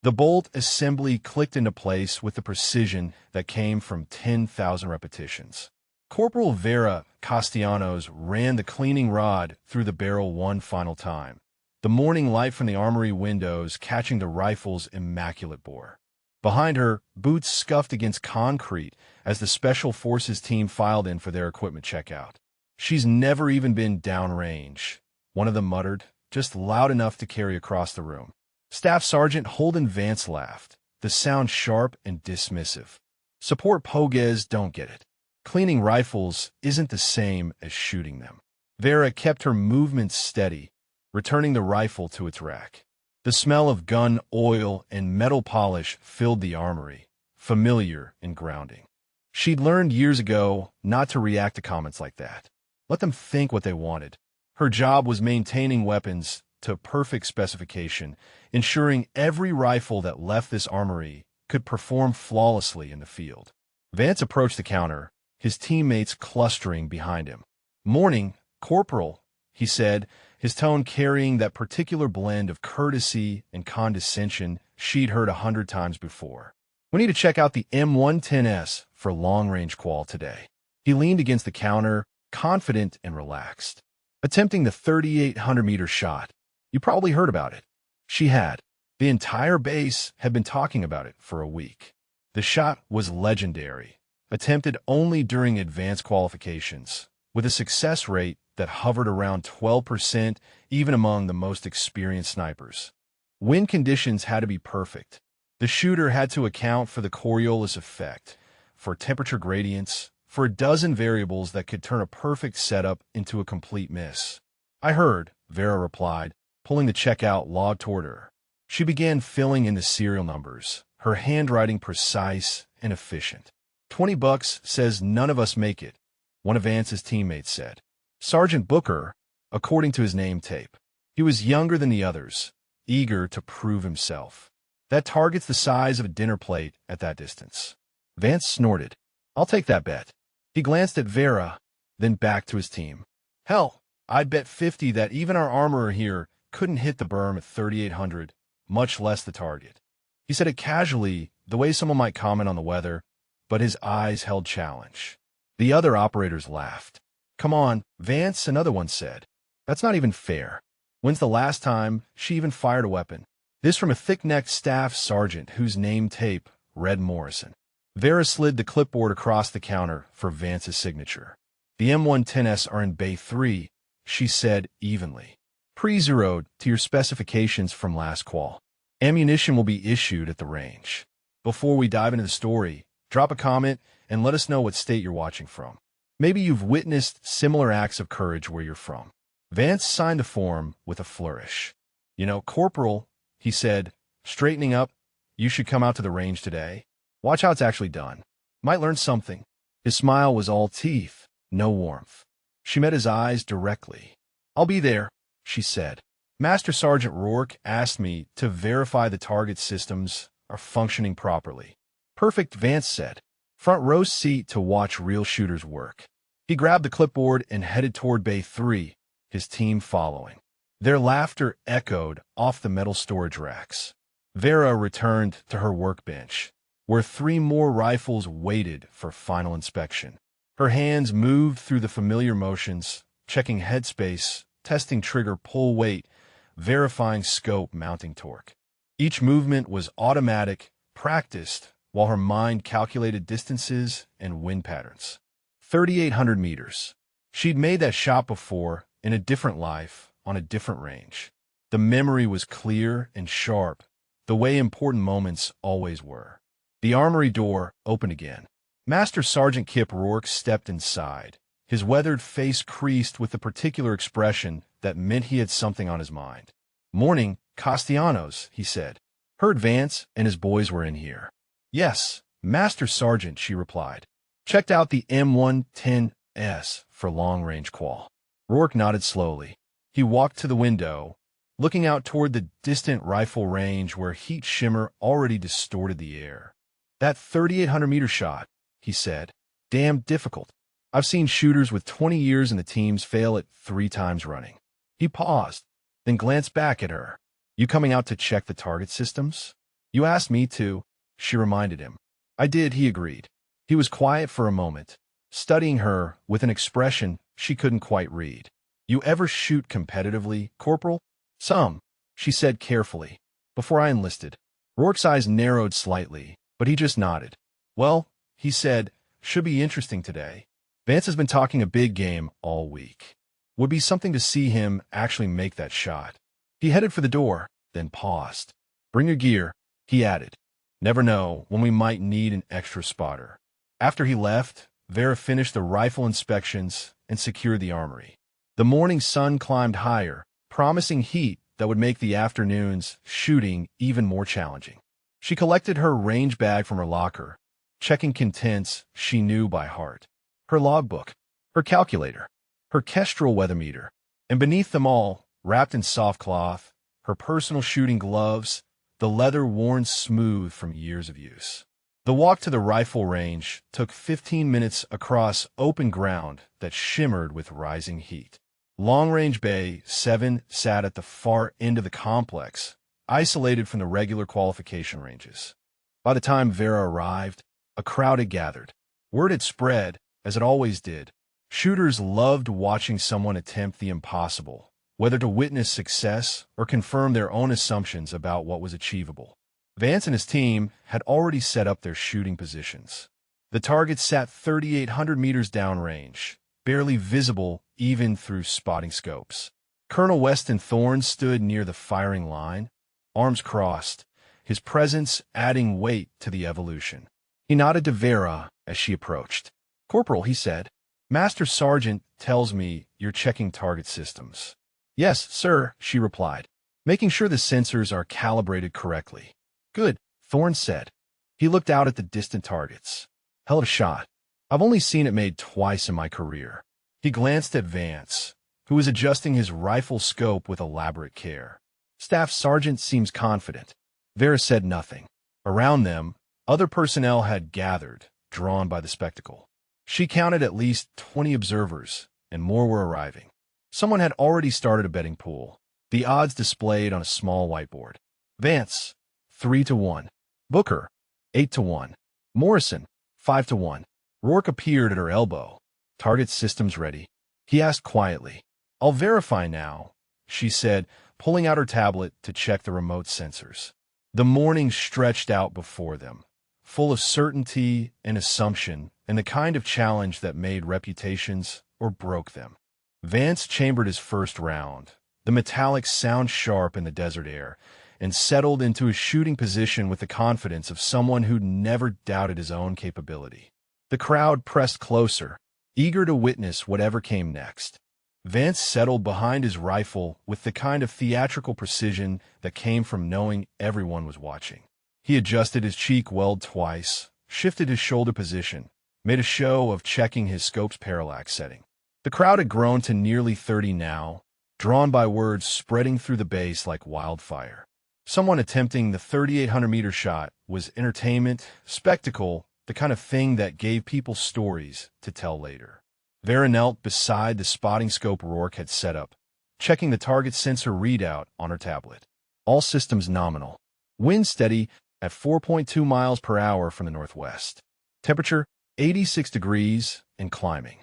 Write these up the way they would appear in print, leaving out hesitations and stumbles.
The bolt assembly clicked into place with the precision that came from 10,000 repetitions. Corporal Vera Castellanos ran the cleaning rod through the barrel one final time, the morning light from the armory windows catching the rifle's immaculate bore. Behind her, boots scuffed against concrete as the Special Forces team filed in for their equipment checkout. "She's never even been downrange," one of them muttered, just loud enough to carry across the room. Staff Sergeant Holden Vance laughed, the sound sharp and dismissive. "Support Pogues don't get it. Cleaning rifles isn't the same as shooting them." Vera kept her movements steady, returning the rifle to its rack. The smell of gun oil and metal polish filled the armory, familiar and grounding. She'd learned years ago not to react to comments like that. Let them think what they wanted. Her job was maintaining weapons to perfect specification, ensuring every rifle that left this armory could perform flawlessly in the field. Vance approached the counter, his teammates clustering behind him. "Morning, Corporal," he said, his tone carrying that particular blend of courtesy and condescension she'd heard 100 times before. "We need to check out the M110S for long-range qual today." He leaned against the counter, confident and relaxed, attempting the 3,800-meter shot. You probably heard about it. She had. The entire base had been talking about it for a week. The shot was legendary, attempted only during advanced qualifications, with a success rate that hovered around 12% even among the most experienced snipers. Wind conditions had to be perfect. The shooter had to account for the Coriolis effect, for temperature gradients, for a dozen variables that could turn a perfect setup into a complete miss. "I heard," Vera replied, pulling the checkout log toward her. She began filling in the serial numbers, her handwriting precise and efficient. $20 says none of us make it," one of Vance's teammates said. Sergeant Booker, according to his name tape. He was younger than the others, eager to prove himself. "That target's the size of a dinner plate at that distance." Vance snorted. "I'll take that bet." He glanced at Vera, then back to his team. "Hell, I'd bet 50 that even our armorer here couldn't hit the berm at 3,800, much less the target." He said it casually, the way someone might comment on the weather, but his eyes held challenge. The other operators laughed. "Come on, Vance," another one said. "That's not even fair. When's the last time she even fired a weapon?" This from a thick-necked staff sergeant whose name tape read Morrison. Vera slid the clipboard across the counter for Vance's signature. "The M110S are in Bay 3, she said evenly. "Pre-zeroed to your specifications from last qual. Ammunition will be issued at the range." Before we dive into the story, drop a comment and let us know what state you're watching from. Maybe you've witnessed similar acts of courage where you're from. Vance signed the form with a flourish. "You know, Corporal," he said, straightening up, "you should come out to the range today. Watch how it's actually done. Might learn something." His smile was all teeth, no warmth. She met his eyes directly. "I'll be there," she said. "Master Sergeant Rourke asked me to verify the target systems are functioning properly." "Perfect," Vance said. Front row seat to watch real shooters work. He grabbed the clipboard and headed toward Bay 3, his team following. Their laughter echoed off the metal storage racks. Vera returned to her workbench, where 3 more rifles waited for final inspection. Her hands moved through the familiar motions, checking headspace, testing trigger pull weight, verifying scope mounting torque. Each movement was automatic, practiced, while her mind calculated distances and wind patterns. 3,800 meters. She'd made that shot before, in a different life, on a different range. The memory was clear and sharp, the way important moments always were. The armory door opened again. Master Sergeant Kip Rourke stepped inside, his weathered face creased with the particular expression that meant he had something on his mind. "Morning, Castellanos," he said. "Heard Vance and his boys were in here." "Yes, Master Sergeant," she replied. "Checked out the M110S for long-range qual." Rourke nodded slowly. He walked to the window, looking out toward the distant rifle range where heat shimmer already distorted the air. "That 3,800-meter shot," he said. "Damn difficult. I've seen shooters with 20 years in the teams fail it 3 times running." He paused, then glanced back at her. "You coming out to check the target systems?" You asked me to, she reminded him. I did, he agreed. He was quiet for a moment, studying her with an expression she couldn't quite read. You ever shoot competitively, Corporal? Some, she said carefully. Before I enlisted. Rourke's eyes narrowed slightly, but he just nodded. Well, he said, should be interesting today. Vance has been talking a big game all week. Would be something to see him actually make that shot. He headed for the door, then paused. Bring your gear, he added. Never know when we might need an extra spotter. After he left, Vera finished the rifle inspections and secured the armory. The morning sun climbed higher, promising heat that would make the afternoon's shooting even more challenging. She collected her range bag from her locker, checking contents she knew by heart. Her logbook, her calculator, her Kestrel weather meter, and beneath them all, wrapped in soft cloth, her personal shooting gloves, the leather worn smooth from years of use. The walk to the rifle range took 15 minutes across open ground that shimmered with rising heat. Long-range Bay 7 sat at the far end of the complex, isolated from the regular qualification ranges. By the time Vera arrived, a crowd had gathered. Word had spread, as it always did. Shooters loved watching someone attempt the impossible, whether to witness success or confirm their own assumptions about what was achievable. Vance and his team had already set up their shooting positions. The target sat 3,800 meters downrange, barely visible even through spotting scopes. Colonel Weston Thorne stood near the firing line, arms crossed, his presence adding weight to the evolution. He nodded to Vera as she approached. Corporal, he said, Master Sergeant tells me you're checking target systems. Yes, sir, she replied, making sure the sensors are calibrated correctly. Good, Thorne said. He looked out at the distant targets. Hell of a shot. I've only seen it made twice in my career. He glanced at Vance, who was adjusting his rifle scope with elaborate care. Staff Sergeant seems confident. Vera said nothing. Around them, other personnel had gathered, drawn by the spectacle. She counted at least 20 observers, and more were arriving. Someone had already started a betting pool, the odds displayed on a small whiteboard. Vance, 3-1. Booker, 8-1. Morrison, 5-1. Rourke appeared at her elbow. Target systems ready. He asked quietly. I'll verify now, she said, pulling out her tablet to check the remote sensors. The morning stretched out before them, full of certainty and assumption and the kind of challenge that made reputations or broke them. Vance chambered his first round, the metallic sound sharp in the desert air, and settled into his shooting position with the confidence of someone who'd never doubted his own capability. The crowd pressed closer, eager to witness whatever came next. Vance settled behind his rifle with the kind of theatrical precision that came from knowing everyone was watching. He adjusted his cheek weld twice, shifted his shoulder position, made a show of checking his scope's parallax setting. The crowd had grown to nearly 30 now, drawn by words spreading through the base like wildfire. Someone attempting the 3,800-meter shot was entertainment, spectacle, the kind of thing that gave people stories to tell later. Vera knelt beside the spotting scope Rourke had set up, checking the target sensor readout on her tablet. All systems nominal. Wind steady at 4.2 miles per hour from the northwest. Temperature 86 degrees and climbing.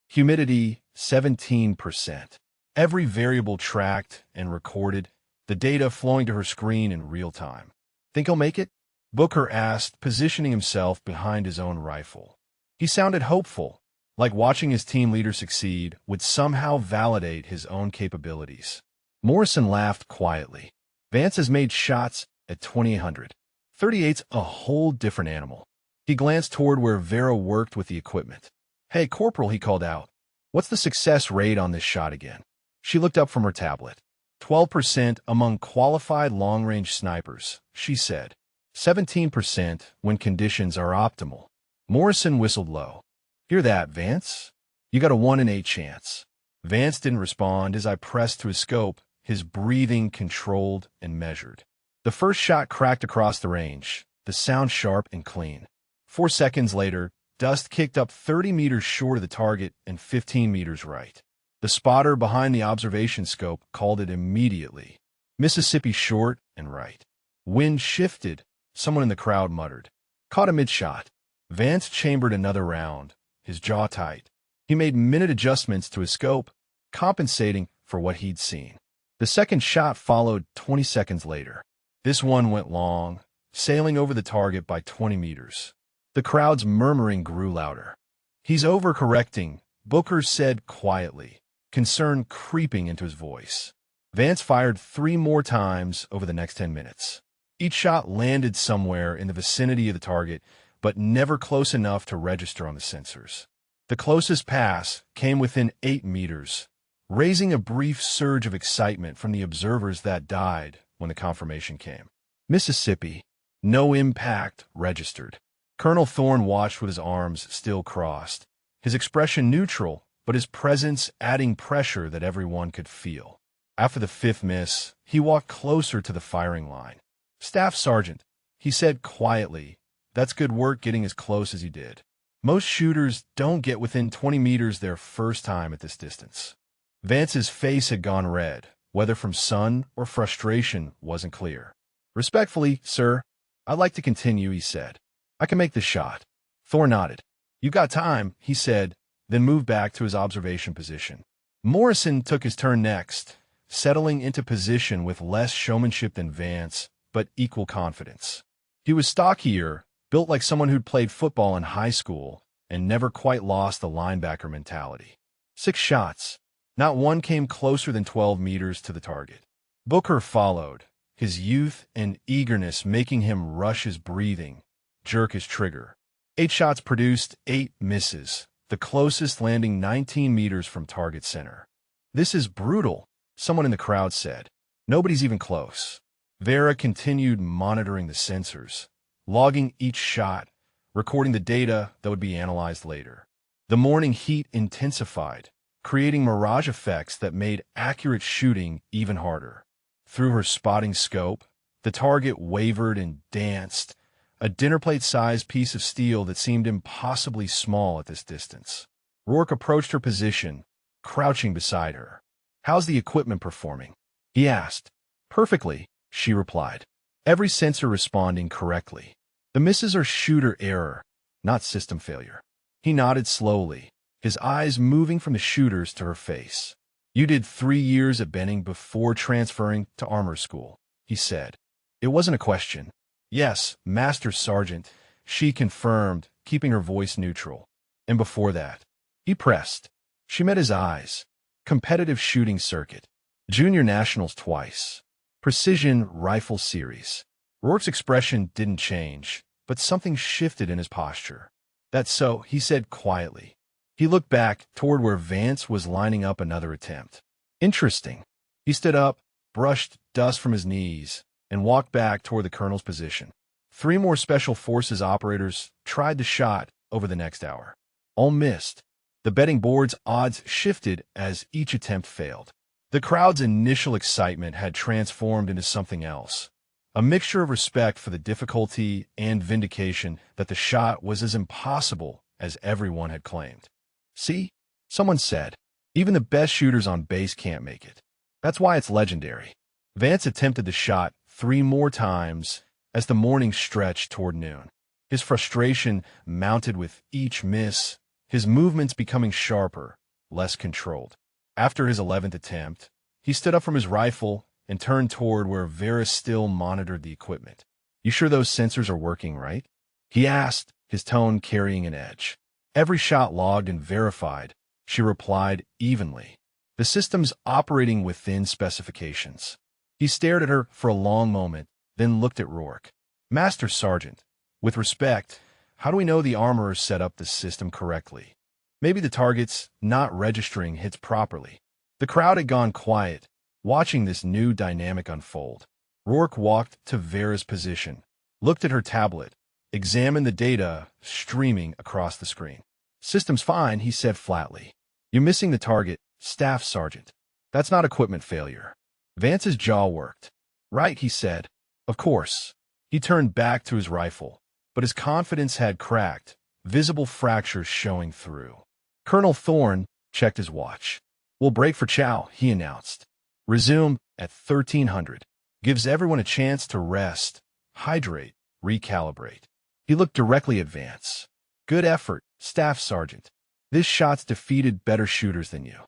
Humidity 17%. Every variable tracked and recorded, the data flowing to her screen in real time. Think he'll make it? Booker asked, positioning himself behind his own rifle. He sounded hopeful, like watching his team leader succeed would somehow validate his own capabilities. Morrison laughed quietly. Vance has made shots at 2,800. 38's a whole different animal. He glanced toward where Vera worked with the equipment. Hey, Corporal, he called out. What's the success rate on this shot again? She looked up from her tablet. 12% among qualified long-range snipers, she said. 17% when conditions are optimal. Morrison whistled low. Hear that, Vance? You got a 1 in 8 chance. Vance didn't respond as I pressed to his scope, his breathing controlled and measured. The first shot cracked across the range, the sound sharp and clean. 4 seconds later, dust kicked up 30 meters short of the target and 15 meters right. The spotter behind the observation scope called it immediately. Mississippi short and right. Wind shifted, someone in the crowd muttered. Caught a mid-shot. Vance chambered another round, his jaw tight. He made minute adjustments to his scope, compensating for what he'd seen. The second shot followed 20 seconds later. This one went long, sailing over the target by 20 meters. The crowd's murmuring grew louder. He's overcorrecting, Booker said quietly, concern creeping into his voice. Vance fired 3 more times over the next 10 minutes. Each shot landed somewhere in the vicinity of the target, but never close enough to register on the sensors. The closest pass came within 8 meters, raising a brief surge of excitement from the observers that died when the confirmation came. Mississippi. No impact registered. Colonel Thorne watched with his arms still crossed, his expression neutral, but his presence adding pressure that everyone could feel. After the 5th miss, he walked closer to the firing line. Staff Sergeant, he said quietly, that's good work getting as close as you did. Most shooters don't get within 20 meters their first time at this distance. Vance's face had gone red, whether from sun or frustration wasn't clear. Respectfully, sir, I'd like to continue, he said. I can make the shot. Thorne nodded. You got time, he said, then moved back to his observation position. Morrison took his turn next, settling into position with less showmanship than Vance, but equal confidence. He was stockier, built like someone who'd played football in high school, and never quite lost the linebacker mentality. 6 shots. Not one came closer than 12 meters to the target. Booker followed, his youth and eagerness making him rush his breathing, jerk his trigger. 8 shots produced 8 misses, the closest landing 19 meters from target center. This is brutal, someone in the crowd said. Nobody's even close. Vera continued monitoring the sensors, logging each shot, recording the data that would be analyzed later. The morning heat intensified, creating mirage effects that made accurate shooting even harder. Through her spotting scope, the target wavered and danced, a dinner plate-sized piece of steel that seemed impossibly small at this distance. Rourke approached her position, crouching beside her. How's the equipment performing? He asked. Perfectly, she replied. Every sensor responding correctly. The misses are shooter error, not system failure. He nodded slowly, his eyes moving from the shooters to her face. You did 3 years at Benning before transferring to armor school, he said. It wasn't a question. Yes, Master Sergeant, she confirmed, keeping her voice neutral. And before that, he pressed. She met his eyes. Competitive shooting circuit. Junior Nationals twice. Precision Rifle Series. Rourke's expression didn't change, but something shifted in his posture. That's so, he said quietly. He looked back toward where Vance was lining up another attempt. Interesting. He stood up, brushed dust from his knees, and walked back toward the colonel's position. 3 more Special Forces operators tried the shot over the next hour. All missed. The betting board's odds shifted as each attempt failed. The crowd's initial excitement had transformed into something else, a mixture of respect for the difficulty and vindication that the shot was as impossible as everyone had claimed. See, someone said, even the best shooters on base can't make it. That's why it's legendary. Vance attempted the shot 3 more times as the morning stretched toward noon. His frustration mounted with each miss, his movements becoming sharper, less controlled. After his 11th attempt, he stood up from his rifle and turned toward where Vera still monitored the equipment. You sure those sensors are working, right? He asked, his tone carrying an edge. Every shot logged and verified, she replied evenly. The system's operating within specifications. He stared at her for a long moment, then looked at Rourke. Master Sergeant, with respect, how do we know the armorers set up the system correctly? Maybe the target's not registering hits properly. The crowd had gone quiet, watching this new dynamic unfold. Rourke walked to Vera's position, looked at her tablet, examined the data streaming across the screen. System's fine, he said flatly. You're missing the target, Staff Sergeant. That's not equipment failure. Vance's jaw worked. Right, he said. Of course. He turned back to his rifle, but his confidence had cracked, visible fractures showing through. Colonel Thorne checked his watch. We'll break for chow, he announced. Resume at 1300. Gives everyone a chance to rest, hydrate, recalibrate. He looked directly at Vance. Good effort, Staff Sergeant. This shot's defeated better shooters than you.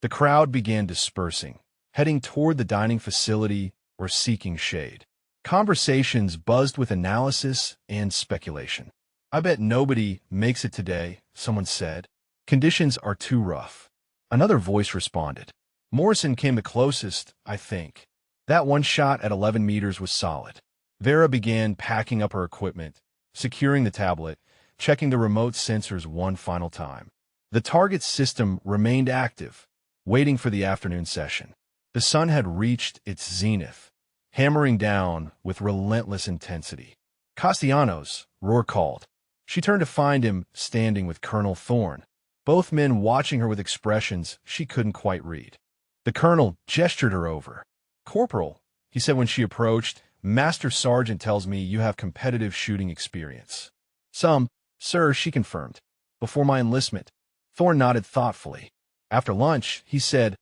The crowd began dispersing, heading toward the dining facility or seeking shade. Conversations buzzed with analysis and speculation. I bet nobody makes it today, someone said. Conditions are too rough. Another voice responded. Morrison came the closest, I think. That one shot at 11 meters was solid. Vera began packing up her equipment, securing the tablet, checking the remote sensors one final time. The target system remained active, waiting for the afternoon session. The sun had reached its zenith, hammering down with relentless intensity. Castellanos, Roar called. She turned to find him standing with Colonel Thorne, both men watching her with expressions she couldn't quite read. The colonel gestured her over. Corporal, he said when she approached, Master Sergeant tells me you have competitive shooting experience. Some, sir, she confirmed. Before my enlistment. Thorne nodded thoughtfully. After lunch, he said,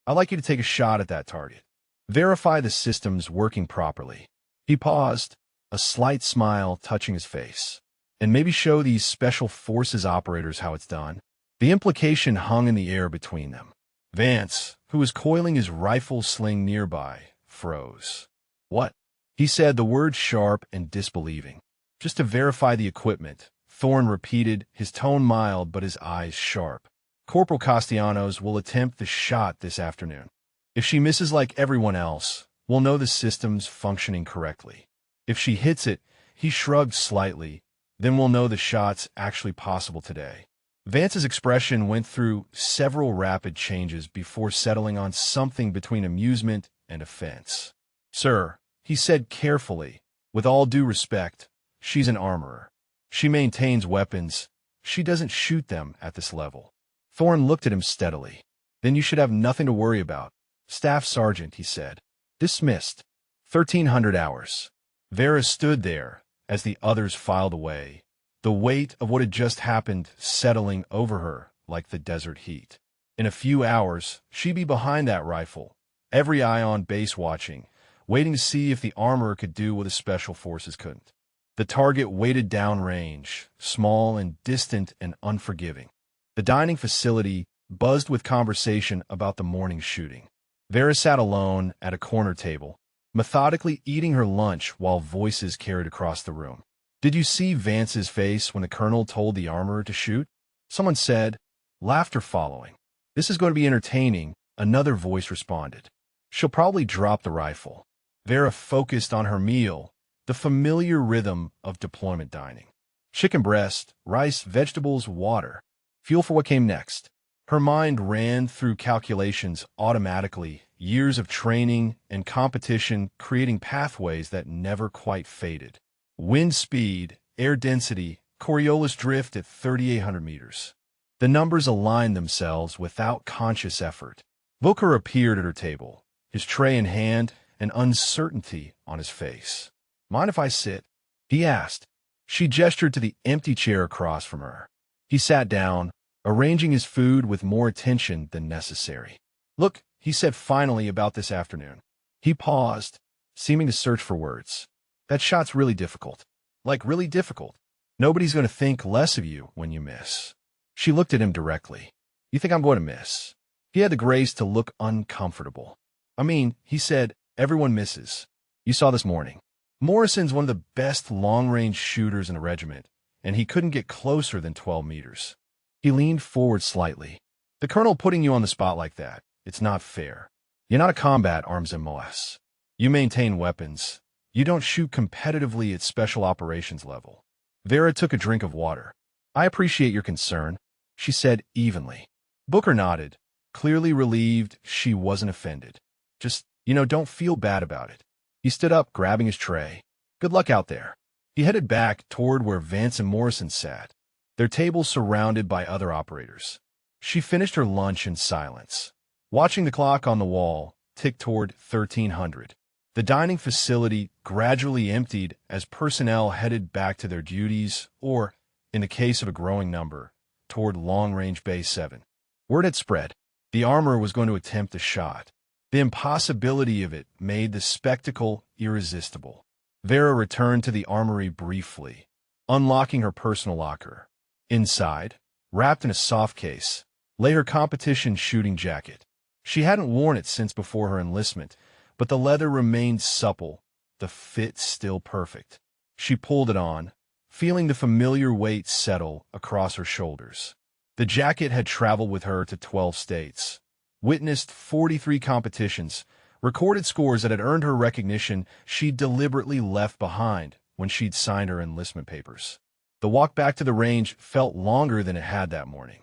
I'd like you to take a shot at that target. Verify the system's working properly. He paused, a slight smile touching his face. And maybe show these special forces operators how it's done. The implication hung in the air between them. Vance, who was coiling his rifle sling nearby, froze. What? He said, the words sharp and disbelieving. Just to verify the equipment, Thorne repeated, his tone mild but his eyes sharp. Corporal Castellanos will attempt the shot this afternoon. If she misses like everyone else, we'll know the system's functioning correctly. If she hits it, he shrugged slightly, then we'll know the shot's actually possible today. Vance's expression went through several rapid changes before settling on something between amusement and offense. Sir, he said carefully, with all due respect, she's an armorer. She maintains weapons. She doesn't shoot them at this level. Thorne looked at him steadily. Then you should have nothing to worry about. Staff Sergeant, he said. Dismissed. 1300 hours. Vera stood there as the others filed away, the weight of what had just happened settling over her like the desert heat. In a few hours, she'd be behind that rifle, every eye on base watching, waiting to see if the armorer could do what the special forces couldn't. The target waited downrange, small and distant and unforgiving. The dining facility buzzed with conversation about the morning shooting. Vera sat alone at a corner table, methodically eating her lunch while voices carried across the room. Did you see Vance's face when the colonel told the armorer to shoot? Someone said, laughter following. This is going to be entertaining, another voice responded. She'll probably drop the rifle. Vera focused on her meal, the familiar rhythm of deployment dining. Chicken breast, rice, vegetables, water. Fuel for what came next. Her mind ran through calculations automatically, years of training and competition creating pathways that never quite faded. Wind speed, air density, Coriolis drift at 3,800 meters. The numbers aligned themselves without conscious effort. Booker appeared at her table, his tray in hand, and uncertainty on his face. Mind if I sit? He asked. She gestured to the empty chair across from her. He sat down, arranging his food with more attention than necessary. Look, he said finally about this afternoon. He paused, seeming to search for words. That shot's really difficult. Like really difficult. Nobody's going to think less of you when you miss. She looked at him directly. You think I'm going to miss? He had the grace to look uncomfortable. I mean, he said, everyone misses. You saw this morning. Morrison's one of the best long-range shooters in the regiment, and he couldn't get closer than 12 meters. He leaned forward slightly. The colonel putting you on the spot like that, it's not fair. You're not a combat arms MOS. You maintain weapons. You don't shoot competitively at special operations level. Vera took a drink of water. I appreciate your concern, she said evenly. Booker nodded, clearly relieved she wasn't offended. Just, don't feel bad about it. He stood up, grabbing his tray. Good luck out there. He headed back toward where Vance and Morrison sat, their table surrounded by other operators. She finished her lunch in silence, watching the clock on the wall tick toward 1300. The dining facility gradually emptied as personnel headed back to their duties or, in the case of a growing number, toward long-range Base 7. Word had spread. The armorer was going to attempt a shot. The impossibility of it made the spectacle irresistible. Vera returned to the armory briefly, unlocking her personal locker. Inside, wrapped in a soft case, lay her competition shooting jacket. She hadn't worn it since before her enlistment, but the leather remained supple, the fit still perfect. She pulled it on, feeling the familiar weight settle across her shoulders. The jacket had traveled with her to 12 states, witnessed 43 competitions, recorded scores that had earned her recognition she'd deliberately left behind when she'd signed her enlistment papers. The walk back to the range felt longer than it had that morning.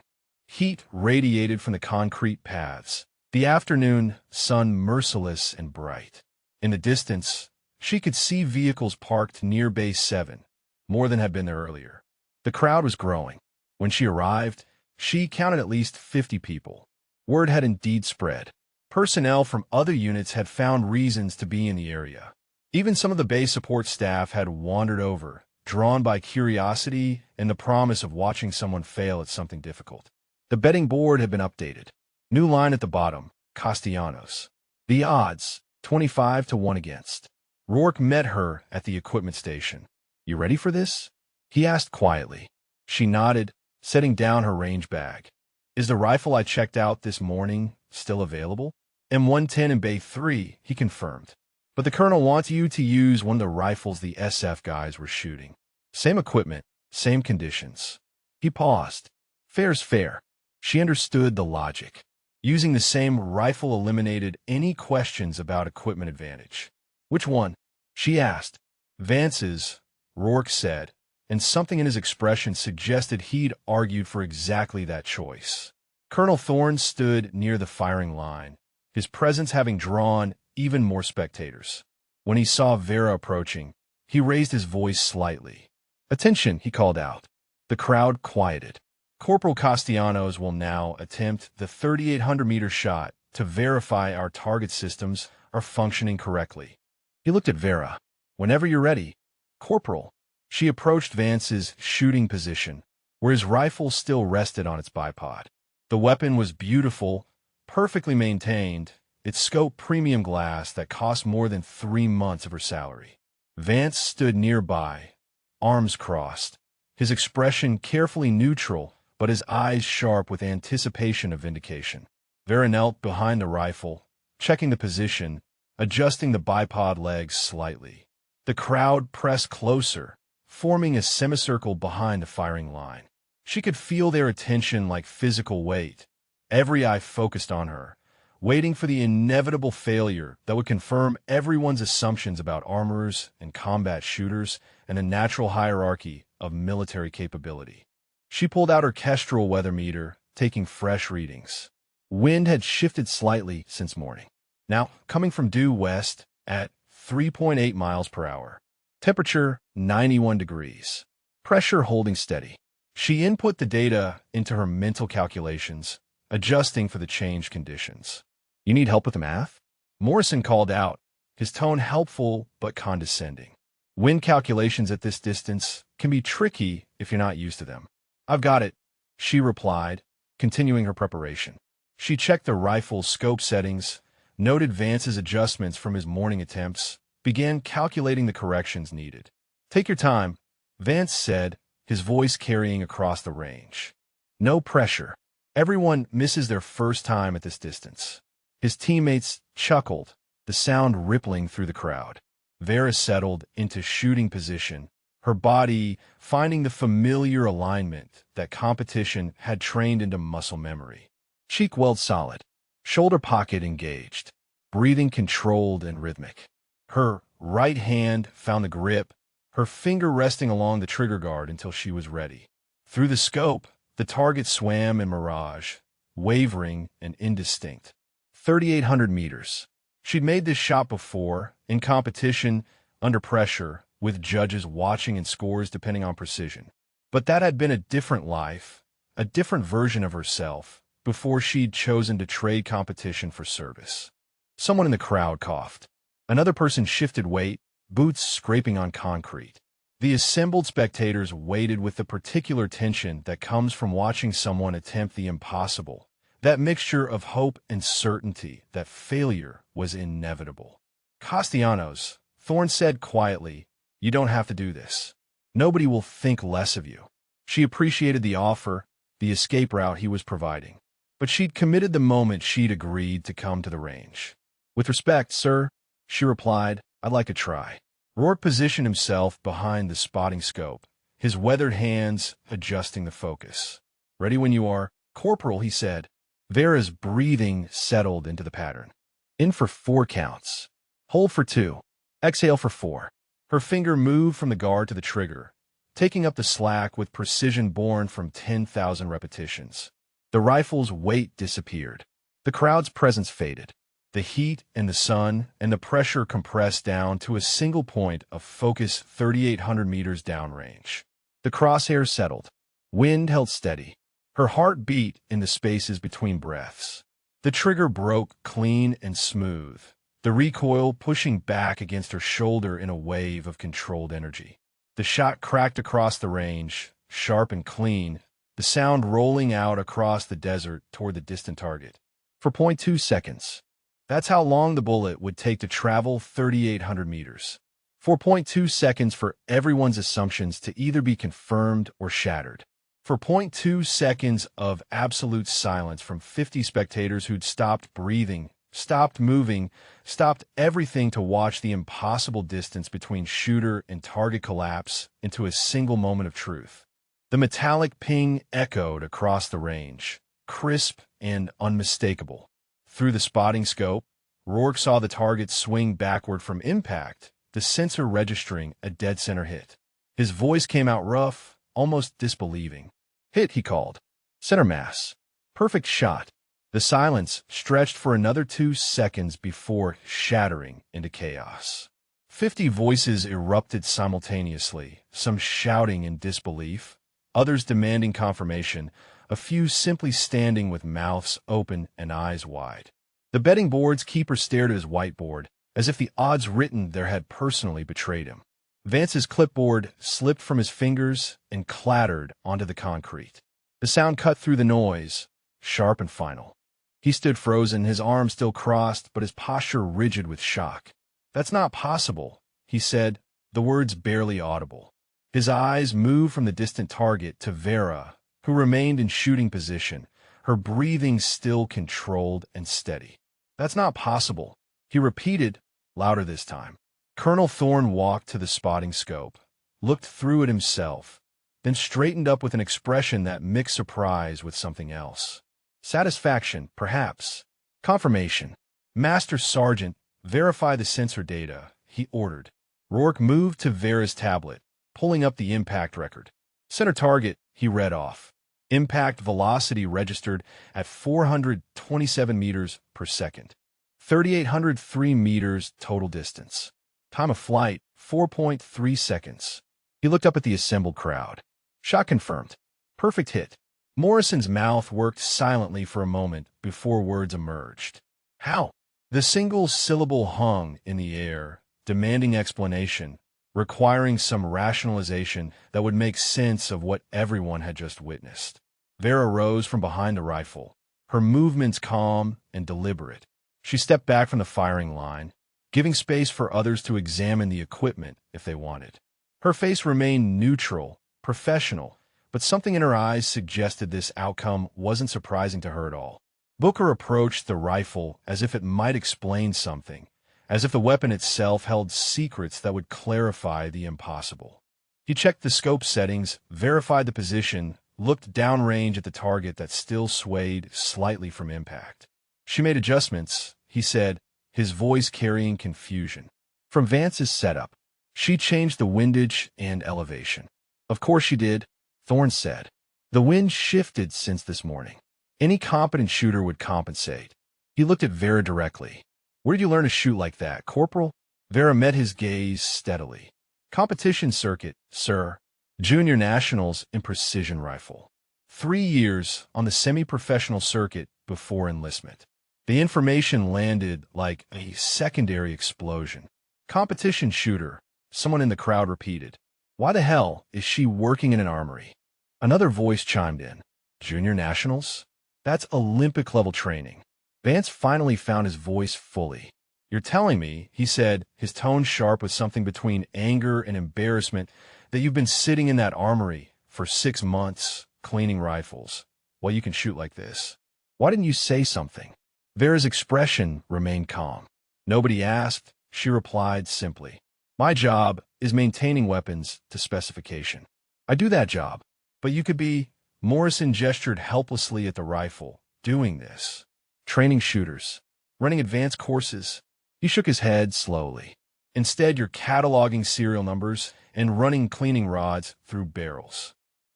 Heat radiated from the concrete paths, the afternoon sun merciless and bright. In the distance, she could see vehicles parked near Base 7, more than had been there earlier. The crowd was growing. When she arrived, she counted at least 50 people. Word had indeed spread. Personnel from other units had found reasons to be in the area. Even some of the base support staff had wandered over, drawn by curiosity and the promise of watching someone fail at something difficult. The betting board had been updated. New line at the bottom, Castellanos. The odds, 25 to 1 against. Rourke met her at the equipment station. "You ready for this?" he asked quietly. She nodded, setting down her range bag. "Is the rifle I checked out this morning still available?" "M110 in Bay 3, he confirmed. "But the colonel wants you to use one of the rifles the SF guys were shooting. Same equipment, same conditions." He paused. "Fair's fair." She understood the logic. Using the same rifle eliminated any questions about equipment advantage. "Which one?" she asked. "Vance's," Rourke said, and something in his expression suggested he'd argued for exactly that choice. Colonel Thorne stood near the firing line, his presence having drawn even more spectators. When he saw Vera approaching, he raised his voice slightly. "Attention," he called out. The crowd quieted. "Corporal Castellanos will now attempt the 3,800-meter shot to verify our target systems are functioning correctly." He looked at Vera. "Whenever you're ready, Corporal." She approached Vance's shooting position, where his rifle still rested on its bipod. The weapon was beautiful, perfectly maintained, its scope premium glass that cost more than 3 months of her salary. Vance stood nearby, arms crossed, his expression carefully neutral, but his eyes sharp with anticipation of vindication. Vera knelt behind the rifle, checking the position, adjusting the bipod legs slightly. The crowd pressed closer, forming a semicircle behind the firing line. She could feel their attention like physical weight, every eye focused on her, waiting for the inevitable failure that would confirm everyone's assumptions about armorers and combat shooters and the natural hierarchy of military capability. She pulled out her Kestrel weather meter, taking fresh readings. Wind had shifted slightly since morning, now coming from due west at 3.8 miles per hour. Temperature 91 degrees. Pressure holding steady. She input the data into her mental calculations, adjusting for the changed conditions. "You need help with the math?" Morrison called out, his tone helpful but condescending. "Wind calculations at this distance can be tricky if you're not used to them." "I've got it," she replied, continuing her preparation. She checked the rifle's scope settings, noted Vance's adjustments from his morning attempts, began calculating the corrections needed. "Take your time," Vance said, his voice carrying across the range. "No pressure. Everyone misses their first time at this distance." His teammates chuckled, the sound rippling through the crowd. Vera settled into shooting position, her body finding the familiar alignment that competition had trained into muscle memory. Cheek weld solid, shoulder pocket engaged, breathing controlled and rhythmic. Her right hand found the grip, her finger resting along the trigger guard until she was ready. Through the scope, the target swam in mirage, wavering and indistinct. 3,800 meters. She'd made this shot before, in competition, under pressure, with judges watching and scores depending on precision. But that had been a different life, a different version of herself, before she'd chosen to trade competition for service. Someone in the crowd coughed. Another person shifted weight, boots scraping on concrete. The assembled spectators waited with the particular tension that comes from watching someone attempt the impossible, that mixture of hope and certainty that failure was inevitable. "Castellanos," Thorne said quietly, You don't have to do this. Nobody will think less of you. She appreciated the offer, the escape route he was providing. But she'd committed the moment she'd agreed to come to the range. With respect, sir, she replied, I'd like to try. Rourke positioned himself behind the spotting scope, his weathered hands adjusting the focus. Ready when you are, Corporal, he said. Vera's breathing settled into the pattern. In for 4 counts. Hold for 2. Exhale for 4. Her finger moved from the guard to the trigger, taking up the slack with precision born from 10,000 repetitions. The rifle's weight disappeared. The crowd's presence faded. The heat and the sun and the pressure compressed down to a single point of focus 3,800 meters downrange. The crosshairs settled. Wind held steady. Her heart beat in the spaces between breaths. The trigger broke clean and smooth, the recoil pushing back against her shoulder in a wave of controlled energy. The shot cracked across the range, sharp and clean, the sound rolling out across the desert toward the distant target. For 0.2 seconds. That's how long the bullet would take to travel 3,800 meters. 4.2 seconds for everyone's assumptions to either be confirmed or shattered. For 0.2 seconds of absolute silence from 50 spectators who'd stopped breathing, stopped moving, stopped everything to watch the impossible distance between shooter and target collapse into a single moment of truth. The metallic ping echoed across the range, crisp and unmistakable. Through the spotting scope, Rourke saw the target swing backward from impact, the sensor registering a dead-center hit. His voice came out rough, almost disbelieving. Hit, he called. Center mass. Perfect shot. The silence stretched for another 2 seconds before shattering into chaos. 50 voices erupted simultaneously, some shouting in disbelief, others demanding confirmation, a few simply standing with mouths open and eyes wide. The betting board's keeper stared at his whiteboard, as if the odds written there had personally betrayed him. Vance's clipboard slipped from his fingers and clattered onto the concrete. The sound cut through the noise, sharp and final. He stood frozen, his arms still crossed, but his posture rigid with shock. That's not possible, he said, the words barely audible. His eyes moved from the distant target to Vera, who remained in shooting position, her breathing still controlled and steady. That's not possible, he repeated, louder this time. Colonel Thorne walked to the spotting scope, looked through it himself, then straightened up with an expression that mixed surprise with something else. Satisfaction, perhaps. Confirmation. Master Sergeant, verify the sensor data, he ordered. Rourke moved to Vera's tablet, pulling up the impact record. Center target, he read off. Impact velocity registered at 427 meters per second. 3,803 meters total distance. Time of flight, 4.3 seconds. He looked up at the assembled crowd. Shot confirmed. Perfect hit. Morrison's mouth worked silently for a moment before words emerged. How? The single syllable hung in the air, demanding explanation, requiring some rationalization that would make sense of what everyone had just witnessed. Vera rose from behind the rifle, her movements calm and deliberate. She stepped back from the firing line, giving space for others to examine the equipment if they wanted. Her face remained neutral, professional, but something in her eyes suggested this outcome wasn't surprising to her at all. Booker approached the rifle as if it might explain something, as if the weapon itself held secrets that would clarify the impossible. He checked the scope settings, verified the position, looked downrange at the target that still swayed slightly from impact. She made adjustments, he said, his voice carrying confusion. From Vance's setup, she changed the windage and elevation. Of course she did, Thorne said. The wind shifted since this morning. Any competent shooter would compensate. He looked at Vera directly. Where did you learn to shoot like that, Corporal? Vera met his gaze steadily. Competition circuit, sir. Junior Nationals in precision rifle. 3 years on the semi-professional circuit before enlistment. The information landed like a secondary explosion. Competition shooter, someone in the crowd repeated. Why the hell is she working in an armory? Another voice chimed in. Junior Nationals? That's Olympic-level training. Vance finally found his voice fully. You're telling me, he said, his tone sharp with something between anger and embarrassment, that you've been sitting in that armory for 6 months, cleaning rifles, while you can shoot like this. Why didn't you say something? Vera's expression remained calm. Nobody asked, she replied simply. My job is maintaining weapons to specification. I do that job, but you could be. Morrison gestured helplessly at the rifle, doing this. Training shooters, running advanced courses. He shook his head slowly. Instead, you're cataloging serial numbers and running cleaning rods through barrels.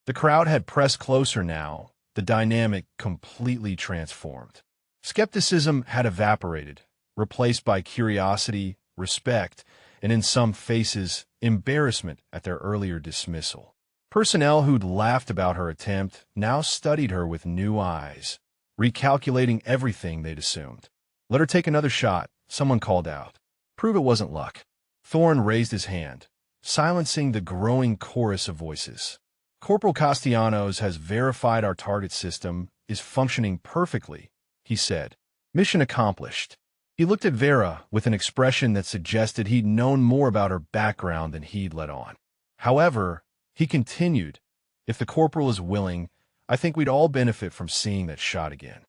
The crowd had pressed closer now, the dynamic completely transformed. Skepticism had evaporated, replaced by curiosity, respect, and in some faces, embarrassment at their earlier dismissal. Personnel who'd laughed about her attempt now studied her with new eyes, recalculating everything they'd assumed. Let her take another shot, someone called out. Prove it wasn't luck. Thorne raised his hand, silencing the growing chorus of voices. Corporal Castellanos has verified our target system is functioning perfectly, he said. Mission accomplished. He looked at Vera with an expression that suggested he'd known more about her background than he'd let on. However, he continued, if the corporal is willing, I think we'd all benefit from seeing that shot again.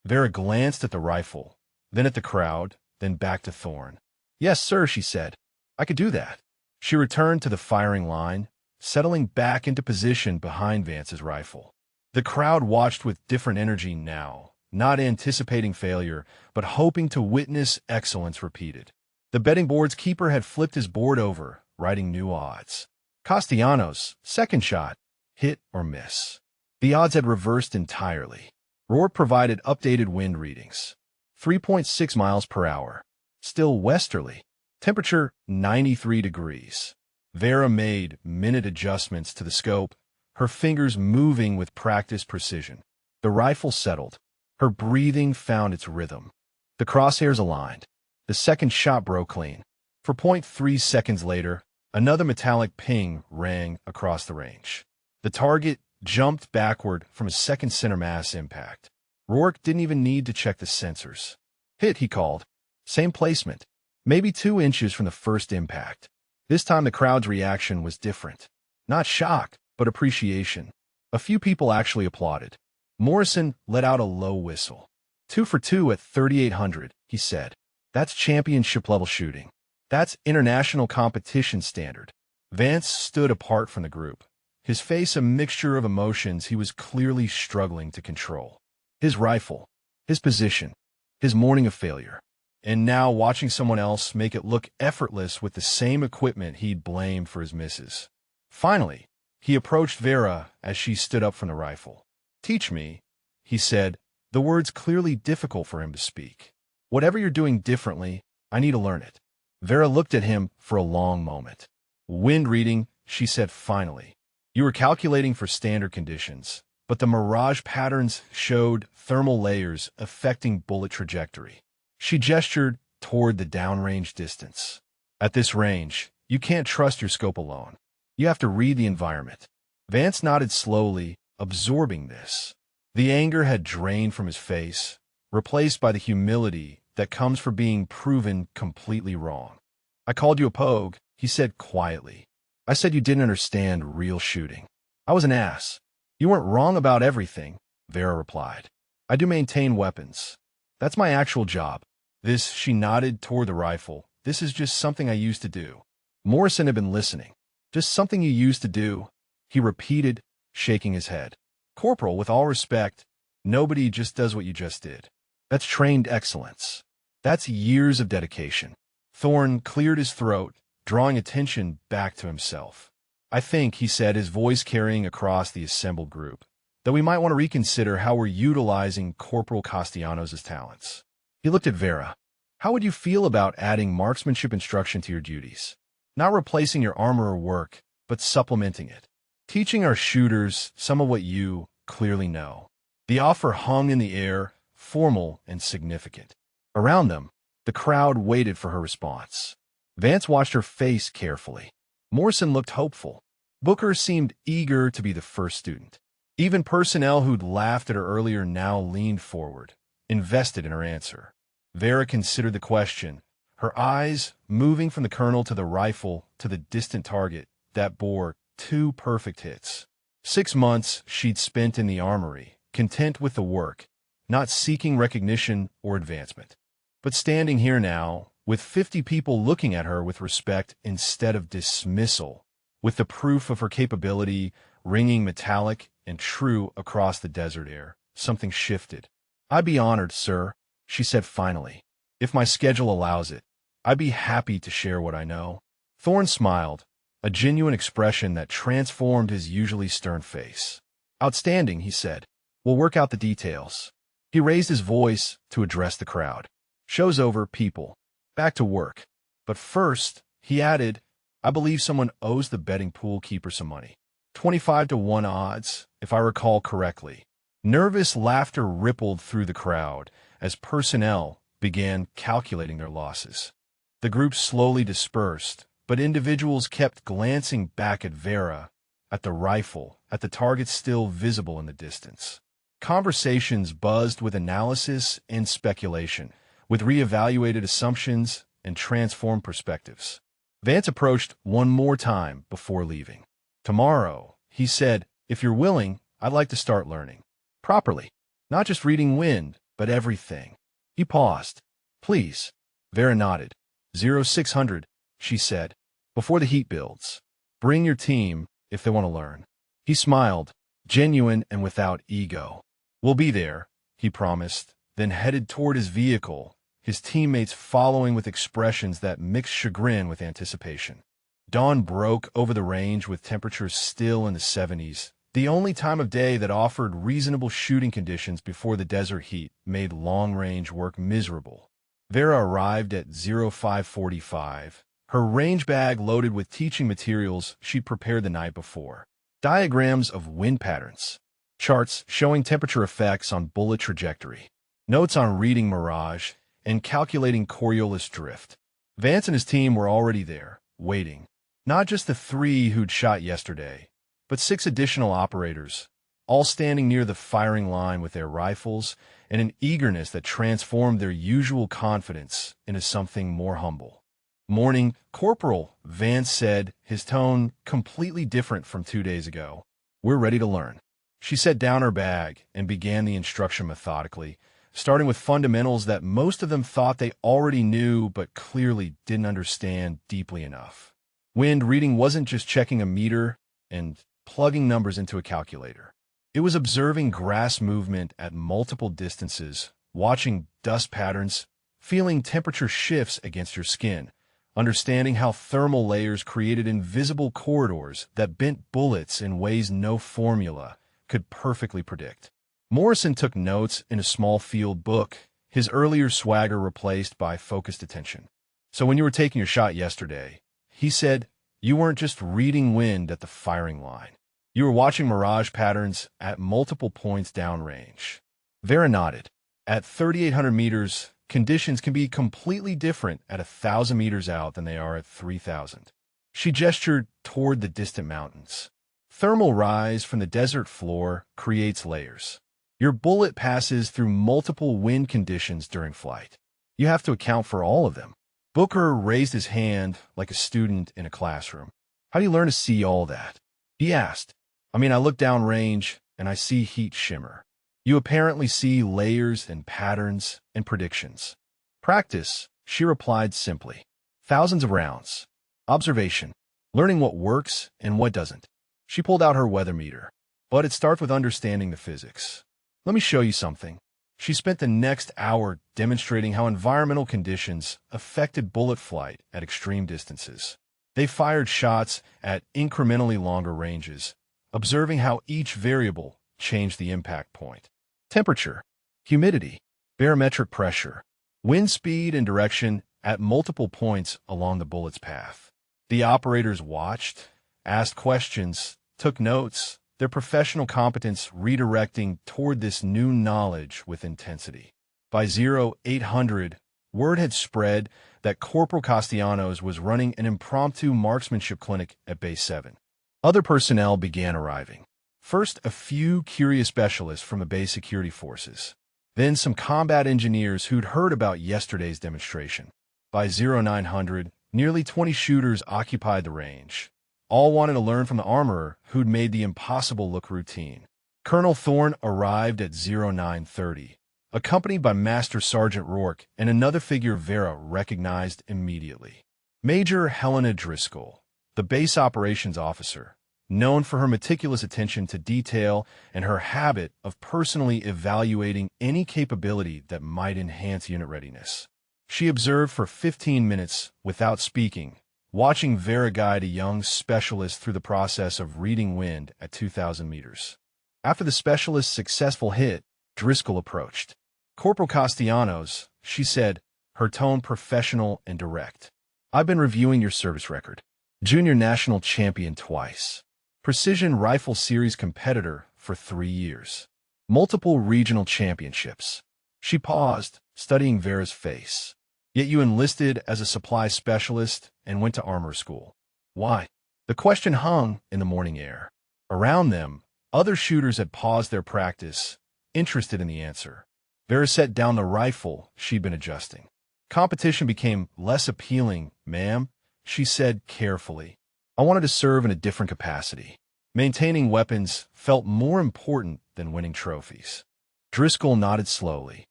Vera glanced at the rifle, then at the crowd, then back to Thorne. Yes, sir, she said. I could do that. She returned to the firing line, settling back into position behind Vance's rifle. The crowd watched with different energy now, not anticipating failure, but hoping to witness excellence repeated. The betting board's keeper had flipped his board over, writing new odds. Castellanos, second shot, hit or miss. The odds had reversed entirely. Rourke provided updated wind readings. 3.6 miles per hour. Still westerly. Temperature 93 degrees. Vera made minute adjustments to the scope, her fingers moving with practiced precision. The rifle settled. Her breathing found its rhythm. The crosshairs aligned. The second shot broke clean. For 0.3 seconds later, another metallic ping rang across the range. The target jumped backward from a second center mass impact. Rourke didn't even need to check the sensors. Hit, he called. Same placement. Maybe 2 inches from the first impact. This time the crowd's reaction was different. Not shock, but appreciation. A few people actually applauded. Morrison let out a low whistle. 2 for 2 at 3,800, he said. That's championship-level shooting. That's international competition standard. Vance stood apart from the group, his face a mixture of emotions he was clearly struggling to control. His rifle, his position, his morning of failure. And now watching someone else make it look effortless with the same equipment he'd blamed for his misses. Finally, he approached Vera as she stood up from the rifle. Teach me, he said, the words clearly difficult for him to speak. Whatever you're doing differently, I need to learn it. Vera looked at him for a long moment. Wind reading, she said finally. You were calculating for standard conditions, but the mirage patterns showed thermal layers affecting bullet trajectory. She gestured toward the downrange distance. At this range, you can't trust your scope alone. You have to read the environment. Vance nodded slowly, absorbing this. The anger had drained from his face, replaced by the humility that comes from being proven completely wrong. I called you a pogue, he said quietly. I said you didn't understand real shooting. I was an ass. You weren't wrong about everything, Vera replied. I do maintain weapons. That's my actual job. This, she nodded toward the rifle. This is just something I used to do. Morrison had been listening. Just something you used to do, he repeated, shaking his head. Corporal, with all respect, nobody just does what you just did. That's trained excellence. That's years of dedication. Thorne cleared his throat, drawing attention back to himself. I think, he said, his voice carrying across the assembled group, that we might want to reconsider how we're utilizing Corporal Castellanos' talents. He looked at Vera. How would you feel about adding marksmanship instruction to your duties? Not replacing your armorer work, but supplementing it. Teaching our shooters some of what you clearly know. The offer hung in the air, formal and significant. Around them, the crowd waited for her response. Vance watched her face carefully. Morrison looked hopeful. Booker seemed eager to be the first student. Even personnel who'd laughed at her earlier now leaned forward, invested in her answer. Vera considered the question, her eyes moving from the colonel to the rifle to the distant target that bore 2 perfect hits. 6 months she'd spent in the armory, content with the work, not seeking recognition or advancement. But standing here now, with 50 people looking at her with respect instead of dismissal, with the proof of her capability ringing metallic and true across the desert air, something shifted. "I'd be honored, sir," she said finally. "If my schedule allows it, I'd be happy to share what I know." Thorne smiled, a genuine expression that transformed his usually stern face. "Outstanding," he said. "We'll work out the details." He raised his voice to address the crowd. "Show's over, people. Back to work. But first," he added, "I believe someone owes the betting pool keeper some money. 25-1 odds, if I recall correctly." Nervous laughter rippled through the crowd as personnel began calculating their losses. The group slowly dispersed, but individuals kept glancing back at Vera, at the rifle, at the target still visible in the distance. Conversations buzzed with analysis and speculation, with reevaluated assumptions and transformed perspectives. Vance approached one more time before leaving. "Tomorrow," he said, "if you're willing, I'd like to start learning. Properly. Not just reading wind, but everything." He paused. "Please." Vera nodded. 0600, she said, "before the heat builds. Bring your team if they want to learn." He smiled, genuine and without ego. "We'll be there," he promised, then headed toward his vehicle, his teammates following with expressions that mixed chagrin with anticipation. Dawn broke over the range with temperatures still in the 70s, the only time of day that offered reasonable shooting conditions before the desert heat made long-range work miserable. Vera arrived at 0545, her range bag loaded with teaching materials she'd prepared the night before. Diagrams of wind patterns, charts showing temperature effects on bullet trajectory, notes on reading mirage, and calculating Coriolis drift. Vance and his team were already there, waiting. Not just the 3 who'd shot yesterday, but 6 additional operators, all standing near the firing line with their rifles and an eagerness that transformed their usual confidence into something more humble. "Morning, Corporal," Vance said, his tone completely different from 2 days ago. "We're ready to learn." She set down her bag and began the instruction methodically, starting with fundamentals that most of them thought they already knew but clearly didn't understand deeply enough. Wind reading wasn't just checking a meter and plugging numbers into a calculator. It was observing grass movement at multiple distances, watching dust patterns, feeling temperature shifts against your skin, understanding how thermal layers created invisible corridors that bent bullets in ways no formula could perfectly predict. Morrison took notes in a small field book, his earlier swagger replaced by focused attention. "So when you were taking your shot yesterday," he said, "you weren't just reading wind at the firing line. You were watching mirage patterns at multiple points downrange." Vera nodded. "At 3,800 meters, conditions can be completely different at 1,000 meters out than they are at 3,000. She gestured toward the distant mountains. "Thermal rise from the desert floor creates layers. Your bullet passes through multiple wind conditions during flight. You have to account for all of them." Booker raised his hand like a student in a classroom. "How do you learn to see all that?" he asked. "I mean, I look downrange and I see heat shimmer. You apparently see layers and patterns and predictions." "Practice," she replied simply. "Thousands of rounds. Observation. Learning what works and what doesn't." She pulled out her weather meter. "But it starts with understanding the physics. Let me show you something." She spent the next hour demonstrating how environmental conditions affected bullet flight at extreme distances. They fired shots at incrementally longer ranges, observing how each variable changed the impact point. Temperature, humidity, barometric pressure, wind speed and direction at multiple points along the bullet's path. The operators watched, asked questions, took notes, their professional competence redirecting toward this new knowledge with intensity. By 0800, word had spread that Corporal Castellanos was running an impromptu marksmanship clinic at Base 7. Other personnel began arriving. First, a few curious specialists from the base security forces. Then some combat engineers who'd heard about yesterday's demonstration. By 0900, nearly 20 shooters occupied the range. All wanted to learn from the armorer who'd made the impossible look routine. Colonel Thorne arrived at 0930, accompanied by Master Sergeant Rourke and another figure Vera recognized immediately. Major Helena Driscoll, the base operations officer, known for her meticulous attention to detail and her habit of personally evaluating any capability that might enhance unit readiness. She observed for 15 minutes without speaking, watching Vera guide a young specialist through the process of reading wind at 2,000 meters. After the specialist's successful hit, Driscoll approached. "Corporal Castellanos," she said, her tone professional and direct. "I've been reviewing your service record. Junior national champion twice. Precision Rifle Series competitor for 3 years. Multiple regional championships." She paused, studying Vera's face. "Yet you enlisted as a supply specialist and went to armor school. Why?" The question hung in the morning air. Around them, other shooters had paused their practice, interested in the answer. Vera set down the rifle she'd been adjusting. "Competition became less appealing, ma'am," she said carefully. "I wanted to serve in a different capacity. Maintaining weapons felt more important than winning trophies." Driscoll nodded slowly.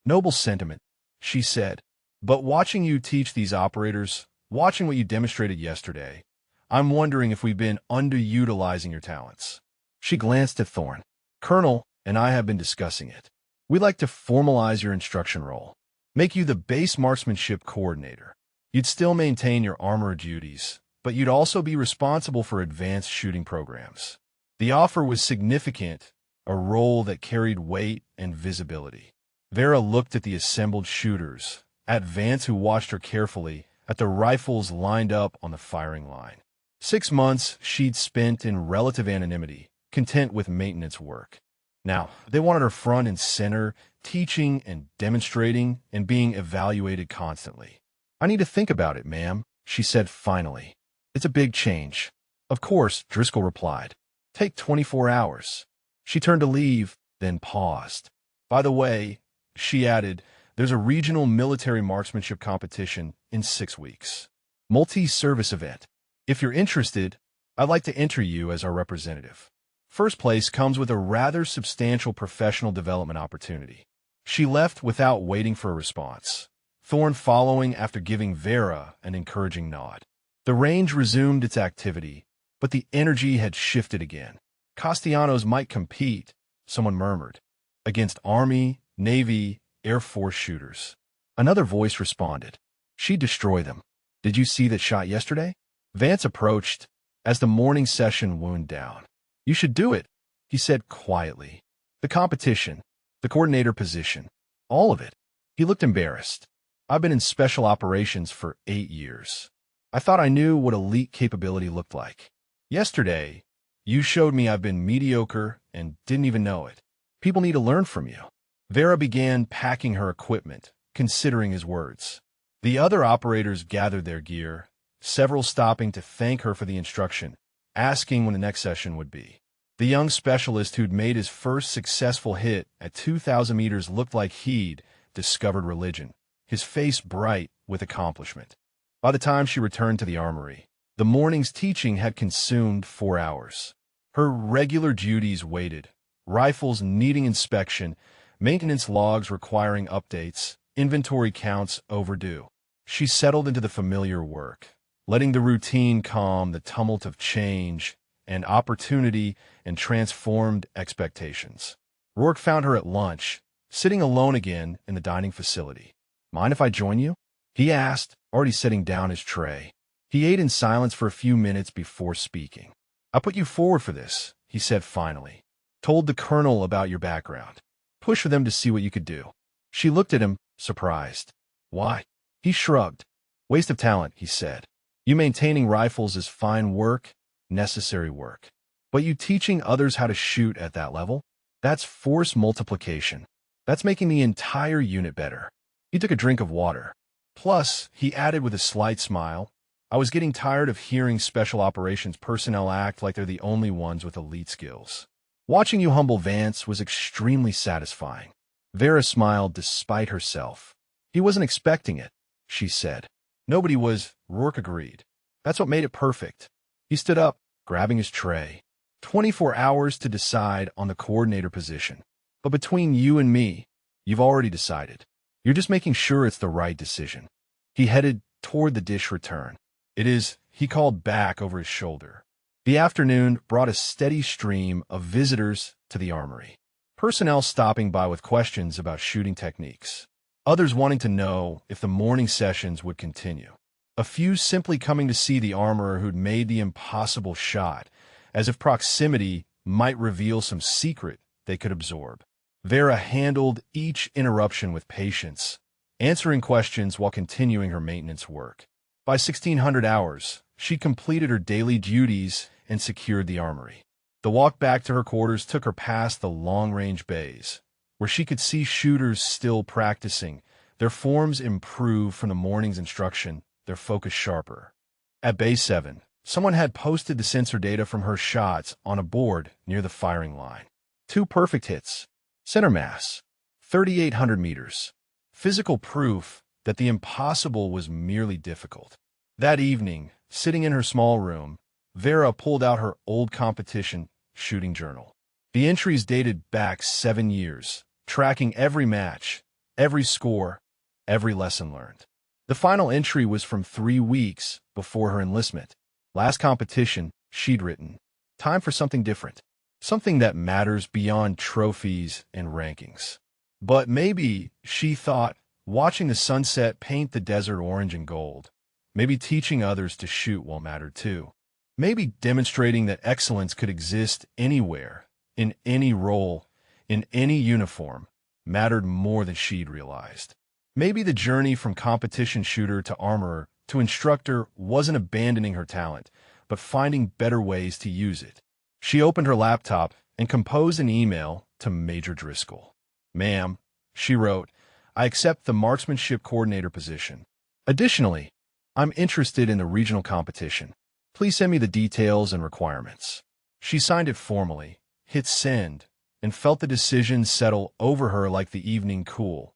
"Noble sentiment," she said. "But watching you teach these operators, watching what you demonstrated yesterday, I'm wondering if we've been underutilizing your talents." She glanced at Thorne. "Colonel and I have been discussing it. We'd like to formalize your instruction role, make you the base marksmanship coordinator. You'd still maintain your armor duties, but you'd also be responsible for advanced shooting programs." The offer was significant, a role that carried weight and visibility. Vera looked at the assembled shooters, at Vance who watched her carefully, at the rifles lined up on the firing line. 6 months she'd spent in relative anonymity, content with maintenance work. Now, they wanted her front and center, teaching and demonstrating and being evaluated constantly. "I need to think about it, ma'am," she said finally. "It's a big change." "Of course," Driscoll replied. "Take 24 hours. She turned to leave, then paused. "By the way," she added, "there's a regional military marksmanship competition in 6 weeks. Multi-service event. If you're interested, I'd like to enter you as our representative. First place comes with a rather substantial professional development opportunity." She left without waiting for a response, Thorne following after giving Vera an encouraging nod. The range resumed its activity, but the energy had shifted again. "Castellanos might compete," someone murmured, "against Army, Navy, Air Force shooters." Another voice responded, "She'd destroy them. Did you see that shot yesterday?" Vance approached as the morning session wound down. "You should do it," he said quietly. "The competition, the coordinator position, all of it." He looked embarrassed. "I've been in special operations for 8 years. I thought I knew what elite capability looked like. Yesterday, you showed me I've been mediocre and didn't even know it. People need to learn from you." Vera began packing her equipment, considering his words. The other operators gathered their gear, several stopping to thank her for the instruction, asking when the next session would be. The young specialist who'd made his first successful hit at 2,000 meters looked like he'd discovered religion, his face bright with accomplishment. By the time she returned to the armory, the morning's teaching had consumed 4 hours. Her regular duties waited, rifles needing inspection, maintenance logs requiring updates, inventory counts overdue. She settled into the familiar work, letting the routine calm the tumult of change and opportunity and transformed expectations. Rourke found her at lunch, sitting alone again in the dining facility. "Mind if I join you?" he asked, already setting down his tray. He ate in silence for a few minutes before speaking. "I put you forward for this," he said finally. "Told the colonel about your background. Pushed for them to see what you could do." She looked at him, surprised. "Why?" He shrugged. "Waste of talent," he said. "You maintaining rifles is fine work, necessary work. But you teaching others how to shoot at that level? That's force multiplication. That's making the entire unit better." He took a drink of water. "Plus," he added with a slight smile, "I was getting tired of hearing special operations personnel act like they're the only ones with elite skills. Watching you humble Vance was extremely satisfying." Vera smiled despite herself. "He wasn't expecting it," she said. Nobody was, Rourke agreed. That's what made it perfect. He stood up, grabbing his tray. 24 hours to decide on the coordinator position. But between you and me, you've already decided. You're just making sure it's the right decision. He headed toward the dish return. It is, he called back over his shoulder. The afternoon brought a steady stream of visitors to the armory. Personnel stopping by with questions about shooting techniques. Others wanting to know if the morning sessions would continue. A few simply coming to see the armorer who'd made the impossible shot, as if proximity might reveal some secret they could absorb. Vera handled each interruption with patience, answering questions while continuing her maintenance work. By 1600 hours, she completed her daily duties and secured the armory. The walk back to her quarters took her past the long-range bays, where she could see shooters still practicing, their forms improved from the morning's instruction, their focus sharper. At Bay 7, someone had posted the sensor data from her shots on a board near the firing line. 2 perfect hits. Center mass, 3,800 meters. Physical proof that the impossible was merely difficult. That evening, sitting in her small room, Vera pulled out her old competition shooting journal. The entries dated back 7 years, tracking every match, every score, every lesson learned. The final entry was from 3 weeks before her enlistment. Last competition, she'd written, "Time for something different. Something that matters beyond trophies and rankings." But maybe, she thought, watching the sunset paint the desert orange and gold. Maybe teaching others to shoot will matter too. Maybe demonstrating that excellence could exist anywhere, in any role, in any uniform, mattered more than she'd realized. Maybe the journey from competition shooter to armorer to instructor wasn't abandoning her talent, but finding better ways to use it. She opened her laptop and composed an email to Major Driscoll. "Ma'am," she wrote, "I accept the marksmanship coordinator position. Additionally, I'm interested in the regional competition. Please send me the details and requirements." She signed it formally, hit send, and felt the decision settle over her like the evening cool.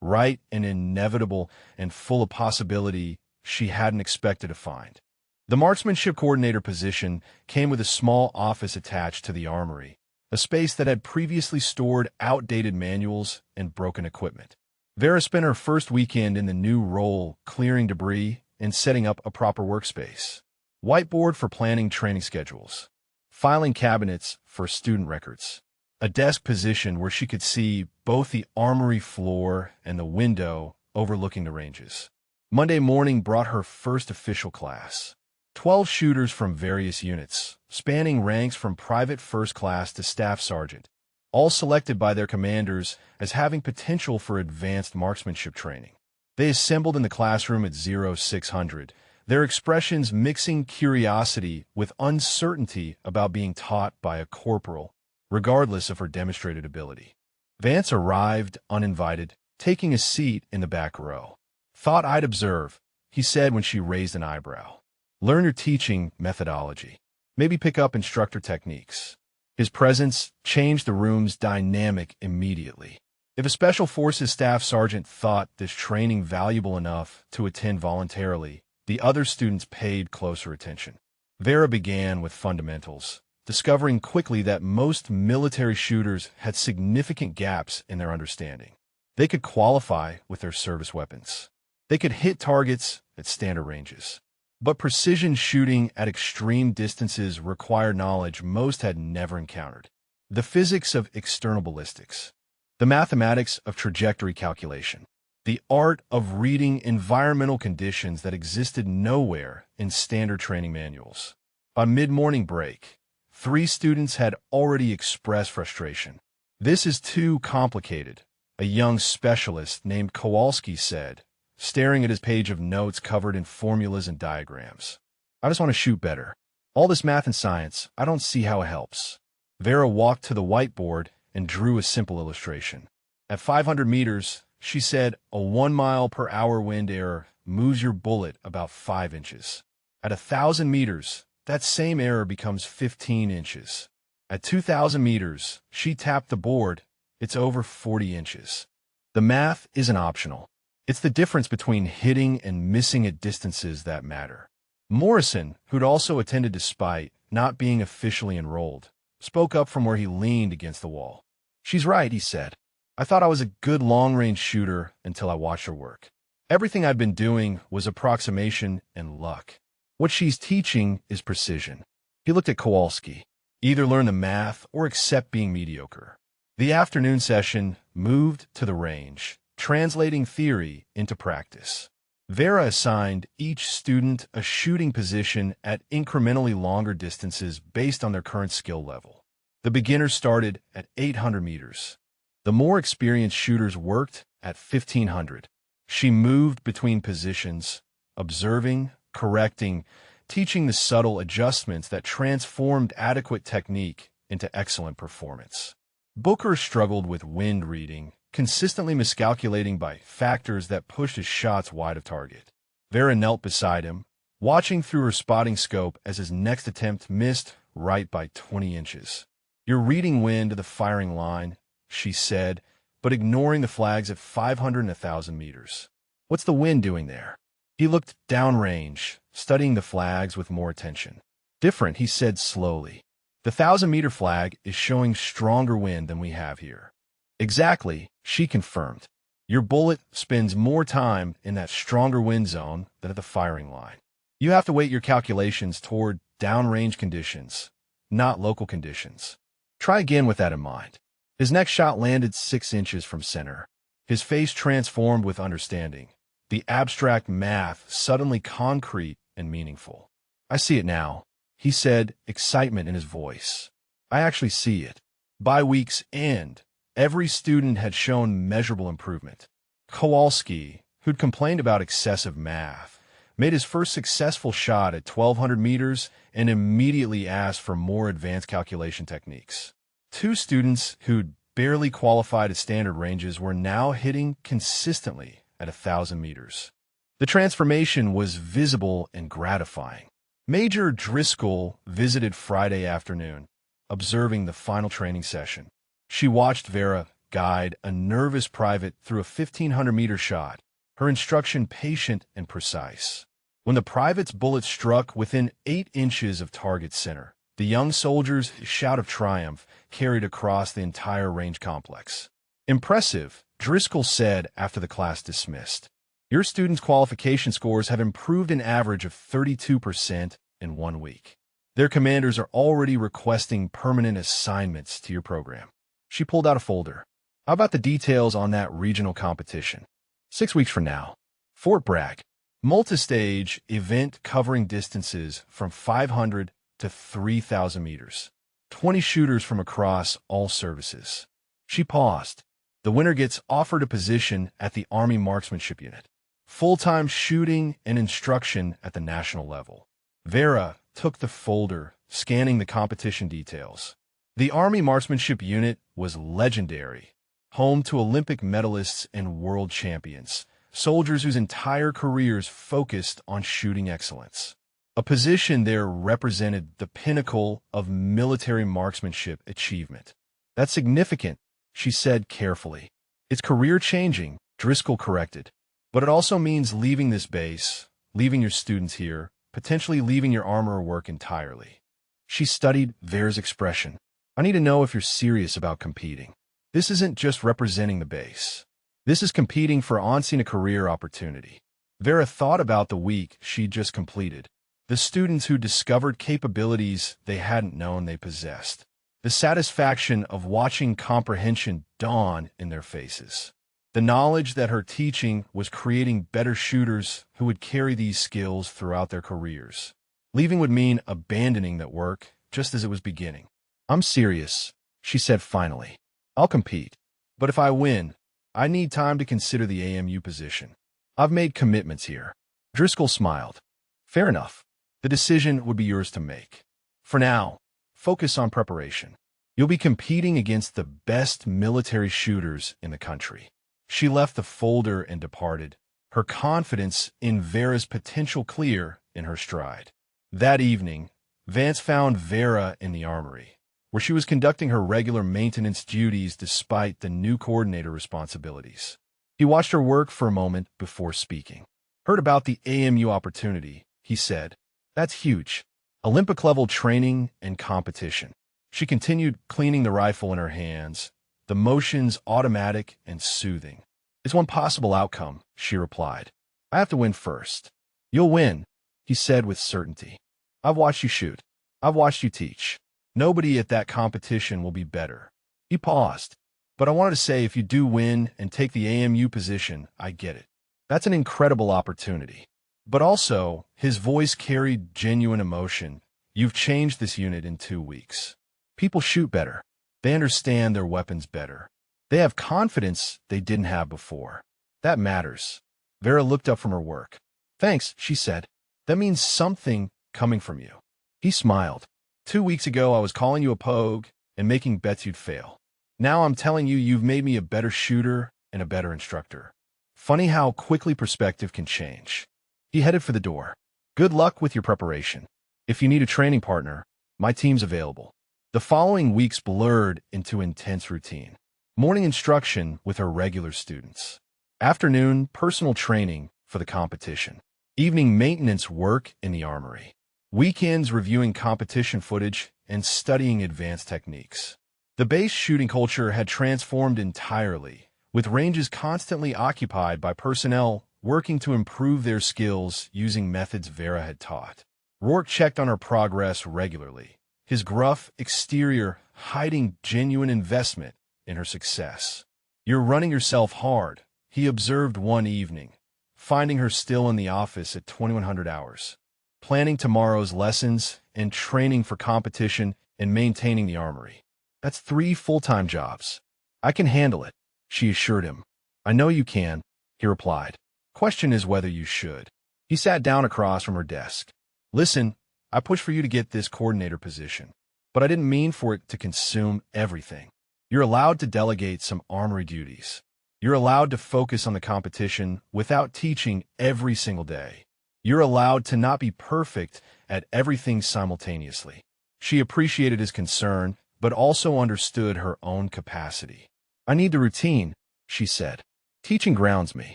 Right and inevitable and full of possibility she hadn't expected to find. The marksmanship coordinator position came with a small office attached to the armory, a space that had previously stored outdated manuals and broken equipment. Vera spent her first weekend in the new role clearing debris and setting up a proper workspace. Whiteboard for planning training schedules. Filing cabinets for student records. A desk position where she could see both the armory floor and the window overlooking the ranges. Monday morning brought her first official class. 12 shooters from various units, spanning ranks from private first class to staff sergeant, all selected by their commanders as having potential for advanced marksmanship training. They assembled in the classroom at 0600, their expressions mixing curiosity with uncertainty about being taught by a corporal, regardless of her demonstrated ability. Vance arrived uninvited, taking a seat in the back row. "Thought I'd observe," he said when she raised an eyebrow. "Learn your teaching methodology. Maybe pick up instructor techniques." His presence changed the room's dynamic immediately. If a Special Forces staff sergeant thought this training valuable enough to attend voluntarily, the other students paid closer attention. Vera began with fundamentals, discovering quickly that most military shooters had significant gaps in their understanding. They could qualify with their service weapons. They could hit targets at standard ranges. But precision shooting at extreme distances required knowledge most had never encountered. The physics of external ballistics. The mathematics of trajectory calculation. The art of reading environmental conditions that existed nowhere in standard training manuals. By mid-morning break, 3 students had already expressed frustration. "This is too complicated," a young specialist named Kowalski said, staring at his page of notes covered in formulas and diagrams. "I just want to shoot better. All this math and science, I don't see how it helps." Vera walked to the whiteboard and drew a simple illustration. At 500 meters, she said, a 1-mile-per-hour wind error moves your bullet about 5 inches. At 1,000 meters, that same error becomes 15 inches. At 2,000 meters, she tapped the board. It's over 40 inches. The math isn't optional. It's the difference between hitting and missing at distances that matter. Morrison, who'd also attended despite not being officially enrolled, spoke up from where he leaned against the wall. "She's right," he said. "I thought I was a good long-range shooter until I watched her work. Everything I'd been doing was approximation and luck. What she's teaching is precision." He looked at Kowalski. Either learn the math or accept being mediocre. The afternoon session moved to the range, translating theory into practice. Vera assigned each student a shooting position at incrementally longer distances based on their current skill level. The beginners started at 800 meters. The more experienced shooters worked at 1,500. She moved between positions, observing, correcting, teaching the subtle adjustments that transformed adequate technique into excellent performance. Booker struggled with wind reading, consistently miscalculating by factors that pushed his shots wide of target. Vera knelt beside him, watching through her spotting scope as his next attempt missed right by 20 inches. "You're reading wind to the firing line," she said, but ignoring the flags at 500 and 1,000 meters. "What's the wind doing there?" He looked downrange, studying the flags with more attention. "Different," he said slowly. "The 1,000-meter flag is showing stronger wind than we have here." "Exactly," she confirmed. "Your bullet spends more time in that stronger wind zone than at the firing line. You have to weight your calculations toward downrange conditions, not local conditions. Try again with that in mind." His next shot landed 6 inches from center. His face transformed with understanding. The abstract math suddenly concrete and meaningful. "I see it now," he said, excitement in his voice. "I actually see it." By week's end, every student had shown measurable improvement. Kowalski, who'd complained about excessive math, made his first successful shot at 1,200 meters and immediately asked for more advanced calculation techniques. 2 students who'd barely qualified at standard ranges were now hitting consistently at 1,000 meters. The transformation was visible and gratifying. Major Driscoll visited Friday afternoon, observing the final training session. She watched Vera guide a nervous private through a 1,500-meter shot, her instruction patient and precise. When the private's bullet struck within 8 inches of target center, the young soldier's shout of triumph carried across the entire range complex. "Impressive," Driscoll said after the class dismissed. "Your students' qualification scores have improved an average of 32% in 1 week. Their commanders are already requesting permanent assignments to your program." She pulled out a folder. "How about the details on that regional competition?" 6 weeks from now. Fort Bragg. Multistage event covering distances from 500 to 3,000 meters. 20 shooters from across all services." She paused. "The winner gets offered a position at the Army Marksmanship Unit. Full-time shooting and instruction at the national level." Vera took the folder, scanning the competition details. The Army Marksmanship Unit was legendary, home to Olympic medalists and world champions, soldiers whose entire careers focused on shooting excellence. A position there represented the pinnacle of military marksmanship achievement. "That's significant," she said carefully. "It's career-changing," Driscoll corrected. "But it also means leaving this base, leaving your students here, potentially leaving your armorer work entirely." She studied Vera's expression. "I need to know if you're serious about competing. This isn't just representing the base. This is competing for on-scene a career opportunity." Vera thought about the week she'd just completed. The students who discovered capabilities they hadn't known they possessed. The satisfaction of watching comprehension dawn in their faces. The knowledge that her teaching was creating better shooters who would carry these skills throughout their careers. Leaving would mean abandoning that work just as it was beginning. "I'm serious," she said finally. "I'll compete. But if I win, I need time to consider the AMU position. I've made commitments here." Driscoll smiled. "Fair enough. The decision would be yours to make. For now, focus on preparation. You'll be competing against the best military shooters in the country." She left the folder and departed, her confidence in Vera's potential clear in her stride. That evening, Vance found Vera in the armory, where she was conducting her regular maintenance duties despite the new coordinator responsibilities. He watched her work for a moment before speaking. Heard about the AMU opportunity, he said. That's huge. Olympic-level training and competition. She continued cleaning the rifle in her hands, the motions automatic and soothing. It's one possible outcome, she replied. I have to win first. You'll win, he said with certainty. I've watched you shoot. I've watched you teach. Nobody at that competition will be better. He paused. But I wanted to say if you do win and take the AMU position, I get it. That's an incredible opportunity. But also, his voice carried genuine emotion. You've changed this unit in 2 weeks. People shoot better. They understand their weapons better. They have confidence they didn't have before. That matters. Vera looked up from her work. Thanks, she said. That means something coming from you. He smiled. 2 weeks ago, I was calling you a pogue and making bets you'd fail. Now I'm telling you you've made me a better shooter and a better instructor. Funny how quickly perspective can change. He headed for the door. Good luck with your preparation. If you need a training partner, my team's available. The following weeks blurred into intense routine. Morning instruction with her regular students. Afternoon, personal training for the competition. Evening maintenance work in the armory. Weekends reviewing competition footage and studying advanced techniques. The base shooting culture had transformed entirely, with ranges constantly occupied by personnel working to improve their skills using methods Vera had taught. Rourke checked on her progress regularly, his gruff exterior hiding genuine investment in her success. You're running yourself hard, he observed one evening, finding her still in the office at 2100 hours, planning tomorrow's lessons and training for competition and maintaining the armory. That's 3 full-time jobs. I can handle it, she assured him. I know you can, he replied. Question is whether you should. He sat down across from her desk. Listen, I pushed for you to get this coordinator position, but I didn't mean for it to consume everything. You're allowed to delegate some armory duties. You're allowed to focus on the competition without teaching every single day. You're allowed to not be perfect at everything simultaneously. She appreciated his concern, but also understood her own capacity. I need the routine, she said. Teaching grounds me.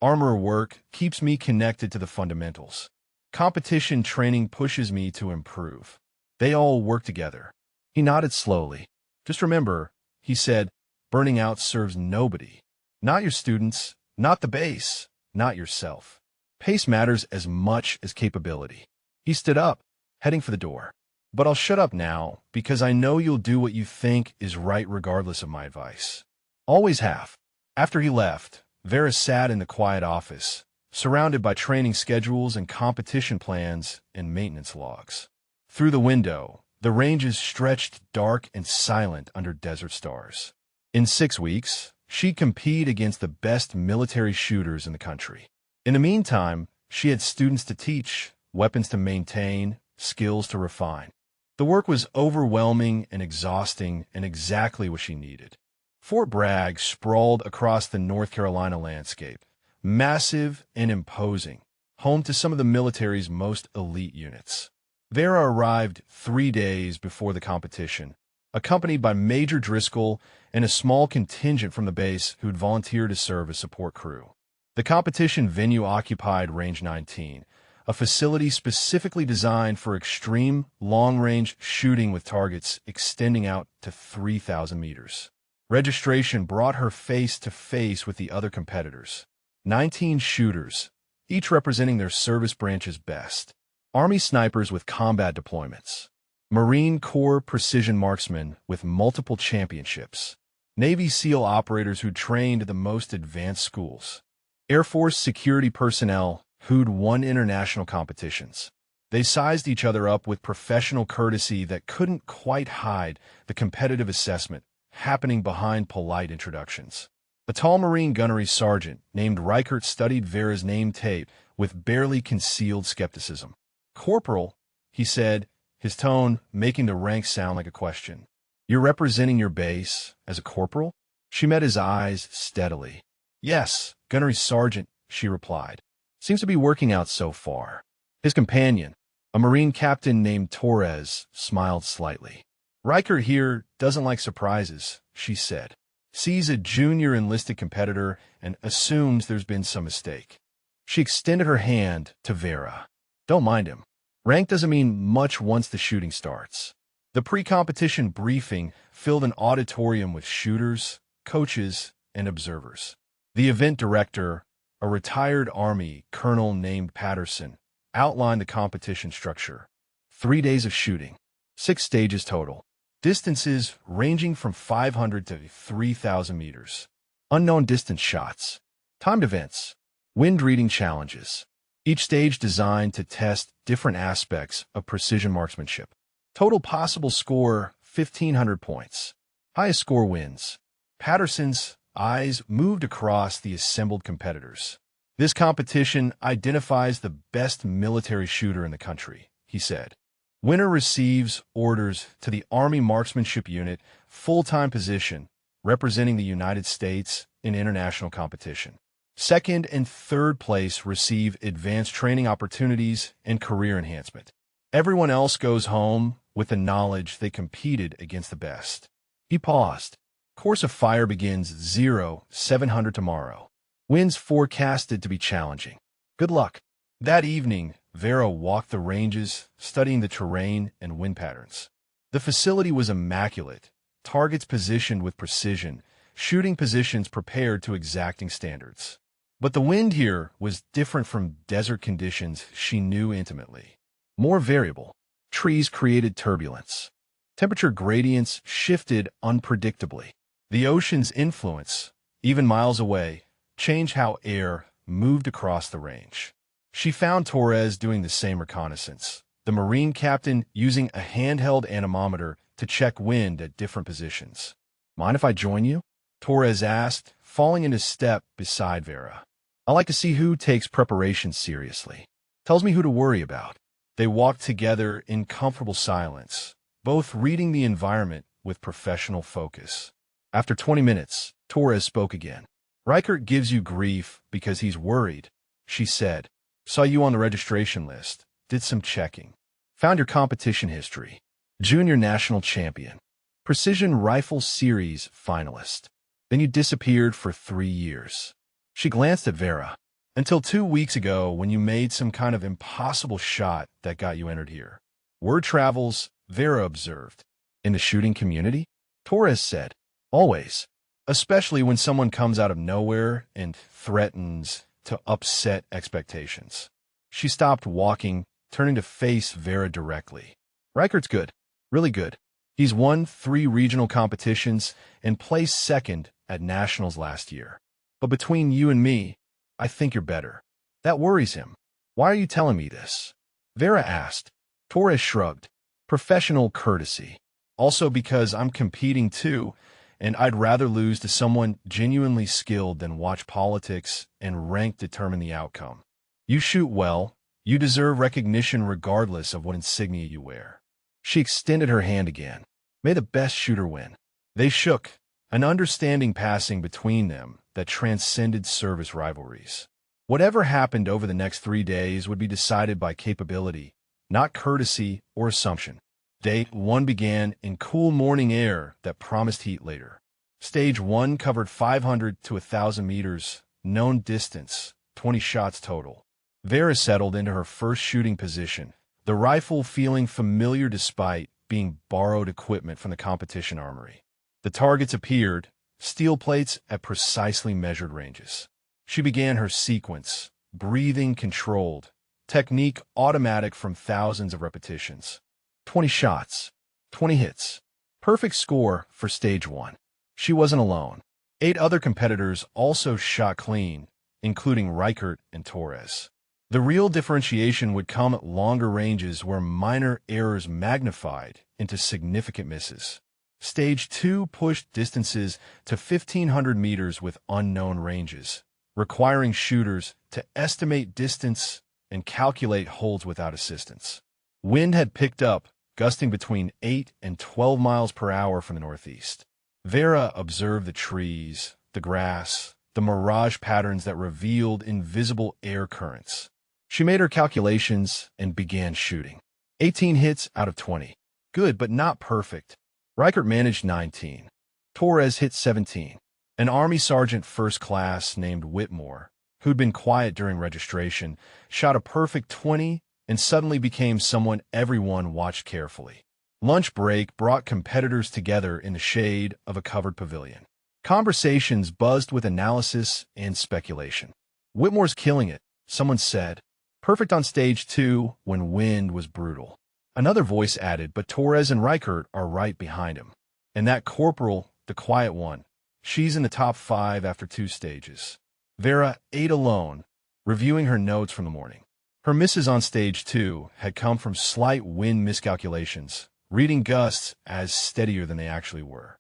Armor work keeps me connected to the fundamentals. Competition training pushes me to improve. They all work together. He nodded slowly. Just remember, he said, burning out serves nobody. Not your students, not the base, not yourself. Pace matters as much as capability. He stood up, heading for the door. But I'll shut up now, because I know you'll do what you think is right regardless of my advice. Always have. After he left, Vera sat in the quiet office, surrounded by training schedules and competition plans and maintenance logs. Through the window, the ranges stretched dark and silent under desert stars. In 6 weeks, she'd compete against the best military shooters in the country. In the meantime, she had students to teach, weapons to maintain, skills to refine. The work was overwhelming and exhausting and exactly what she needed. Fort Bragg sprawled across the North Carolina landscape, massive and imposing, home to some of the military's most elite units. Vera arrived 3 days before the competition, accompanied by Major Driscoll and a small contingent from the base who'd volunteered to serve as support crew. The competition venue occupied Range 19, a facility specifically designed for extreme, long-range shooting with targets extending out to 3,000 meters. Registration brought her face-to-face with the other competitors. 19 shooters, each representing their service branch's best. Army snipers with combat deployments. Marine Corps precision marksmen with multiple championships. Navy SEAL operators who trained at the most advanced schools. Air Force security personnel who'd won international competitions. They sized each other up with professional courtesy that couldn't quite hide the competitive assessment happening behind polite introductions. A tall Marine gunnery sergeant named Reichert studied Vera's name tape with barely concealed skepticism. Corporal, he said, his tone making the rank sound like a question. You're representing your base as a corporal? She met his eyes steadily. Yes, gunnery sergeant, she replied. Seems to be working out so far. His companion, a Marine captain named Torres, smiled slightly. Riker here doesn't like surprises, she said. sees a junior enlisted competitor and assumes there's been some mistake. She extended her hand to Vera. Don't mind him. Rank doesn't mean much once the shooting starts. The pre-competition briefing filled an auditorium with shooters, coaches, and observers. The event director, a retired Army colonel named Patterson, outlined the competition structure. 3 days of shooting, 6 stages total. Distances ranging from 500 to 3,000 meters. Unknown distance shots. Timed events. Wind reading challenges. Each stage designed to test different aspects of precision marksmanship. Total possible score, 1,500 points. Highest score wins. Patterson's eyes moved across the assembled competitors. This competition identifies the best military shooter in the country, he said. Winner receives orders to the Army Marksmanship Unit, full-time position, representing the United States in international competition. Second and third place receive advanced training opportunities and career enhancement. Everyone else goes home with the knowledge they competed against the best. He paused. Course of fire begins 0700 tomorrow. Winds forecasted to be challenging. Good luck. That evening, Vera walked the ranges, studying the terrain and wind patterns. The facility was immaculate, targets positioned with precision, shooting positions prepared to exacting standards. But the wind here was different from desert conditions she knew intimately. More variable. Trees created turbulence. Temperature gradients shifted unpredictably. The ocean's influence, even miles away, changed how air moved across the range. She found Torres doing the same reconnaissance, the Marine captain using a handheld anemometer to check wind at different positions. Mind if I join you? Torres asked, falling into step beside Vera. I like to see who takes preparation seriously. Tells me who to worry about. They walked together in comfortable silence, both reading the environment with professional focus. After 20 minutes, Torres spoke again. Reichert gives you grief because he's worried, she said. Saw you on the registration list. Did some checking. Found your competition history. Junior national champion. Precision Rifle Series finalist. Then you disappeared for 3 years. She glanced at Vera. Until 2 weeks ago when you made some kind of impossible shot that got you entered here. Word travels, Vera observed. In the shooting community? Torres said. Always. Especially when someone comes out of nowhere and threatens to upset expectations. She stopped walking, turning to face Vera directly. Reichert's good. Really good. He's won 3 regional competitions and placed second at nationals last year. But between you and me, I think you're better. That worries him. Why are you telling me this? Vera asked. Torres shrugged. Professional courtesy. Also because I'm competing too, and I'd rather lose to someone genuinely skilled than watch politics and rank determine the outcome. You shoot well. You deserve recognition regardless of what insignia you wear. She extended her hand again. May the best shooter win. They shook, an understanding passing between them that transcended service rivalries. Whatever happened over the next 3 days would be decided by capability, not courtesy or assumption. Day 1 began in cool morning air that promised heat later. Stage 1 covered 500 to 1,000 meters, known distance, 20 shots total. Vera settled into her first shooting position, the rifle feeling familiar despite being borrowed equipment from the competition armory. The targets appeared, steel plates at precisely measured ranges. She began her sequence, breathing controlled, technique automatic from thousands of repetitions. 20 shots, 20 hits. Perfect score for stage 1. She wasn't alone. 8 other competitors also shot clean, including Reichert and Torres. The real differentiation would come at longer ranges where minor errors magnified into significant misses. Stage 2 pushed distances to 1,500 meters with unknown ranges, requiring shooters to estimate distance and calculate holds without assistance. Wind had picked up, gusting between 8 and 12 miles per hour from the northeast. Vera observed the trees, the grass, the mirage patterns that revealed invisible air currents. She made her calculations and began shooting. 18 hits out of 20. Good, but not perfect. Reichert managed 19. Torres hit 17. An Army sergeant first class named Whitmore, who'd been quiet during registration, shot a perfect 20 and suddenly became someone everyone watched carefully. Lunch break brought competitors together in the shade of a covered pavilion. Conversations buzzed with analysis and speculation. "Whitmore's killing it," someone said. "Perfect on stage 2 when wind was brutal." Another voice added, "But Torres and Reichert are right behind him. And that corporal, the quiet one, she's in the top 5 after 2 stages." Vera ate alone, reviewing her notes from the morning. Her misses on stage 2 had come from slight wind miscalculations, reading gusts as steadier than they actually were.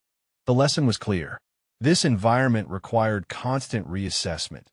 The lesson was clear. This environment required constant reassessment,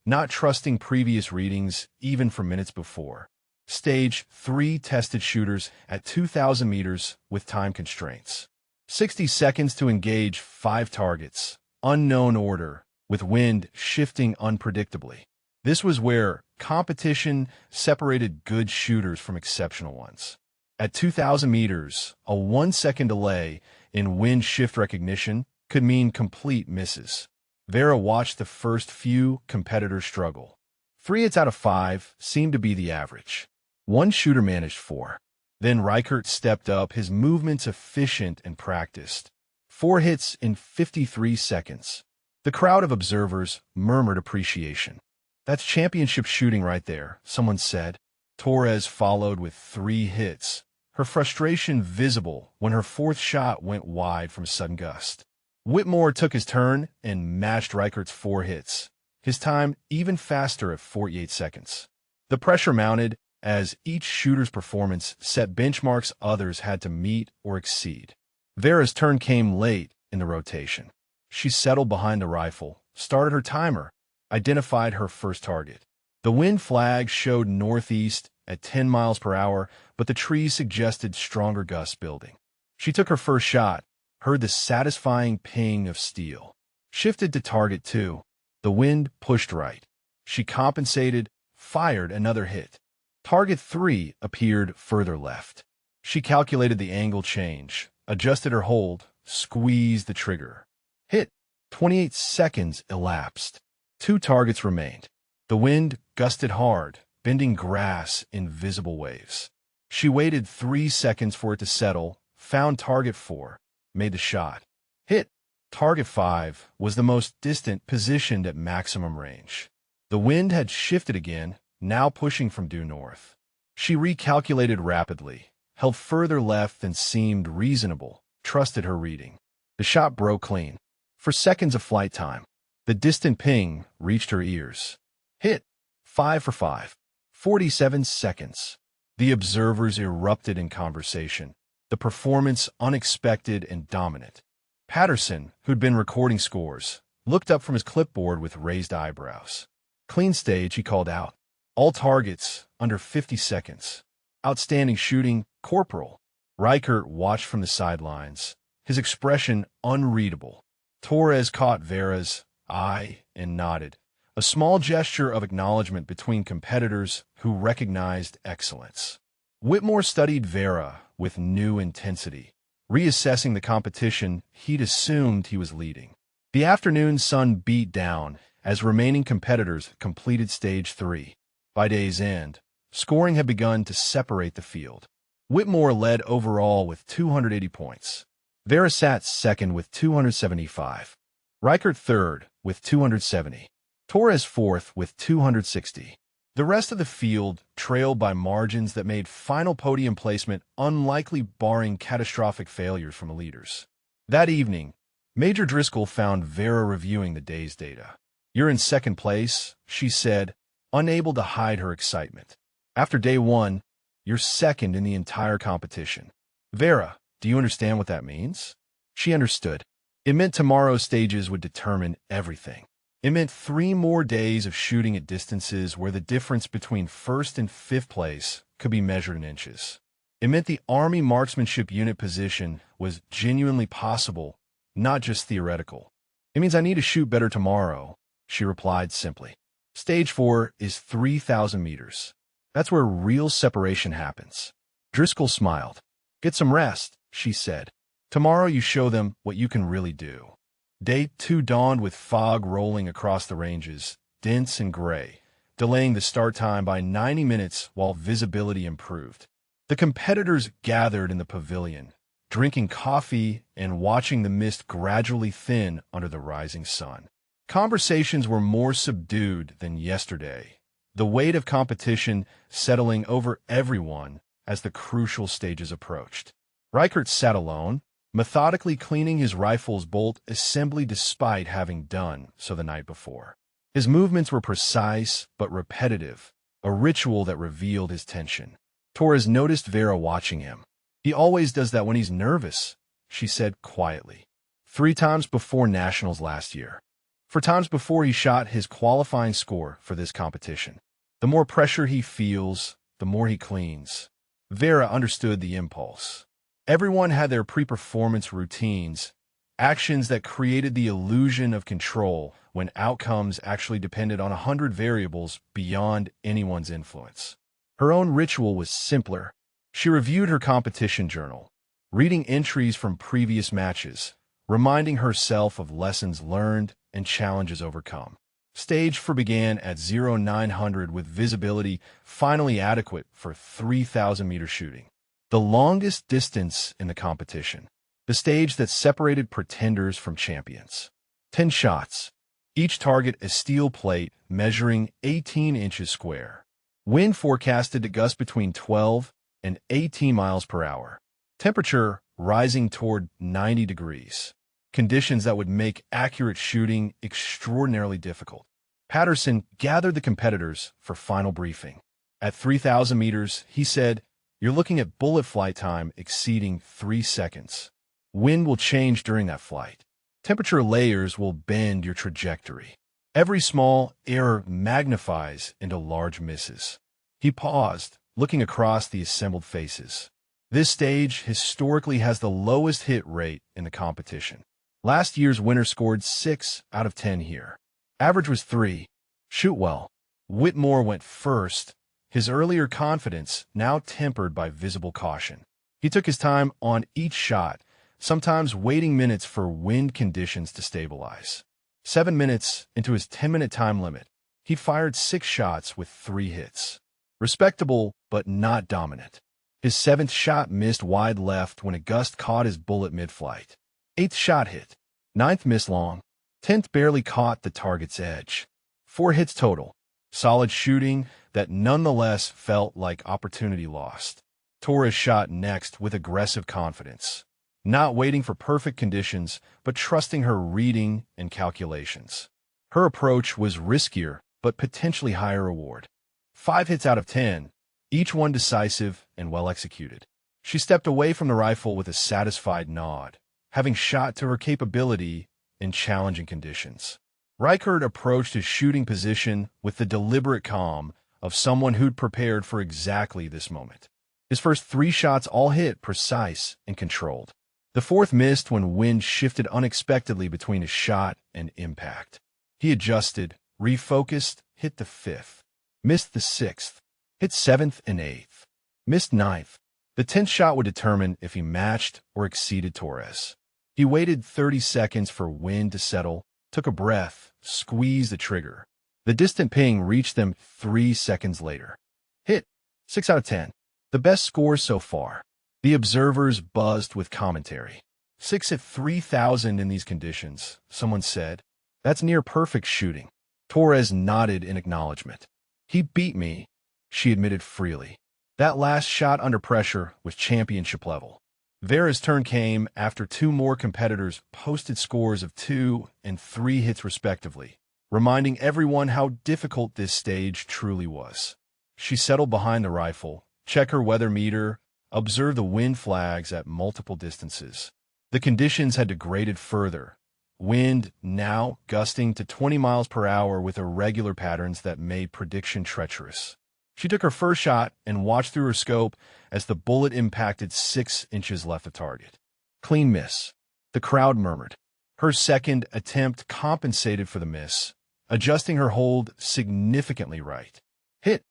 not trusting previous readings even for minutes before. Stage 3 tested shooters at 2,000 meters with time constraints. 60 seconds to engage 5 targets, unknown order, with wind shifting unpredictably. This was where competition separated good shooters from exceptional ones. At 2,000 meters, a 1-second delay in wind shift recognition could mean complete misses. Vera watched the first few competitors struggle. 3 hits out of 5 seemed to be the average. One shooter managed 4. Then Reichert stepped up, his movements efficient and practiced. 4 hits in 53 seconds. The crowd of observers murmured appreciation. "That's championship shooting right there," someone said. Torres followed with 3 hits, her frustration visible when her 4th shot went wide from a sudden gust. Whitmore took his turn and matched Reichert's 4 hits, his time even faster at 48 seconds. The pressure mounted as each shooter's performance set benchmarks others had to meet or exceed. Vera's turn came late in the rotation. She settled behind the rifle, started her timer, identified her first target. The wind flag showed northeast at 10 miles per hour, but the trees suggested stronger gusts building. She took her first shot, heard the satisfying ping of steel. Shifted to target 2. The wind pushed right. She compensated, fired another hit. Target 3 appeared further left. She calculated the angle change, adjusted her hold, squeezed the trigger. Hit. 28 seconds elapsed. 2 targets remained. The wind gusted hard, bending grass in visible waves. She waited 3 seconds for it to settle, found target 4, made the shot. Hit. Target 5 was the most distant, positioned at maximum range. The wind had shifted again, now pushing from due north. She recalculated rapidly, held further left than seemed reasonable, trusted her reading. The shot broke clean. For seconds of flight time, the distant ping reached her ears. Hit. 5 for 5. 47 seconds. The observers erupted in conversation, the performance unexpected and dominant. Patterson, who'd been recording scores, looked up from his clipboard with raised eyebrows. "Clean stage," he called out. "All targets under 50 seconds. Outstanding shooting, Corporal." Reichert watched from the sidelines, his expression unreadable. Torres caught Vera's eye and nodded, a small gesture of acknowledgement between competitors who recognized excellence. Whitmore studied Vera with new intensity, reassessing the competition he'd assumed he was leading. The afternoon sun beat down as remaining competitors completed stage 3. By day's end, scoring had begun to separate the field. Whitmore led overall with 280 points. Vera sat second with 275. Reichert third with 270. Torres fourth with 260. The rest of the field trailed by margins that made final podium placement unlikely, barring catastrophic failures from the leaders. That evening, Major Driscoll found Vera reviewing the day's data. "You're in second place," she said, unable to hide her excitement. "After day 1, you're second in the entire competition." "Vera, do you understand what that means?" She understood. It meant tomorrow's stages would determine everything. It meant 3 more days of shooting at distances where the difference between first and 5th place could be measured in inches. It meant the Army marksmanship unit position was genuinely possible, not just theoretical. "It means I need to shoot better tomorrow," she replied simply. Stage 4 is 3,000 meters. That's where real separation happens. Driscoll smiled. "Get some rest," she said. "Tomorrow you show them what you can really do." Day 2 dawned with fog rolling across the ranges, dense and gray, delaying the start time by 90 minutes while visibility improved. The competitors gathered in the pavilion, drinking coffee and watching the mist gradually thin under the rising sun. Conversations were more subdued than yesterday, the weight of competition settling over everyone as the crucial stages approached. Reichert sat alone, methodically cleaning his rifle's bolt assembly despite having done so the night before. His movements were precise but repetitive, a ritual that revealed his tension. Torres noticed Vera watching him. "He always does that when he's nervous," she said quietly. 3 times before nationals last year. 4 times before he shot his qualifying score for this competition. The more pressure he feels, the more he cleans. Vera understood the impulse. Everyone had their pre-performance routines, actions that created the illusion of control when outcomes actually depended on 100 variables beyond anyone's influence. Her own ritual was simpler. She reviewed her competition journal, reading entries from previous matches, reminding herself of lessons learned and challenges overcome. Stage 4 began at 0900 with visibility finally adequate for 3,000-meter shooting. The longest distance in the competition, the stage that separated pretenders from champions. 10 shots, each target a steel plate measuring 18 inches square. Wind forecasted to gust between 12 and 18 miles per hour. Temperature rising toward 90 degrees. Conditions that would make accurate shooting extraordinarily difficult. Patterson gathered the competitors for final briefing. At 3,000 meters, he said, "You're looking at bullet flight time exceeding 3 seconds. Wind will change during that flight. Temperature layers will bend your trajectory. Every small error magnifies into large misses." He paused, looking across the assembled faces. This stage historically has the lowest hit rate in the competition. Last year's winner scored 6 out of 10 here. Average was 3. Shoot well. Whitmore went first, his earlier confidence now tempered by visible caution. He took his time on each shot, sometimes waiting minutes for wind conditions to stabilize. 7 minutes into his 10-minute time limit, he fired 6 shots with 3 hits. Respectable, but not dominant. His 7th shot missed wide left when a gust caught his bullet mid-flight. 8th shot hit. 9th missed long. 10th barely caught the target's edge. 4 hits total. Solid shooting that nonetheless felt like opportunity lost. Torres shot next with aggressive confidence, not waiting for perfect conditions, but trusting her reading and calculations. Her approach was riskier, but potentially higher reward. 5 hits out of 10, each one decisive and well executed. She stepped away from the rifle with a satisfied nod, having shot to her capability in challenging conditions. Reichert approached his shooting position with the deliberate calm of someone who'd prepared for exactly this moment. His first 3 shots all hit precise and controlled. The 4th missed when wind shifted unexpectedly between his shot and impact. He adjusted, refocused, hit the 5th. Missed the 6th. Hit 7th and 8th. Missed 9th. The 10th shot would determine if he matched or exceeded Torres. He waited 30 seconds for wind to settle, took a breath, squeezed the trigger. The distant ping reached them 3 seconds later. Hit. 6 out of 10. The best score so far. The observers buzzed with commentary. 6 at 3,000 in these conditions, someone said. That's near perfect shooting. Torres nodded in acknowledgement. He beat me, she admitted freely. That last shot under pressure was championship level. Vera's turn came after 2 more competitors posted scores of 2 and 3 hits respectively, reminding everyone how difficult this stage truly was. She settled behind the rifle, checked her weather meter, observed the wind flags at multiple distances. The conditions had degraded further, wind now gusting to 20 miles per hour with irregular patterns that made prediction treacherous. She took her first shot and watched through her scope as the bullet impacted 6 inches left of target. Clean miss. The crowd murmured. Her second attempt compensated for the miss, adjusting her hold significantly right. Hit.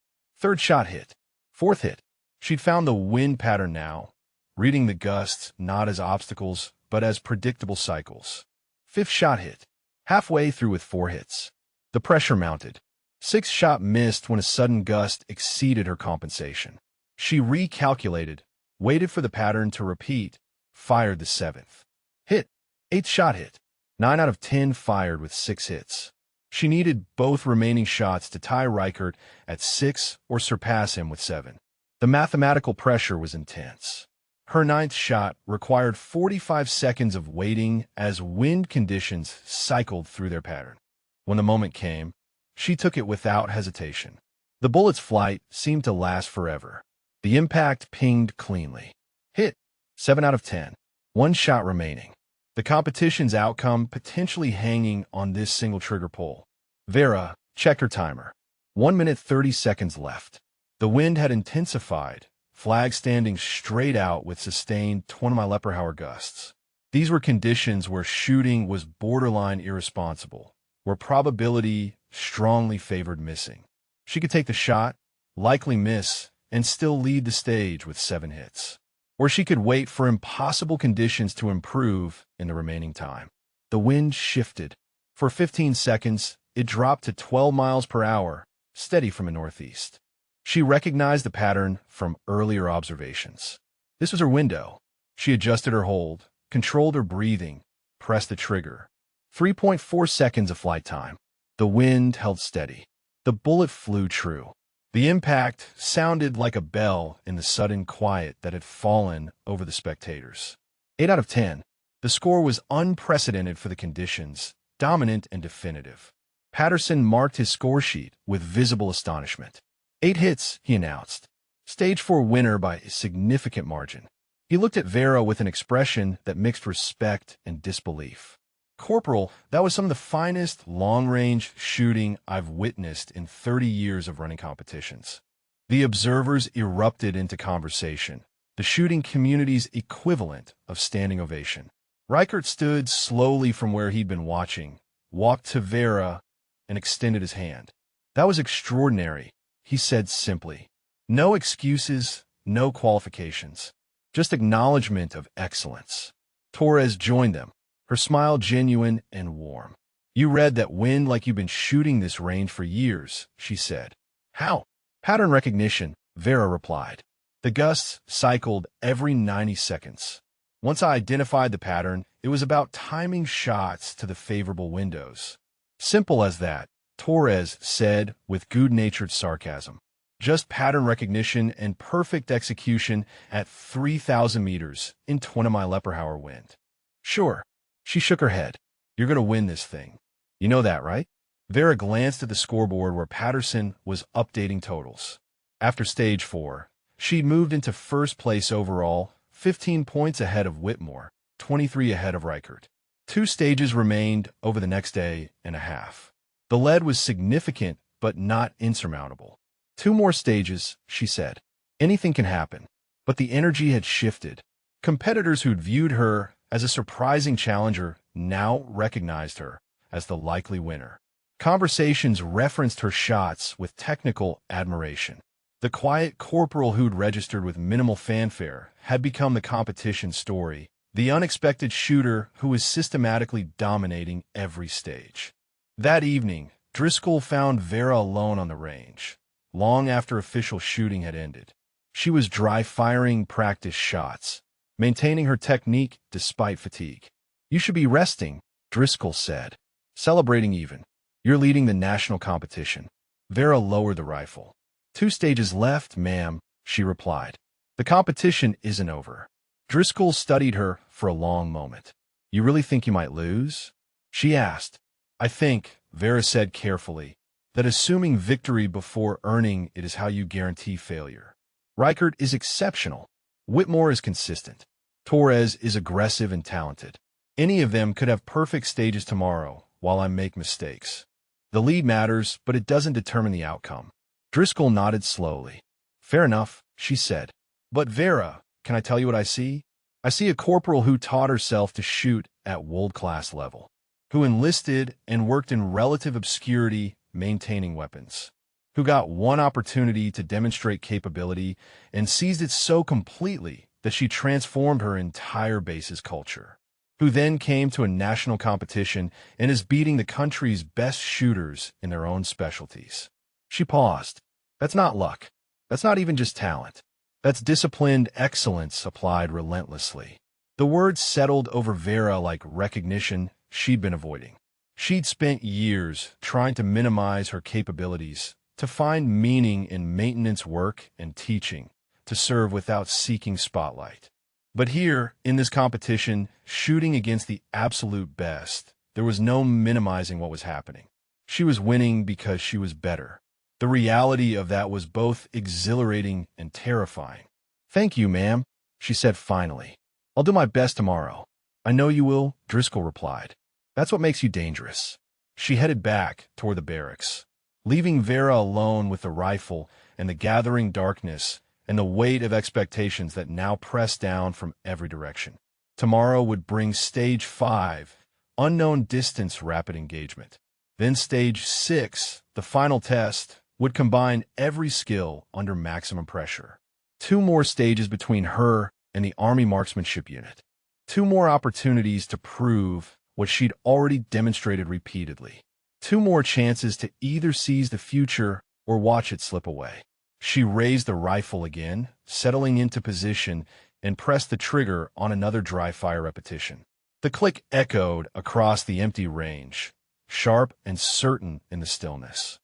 3rd shot hit. 4th hit. She'd found the wind pattern now, reading the gusts not as obstacles, but as predictable cycles. Fifth shot hit. Halfway through with 4 hits. The pressure mounted. Sixth shot missed when a sudden gust exceeded her compensation. She recalculated, waited for the pattern to repeat, fired the 7th. Hit. 8th shot hit. 9 out of 10 fired with 6 hits. She needed both remaining shots to tie Reichert at 6 or surpass him with 7. The mathematical pressure was intense. Her 9th shot required 45 seconds of waiting as wind conditions cycled through their pattern. When the moment came, she took it without hesitation. The bullet's flight seemed to last forever. The impact pinged cleanly. Hit. 7 out of 10. 1 shot remaining. The competition's outcome potentially hanging on this single trigger pull. Vera checked her timer. 1 minute 30 seconds left. The wind had intensified, flag standing straight out with sustained 20 mph gusts. These were conditions where shooting was borderline irresponsible, where probability strongly favored missing. She could take the shot, likely miss, and still lead the stage with 7 hits. Or she could wait for impossible conditions to improve in the remaining time. The wind shifted. For 15 seconds, it dropped to 12 miles per hour, steady from a northeast. She recognized the pattern from earlier observations. This was her window. She adjusted her hold, controlled her breathing, pressed the trigger. 3.4 seconds of flight time. The wind held steady. The bullet flew true. The impact sounded like a bell in the sudden quiet that had fallen over the spectators. 8 out of 10. The score was unprecedented for the conditions, dominant and definitive. Patterson marked his score sheet with visible astonishment. 8 hits, he announced. Stage 4 winner by a significant margin. He looked at Vera with an expression that mixed respect and disbelief. Corporal, that was some of the finest long-range shooting I've witnessed in 30 years of running competitions. The observers erupted into conversation, the shooting community's equivalent of standing ovation. Reichert stood slowly from where he'd been watching, walked to Vera, and extended his hand. That was extraordinary, he said simply. No excuses, no qualifications. Just acknowledgement of excellence. Torres joined them, her smile genuine and warm. You read that wind like you've been shooting this range for years, she said. How? Pattern recognition, Vera replied. The gusts cycled every 90 seconds. Once I identified the pattern, it was about timing shots to the favorable windows. Simple as that, Torres said with good-natured sarcasm. Just pattern recognition and perfect execution at 3,000 meters in 20 mph wind. Sure. She shook her head. You're going to win this thing. You know that, right? Vera glanced at the scoreboard where Patterson was updating totals. After stage 4, she'd moved into first place overall, 15 points ahead of Whitmore, 23 ahead of Reichert. 2 stages remained over the next day and a half. The lead was significant, but not insurmountable. 2 more stages, she said. Anything can happen. But the energy had shifted. Competitors who'd viewed her as a surprising challenger now recognized her as the likely winner. Conversations referenced her shots with technical admiration. The quiet corporal who'd registered with minimal fanfare had become the competition story, the unexpected shooter who was systematically dominating every stage. That evening, Driscoll found Vera alone on the range, long after official shooting had ended. She was dry-firing practice shots, maintaining her technique despite fatigue. You should be resting, Driscoll said. Celebrating even. You're leading the national competition. Vera lowered the rifle. 2 stages left, ma'am, she replied. The competition isn't over. Driscoll studied her for a long moment. You really think you might lose? She asked. I think, Vera said carefully, that assuming victory before earning it is how you guarantee failure. Reichert is exceptional. Whitmore is consistent. Torres is aggressive and talented. Any of them could have perfect stages tomorrow, while I make mistakes. The lead matters, but it doesn't determine the outcome. Driscoll nodded slowly. Fair enough, she said. But Vera, can I tell you what I see? I see a corporal who taught herself to shoot at world-class level, who enlisted and worked in relative obscurity maintaining weapons, who got one opportunity to demonstrate capability and seized it so completely that she transformed her entire base's culture. who then came to a national competition and is beating the country's best shooters in their own specialties. She paused. That's not luck. That's not even just talent. That's disciplined excellence applied relentlessly. The words settled over Vera like recognition she'd been avoiding. She'd spent years trying to minimize her capabilities, to find meaning in maintenance work and teaching, to serve without seeking spotlight. But here, in this competition, shooting against the absolute best, there was no minimizing what was happening. She was winning because she was better. The reality of that was both exhilarating and terrifying. "Thank you, ma'am," she said finally. "I'll do my best tomorrow." "I know you will," Driscoll replied. "That's what makes you dangerous." She headed back toward the barracks, leaving Vera alone with the rifle and the gathering darkness and the weight of expectations that now pressed down from every direction. Tomorrow would bring Stage 5, unknown distance rapid engagement. Then Stage 6, the final test, would combine every skill under maximum pressure. 2 more stages between her and the Army Marksmanship Unit. 2 more opportunities to prove what she'd already demonstrated repeatedly. 2 more chances to either seize the future or watch it slip away. She raised the rifle again, settling into position, and pressed the trigger on another dry fire repetition. The click echoed across the empty range, sharp and certain in the stillness.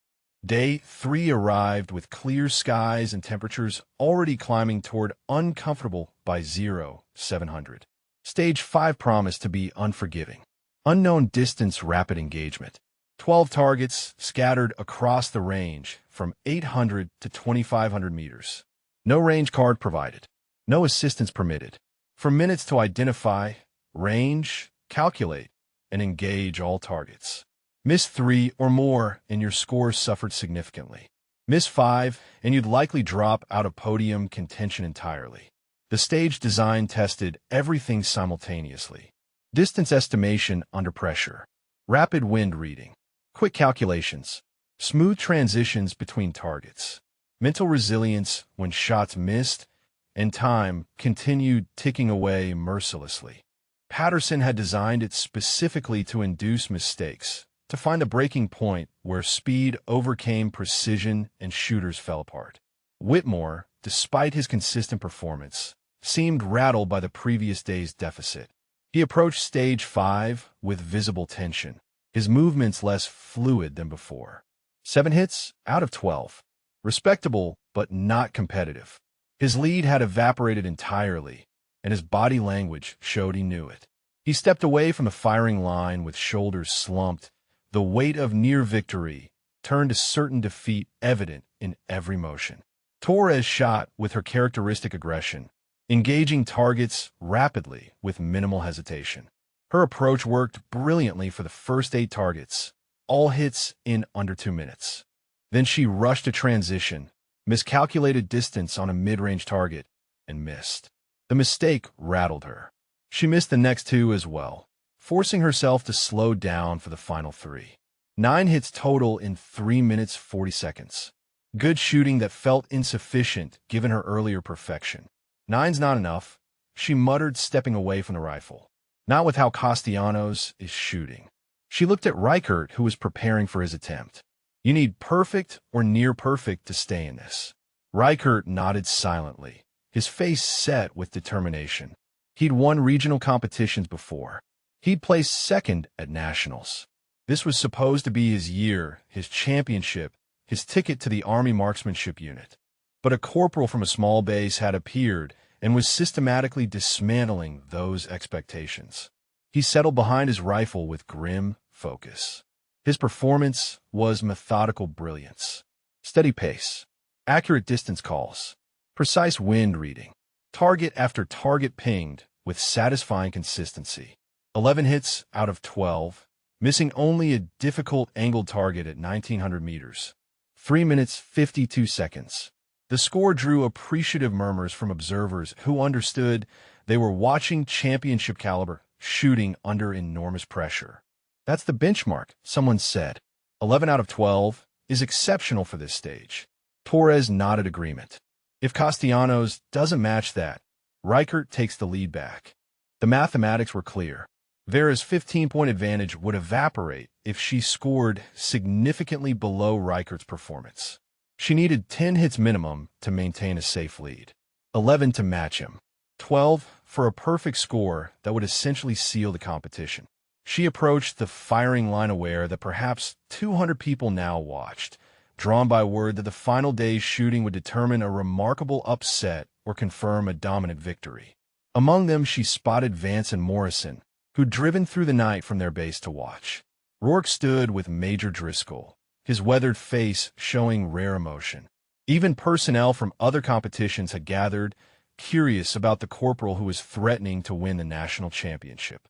Day 3 arrived with clear skies and temperatures already climbing toward uncomfortable by 700. Stage 5 promised to be unforgiving. Unknown distance rapid engagement. 12 targets scattered across the range from 800 to 2,500 meters. No range card provided. No assistance permitted. For minutes to identify, range, calculate, and engage all targets. Miss 3 or more and your score suffered significantly. Miss 5 and you'd likely drop out of podium contention entirely. The stage design tested everything simultaneously. Distance estimation under pressure. Rapid wind reading. Quick calculations. Smooth transitions between targets. Mental resilience when shots missed, and time continued ticking away mercilessly. Patterson had designed it specifically to induce mistakes, to find a breaking point where speed overcame precision and shooters fell apart. Whitmore, despite his consistent performance, seemed rattled by the previous day's deficit. He approached Stage 5 with visible tension, his movements less fluid than before. 7 hits out of 12. Respectable, but not competitive. His lead had evaporated entirely, and his body language showed he knew it. He stepped away from the firing line with shoulders slumped, the weight of near victory turned to certain defeat evident in every motion. Torres shot with her characteristic aggression, engaging targets rapidly with minimal hesitation. Her approach worked brilliantly for the first 8 targets, all hits in under 2 minutes. Then she rushed a transition, miscalculated distance on a mid-range target, and missed. The mistake rattled her. She missed the next 2 as well, forcing herself to slow down for the final 3. 9 hits total in 3 minutes 40 seconds. Good shooting that felt insufficient given her earlier perfection. 9's not enough, she muttered, stepping away from the rifle. Not with how Castellanos is shooting. She looked at Reichert, who was preparing for his attempt. You need perfect or near perfect to stay in this. Reichert nodded silently, his face set with determination. He'd won regional competitions before. He'd placed second at nationals. This was supposed to be his year, his championship, his ticket to the Army Marksmanship Unit. But a corporal from a small base had appeared and was systematically dismantling those expectations. He settled behind his rifle with grim focus. His performance was methodical brilliance. Steady pace, accurate distance calls, precise wind reading, target after target pinged with satisfying consistency. 11 hits out of 12, missing only a difficult angled target at 1,900 meters. 3 minutes 52 seconds. The score drew appreciative murmurs from observers who understood they were watching championship caliber shooting under enormous pressure. That's the benchmark, someone said. 11 out of 12 is exceptional for this stage. Torres nodded agreement. If Castellanos doesn't match that, Reichert takes the lead back. The mathematics were clear. Vera's 15-point advantage would evaporate if she scored significantly below Reichert's performance. She needed 10 hits minimum to maintain a safe lead, 11 to match him, 12 for a perfect score that would essentially seal the competition. She approached the firing line aware that perhaps 200 people now watched, drawn by word that the final day's shooting would determine a remarkable upset or confirm a dominant victory. Among them, she spotted Vance and Morrison, who'd driven through the night from their base to watch. Rourke stood with Major Driscoll, his weathered face showing rare emotion. Even personnel from other competitions had gathered, curious about the corporal who was threatening to win the national championship.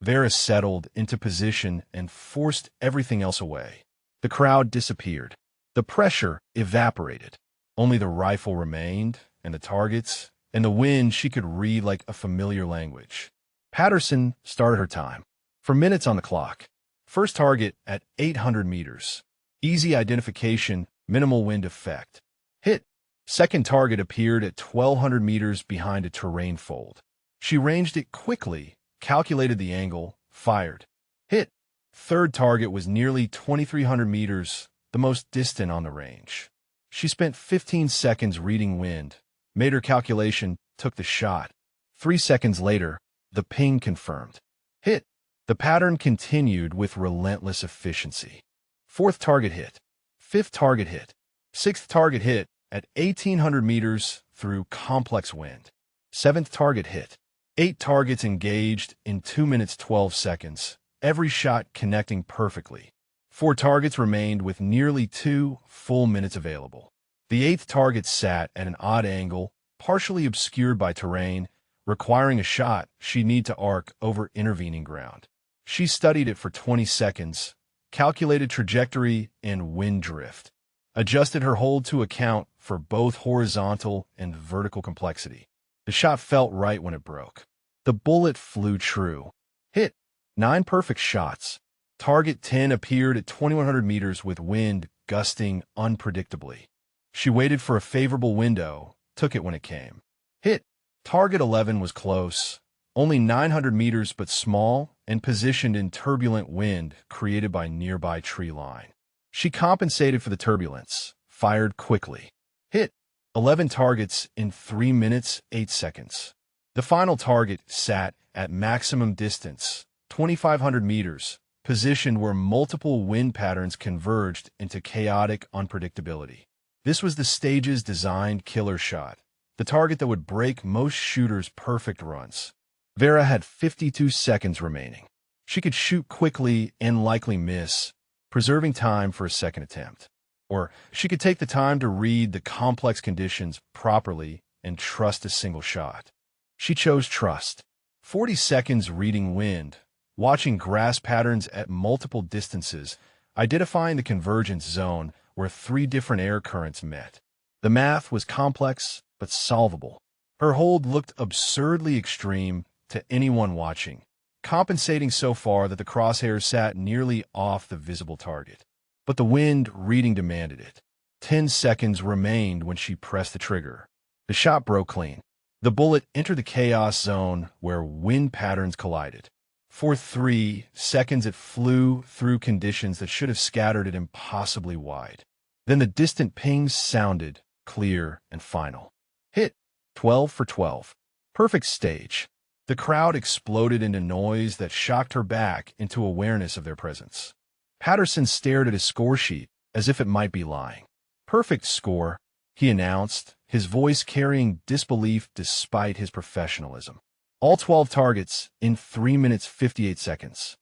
Vera settled into position and forced everything else away. The crowd disappeared. The pressure evaporated. Only the rifle remained, and the targets, and the wind she could read like a familiar language. Patterson started her time. 4 minutes on the clock. First target at 800 meters. Easy identification, minimal wind effect. Hit. Second target appeared at 1,200 meters behind a terrain fold. She ranged it quickly, calculated the angle, fired. Hit. Third target was nearly 2,300 meters, the most distant on the range. She spent 15 seconds reading wind, made her calculation, took the shot. 3 seconds later, the ping confirmed. Hit. The pattern continued with relentless efficiency. Fourth target hit. Fifth target hit. Sixth target hit at 1,800 meters through complex wind. Seventh target hit. 8 targets engaged in 2 minutes 12 seconds, every shot connecting perfectly. 4 targets remained with nearly 2 full minutes available. The 8th target sat at an odd angle, partially obscured by terrain, requiring a shot she'd need to arc over intervening ground. She studied it for 20 seconds, calculated trajectory and wind drift, adjusted her hold to account for both horizontal and vertical complexity. The shot felt right when it broke. The bullet flew true. Hit. 9 perfect shots. Target 10 appeared at 2,100 meters with wind gusting unpredictably. She waited for a favorable window, took it when it came. Hit. Target 11 was close, only 900 meters but small and positioned in turbulent wind created by nearby tree line. She compensated for the turbulence, fired quickly. Hit. 11 targets in 3 minutes 8 seconds. The final target sat at maximum distance, 2,500 meters, positioned where multiple wind patterns converged into chaotic unpredictability. This was the stage's designed killer shot, the target that would break most shooters' perfect runs. Vera had 52 seconds remaining. She could shoot quickly and likely miss, preserving time for a second attempt. Or she could take the time to read the complex conditions properly and trust a single shot. She chose trust. 40 seconds reading wind, watching grass patterns at multiple distances, identifying the convergence zone where 3 different air currents met. The math was complex but solvable. Her hold looked absurdly extreme to anyone watching, compensating so far that the crosshairs sat nearly off the visible target. But the wind reading demanded it. 10 seconds remained when she pressed the trigger. The shot broke clean. The bullet entered the chaos zone where wind patterns collided. For 3 seconds it flew through conditions that should have scattered it impossibly wide. Then the distant pings sounded, clear and final. Hit. 12 for 12. Perfect stage. The crowd exploded into noise that shocked her back into awareness of their presence. Patterson stared at his score sheet as if it might be lying. Perfect score, he announced, his voice carrying disbelief despite his professionalism. All 12 targets in 3 minutes 58 seconds.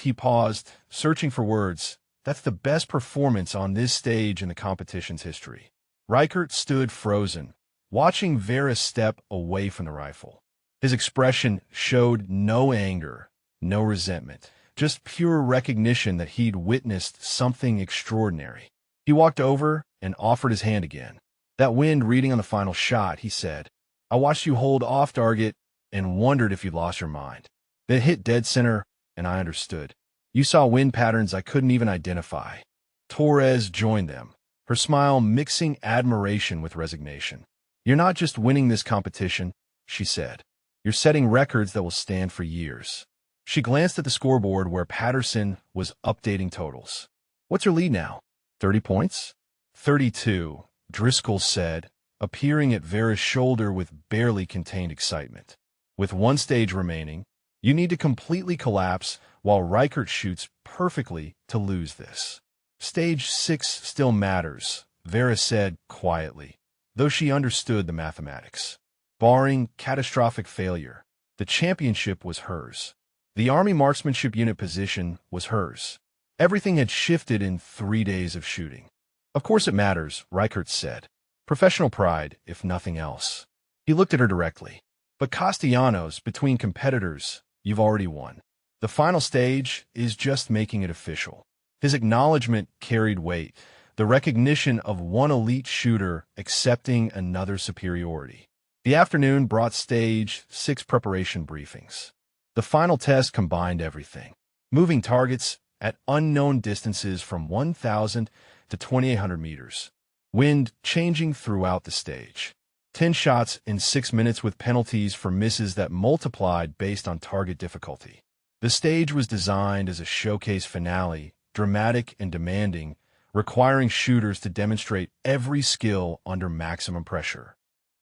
He paused, searching for words. That's the best performance on this stage in the competition's history. Reichert stood frozen, watching Vera step away from the rifle. His expression showed no anger, no resentment, just pure recognition that he'd witnessed something extraordinary. He walked over and offered his hand again. That wind reading on the final shot, he said. I watched you hold off target and wondered if you'd lost your mind. It hit dead center, and I understood. You saw wind patterns I couldn't even identify. Torres joined them, her smile mixing admiration with resignation. You're not just winning this competition, she said. You're setting records that will stand for years. She glanced at the scoreboard where Patterson was updating totals. "What's her lead now? 30 points?" 32, Driscoll said, appearing at Vera's shoulder with barely contained excitement. "With one stage remaining, you need to completely collapse while Reichert shoots perfectly to lose this." "Stage 6 still matters," Vera said quietly, though she understood the mathematics. Barring catastrophic failure, the championship was hers. The Army Marksmanship Unit position was hers. Everything had shifted in 3 days of shooting. "Of course it matters," Reichert said. "Professional pride, if nothing else." He looked at her directly. "But Castellanos, between competitors, you've already won. The final stage is just making it official." His acknowledgement carried weight, the recognition of one elite shooter accepting another's superiority. The afternoon brought stage 6 preparation briefings. The final test combined everything. Moving targets at unknown distances from 1,000 to 2,800 meters. Wind changing throughout the stage. 10 shots in 6 minutes with penalties for misses that multiplied based on target difficulty. The stage was designed as a showcase finale, dramatic and demanding, requiring shooters to demonstrate every skill under maximum pressure.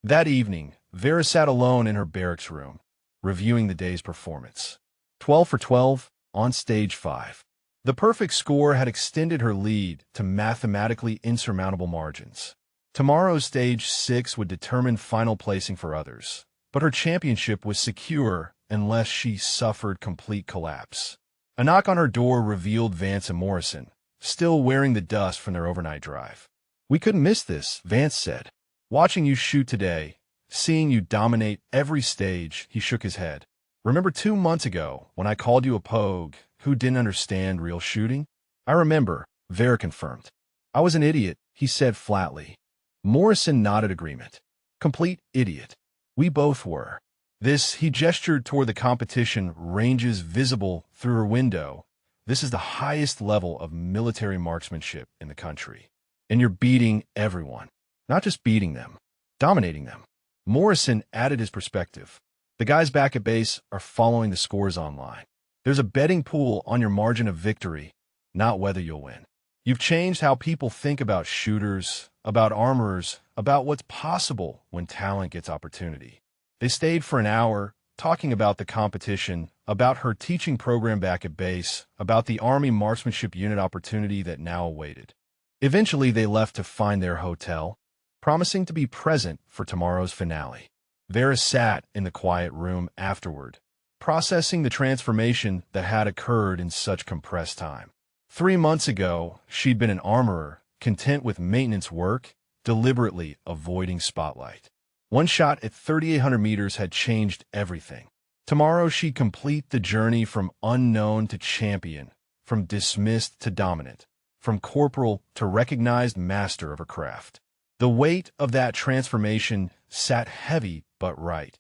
That evening, Vera sat alone in her barracks room, reviewing the day's performance. 12 for 12 on stage 5. The perfect score had extended her lead to mathematically insurmountable margins. Tomorrow's stage 6 would determine final placing for others, but her championship was secure unless she suffered complete collapse. A knock on her door revealed Vance and Morrison, still wearing the dust from their overnight drive. "We couldn't miss this," Vance said. "Watching you shoot today, seeing you dominate every stage," he shook his head. "Remember 2 months ago when I called you a pogue who didn't understand real shooting?" "I remember," Vera confirmed. "I was an idiot," he said flatly. Morrison nodded agreement. "Complete idiot. We both were." He gestured toward the competition ranges visible through her window. "This is the highest level of military marksmanship in the country. And you're beating everyone. Not just beating them, dominating them." Morrison added his perspective. "The guys back at base are following the scores online. There's a betting pool on your margin of victory, not whether you'll win. You've changed how people think about shooters, about armorers, about what's possible when talent gets opportunity." They stayed for an hour, talking about the competition, about her teaching program back at base, about the Army Marksmanship Unit opportunity that now awaited. Eventually, they left to find their hotel, promising to be present for tomorrow's finale. Vera sat in the quiet room afterward, processing the transformation that had occurred in such compressed time. 3 months ago, she'd been an armorer, content with maintenance work, deliberately avoiding spotlight. One shot at 3,800 meters had changed everything. Tomorrow she'd complete the journey from unknown to champion, from dismissed to dominant, from corporal to recognized master of her craft. The weight of that transformation sat heavy but right,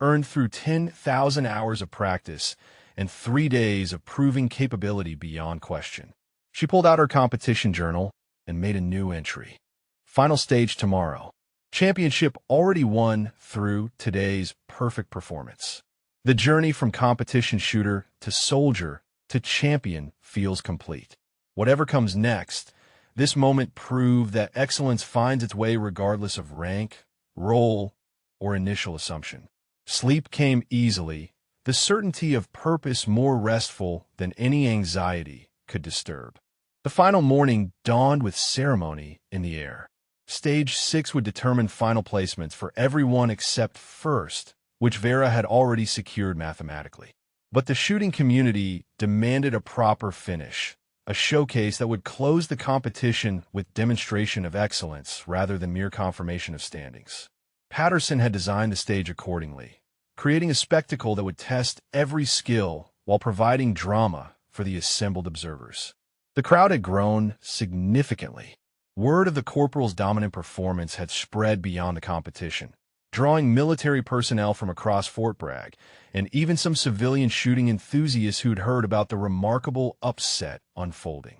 earned through 10,000 hours of practice and 3 days of proving capability beyond question. She pulled out her competition journal and made a new entry. Final stage tomorrow. Championship already won through today's perfect performance. The journey from competition shooter to soldier to champion feels complete. Whatever comes next, this moment proved that excellence finds its way regardless of rank, role, or initial assumption. Sleep came easily, the certainty of purpose more restful than any anxiety could disturb. The final morning dawned with ceremony in the air. Stage 6 would determine final placements for everyone except first, which Vera had already secured mathematically. But the shooting community demanded a proper finish, a showcase that would close the competition with demonstration of excellence rather than mere confirmation of standings. Patterson had designed the stage accordingly, creating a spectacle that would test every skill while providing drama for the assembled observers. The crowd had grown significantly. Word of the corporal's dominant performance had spread beyond the competition, drawing military personnel from across Fort Bragg, and even some civilian shooting enthusiasts who'd heard about the remarkable upset unfolding.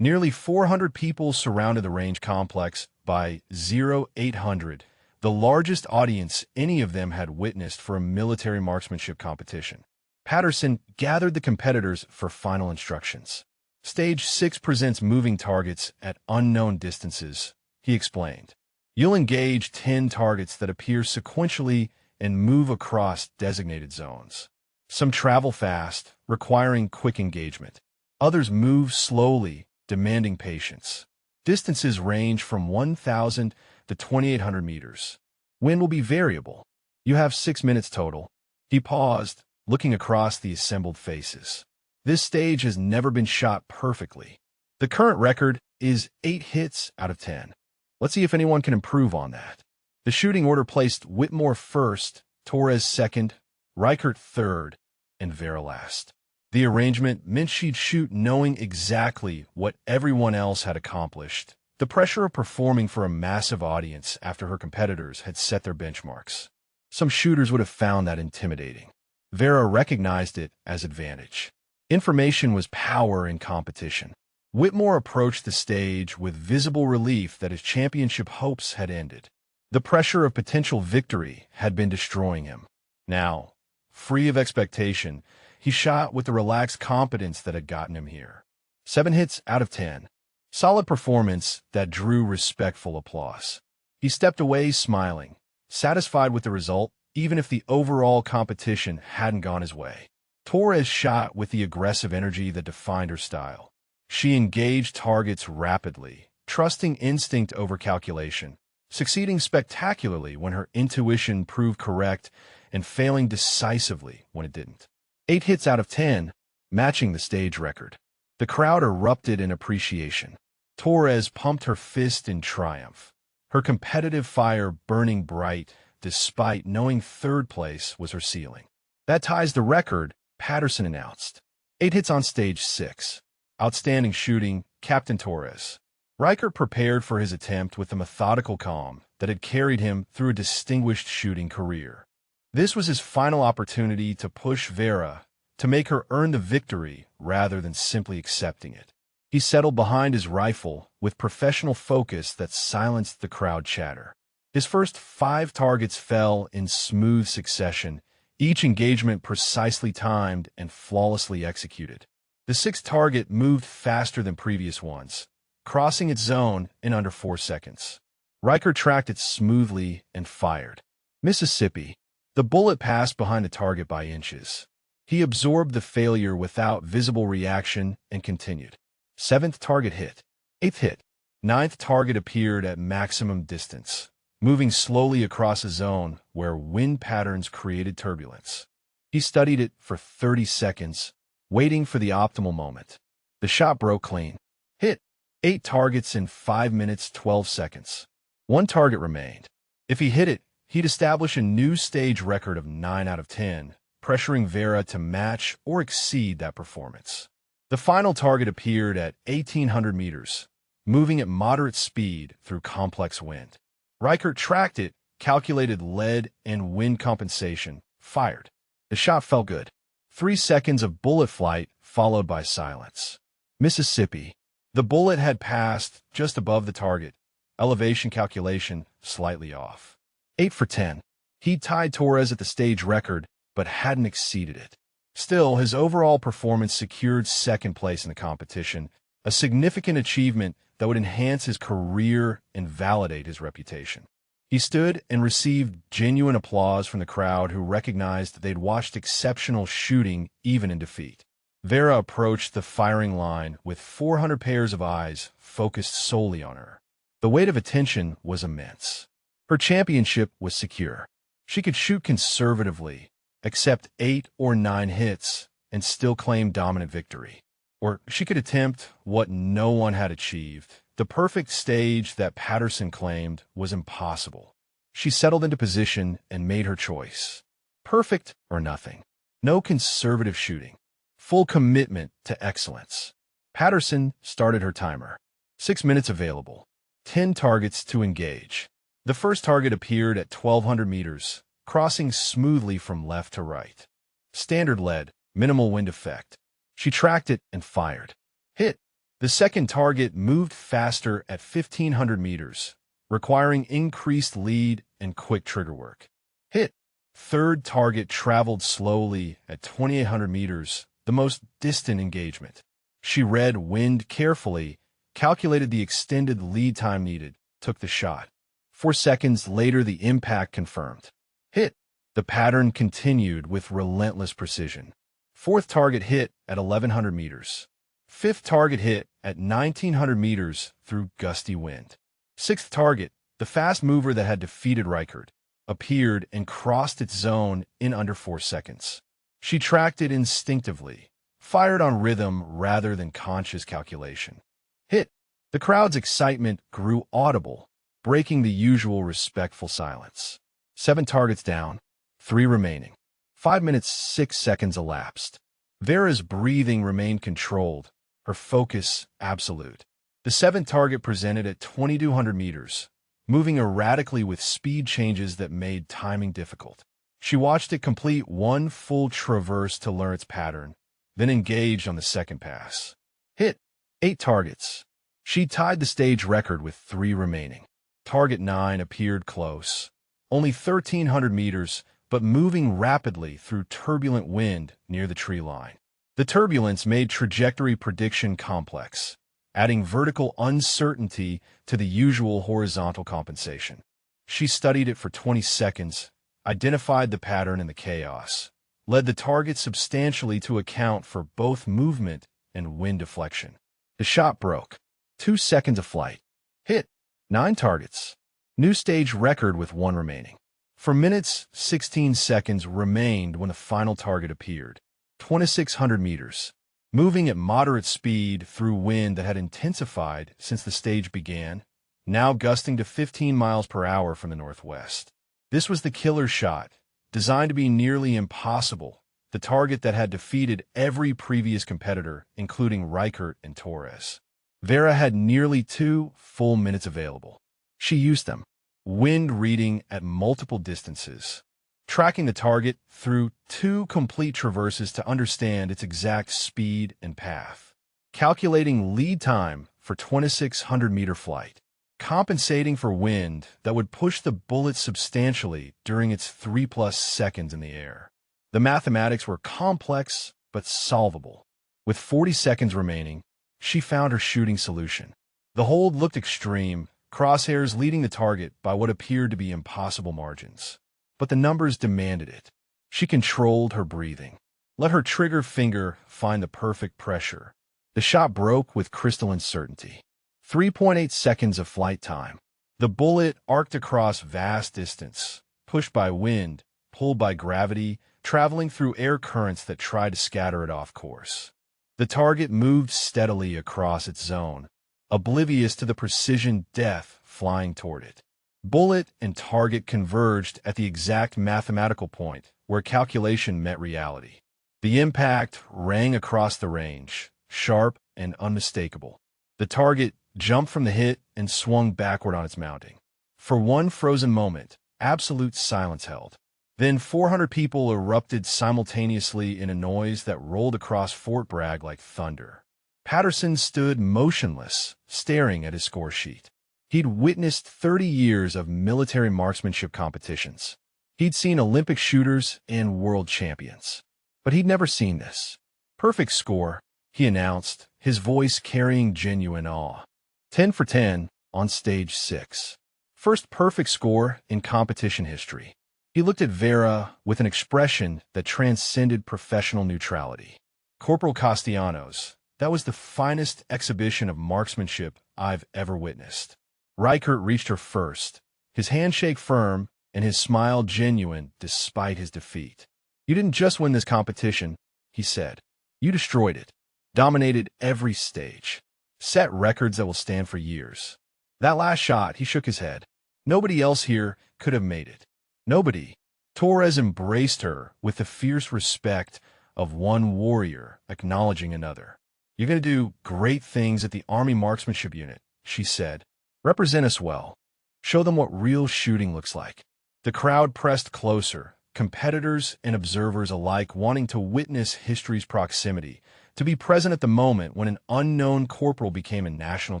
Nearly 400 people surrounded the range complex by 0800, the largest audience any of them had witnessed for a military marksmanship competition. Patterson gathered the competitors for final instructions. Stage 6 presents moving targets at unknown distances, he explained. You'll engage 10 targets that appear sequentially and move across designated zones. Some travel fast, requiring quick engagement. Others move slowly, demanding patience. Distances range from 1,000 to 2,800 meters. Wind will be variable. You have 6 minutes total. He paused, looking across the assembled faces. This stage has never been shot perfectly. The current record is 8 hits out of 10. Let's see if anyone can improve on that. The shooting order placed Whitmore first, Torres second, Reichert third, and Vera last. The arrangement meant she'd shoot knowing exactly what everyone else had accomplished. The pressure of performing for a massive audience after her competitors had set their benchmarks. Some shooters would have found that intimidating. Vera recognized it as advantage. Information was power in competition. Whitmore approached the stage with visible relief that his championship hopes had ended. The pressure of potential victory had been destroying him. Now, free of expectation, he shot with the relaxed confidence that had gotten him here. 7 hits out of 10. Solid performance that drew respectful applause. He stepped away smiling, satisfied with the result, even if the overall competition hadn't gone his way. Torres shot with the aggressive energy that defined her style. She engaged targets rapidly, trusting instinct over calculation, succeeding spectacularly when her intuition proved correct and failing decisively when it didn't. 8 hits out of 10, matching the stage record. The crowd erupted in appreciation. Torres pumped her fist in triumph, her competitive fire burning bright despite knowing third place was her ceiling. That ties the record, Patterson announced. 8 hits on stage 6. Outstanding shooting, Captain Torres. Reichert prepared for his attempt with the methodical calm that had carried him through a distinguished shooting career. This was his final opportunity to push Vera, to make her earn the victory rather than simply accepting it. He settled behind his rifle with professional focus that silenced the crowd chatter. His first 5 targets fell in smooth succession, each engagement precisely timed and flawlessly executed. The 6th target moved faster than previous ones, crossing its zone in under 4 seconds. Reichert tracked it smoothly and fired. Mississippi. The bullet passed behind the target by inches. He absorbed the failure without visible reaction and continued. 7th target hit. 8th hit. 9th target appeared at maximum distance, moving slowly across a zone where wind patterns created turbulence. He studied it for 30 seconds, waiting for the optimal moment. The shot broke clean. Hit. 8 targets in 5 minutes 12 seconds. 1 target remained. If he hit it, he'd establish a new stage record of 9 out of 10, pressuring Vera to match or exceed that performance. The final target appeared at 1,800 meters, moving at moderate speed through complex wind. Reichert tracked it, calculated lead and wind compensation, fired. The shot felt good. 3 seconds of bullet flight followed by silence. Mississippi. The bullet had passed just above the target, elevation calculation slightly off. 8 for 10. He tied Torres at the stage record, but hadn't exceeded it. Still, his overall performance secured 2nd place in the competition, a significant achievement that would enhance his career and validate his reputation. He stood and received genuine applause from the crowd who recognized that they'd watched exceptional shooting even in defeat. Vera approached the firing line with 400 pairs of eyes focused solely on her. The weight of attention was immense. Her championship was secure. She could shoot conservatively, accept 8 or 9 hits, and still claim dominant victory. Or she could attempt what no one had achieved. The perfect stage that Patterson claimed was impossible. She settled into position and made her choice. Perfect or nothing. No conservative shooting. Full commitment to excellence. Patterson started her timer. 6 minutes available. 10 targets to engage. The first target appeared at 1,200 meters, crossing smoothly from left to right. Standard lead, minimal wind effect. She tracked it and fired. Hit. The second target moved faster at 1,500 meters, requiring increased lead and quick trigger work. Hit. Third target traveled slowly at 2,800 meters, the most distant engagement. She read wind carefully, calculated the extended lead time needed, took the shot. 4 seconds later, the impact confirmed. Hit. The pattern continued with relentless precision. Fourth target hit at 1,100 meters. Fifth target hit at 1,900 meters through gusty wind. Sixth target, the fast mover that had defeated Reichert, appeared and crossed its zone in under 4 seconds. She tracked it instinctively, fired on rhythm rather than conscious calculation. Hit. The crowd's excitement grew audible, breaking the usual respectful silence. 7 targets down, 3 remaining. 5 minutes 6 seconds elapsed. Vera's breathing remained controlled, her focus absolute. The 7th target presented at 2,200 meters, moving erratically with speed changes that made timing difficult. She watched it complete one full traverse to learn its pattern, then engaged on the second pass. Hit. 8 targets. She tied the stage record with 3 remaining. Target 9 appeared close, only 1,300 meters, but moving rapidly through turbulent wind near the tree line. The turbulence made trajectory prediction complex, adding vertical uncertainty to the usual horizontal compensation. She studied it for 20 seconds, identified the pattern in the chaos, led the target substantially to account for both movement and wind deflection. The shot broke. 2 seconds of flight. Hit. 9 targets. New stage record with 1 remaining. For minutes, 16 seconds remained when the final target appeared. 2,600 meters. Moving at moderate speed through wind that had intensified since the stage began, now gusting to 15 miles per hour from the northwest. This was the killer shot, designed to be nearly impossible, the target that had defeated every previous competitor, including Reichert and Torres. Vera had nearly 2 full minutes available. She used them, wind reading at multiple distances, tracking the target through 2 complete traverses to understand its exact speed and path, calculating lead time for 2,600-meter flight, compensating for wind that would push the bullet substantially during its 3+ seconds in the air. The mathematics were complex but solvable. With 40 seconds remaining, she found her shooting solution. The hold looked extreme, crosshairs leading the target by what appeared to be impossible margins. But the numbers demanded it. She controlled her breathing, let her trigger finger find the perfect pressure. The shot broke with crystalline certainty. 3.8 seconds of flight time. The bullet arced across vast distance, pushed by wind, pulled by gravity, traveling through air currents that tried to scatter it off course. The target moved steadily across its zone, oblivious to the precision death flying toward it. Bullet and target converged at the exact mathematical point where calculation met reality. The impact rang across the range, sharp and unmistakable. The target jumped from the hit and swung backward on its mounting. For one frozen moment, absolute silence held. Then 400 people erupted simultaneously in a noise that rolled across Fort Bragg like thunder. Patterson stood motionless, staring at his score sheet. He'd witnessed 30 years of military marksmanship competitions. He'd seen Olympic shooters and world champions. But he'd never seen this. Perfect score, he announced, his voice carrying genuine awe. 10 for 10 on stage 6. First perfect score in competition history. He looked at Vera with an expression that transcended professional neutrality. Corporal Castellanos, that was the finest exhibition of marksmanship I've ever witnessed. Reichert reached her first, his handshake firm and his smile genuine despite his defeat. You didn't just win this competition, he said. You destroyed it, dominated every stage, set records that will stand for years. That last shot, he shook his head. Nobody else here could have made it. Nobody. Torres embraced her with the fierce respect of one warrior acknowledging another. You're going to do great things at the Army Marksmanship Unit, she said. Represent us well. Show them what real shooting looks like. The crowd pressed closer, competitors and observers alike wanting to witness history's proximity, to be present at the moment when an unknown corporal became a national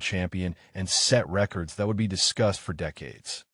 champion and set records that would be discussed for decades.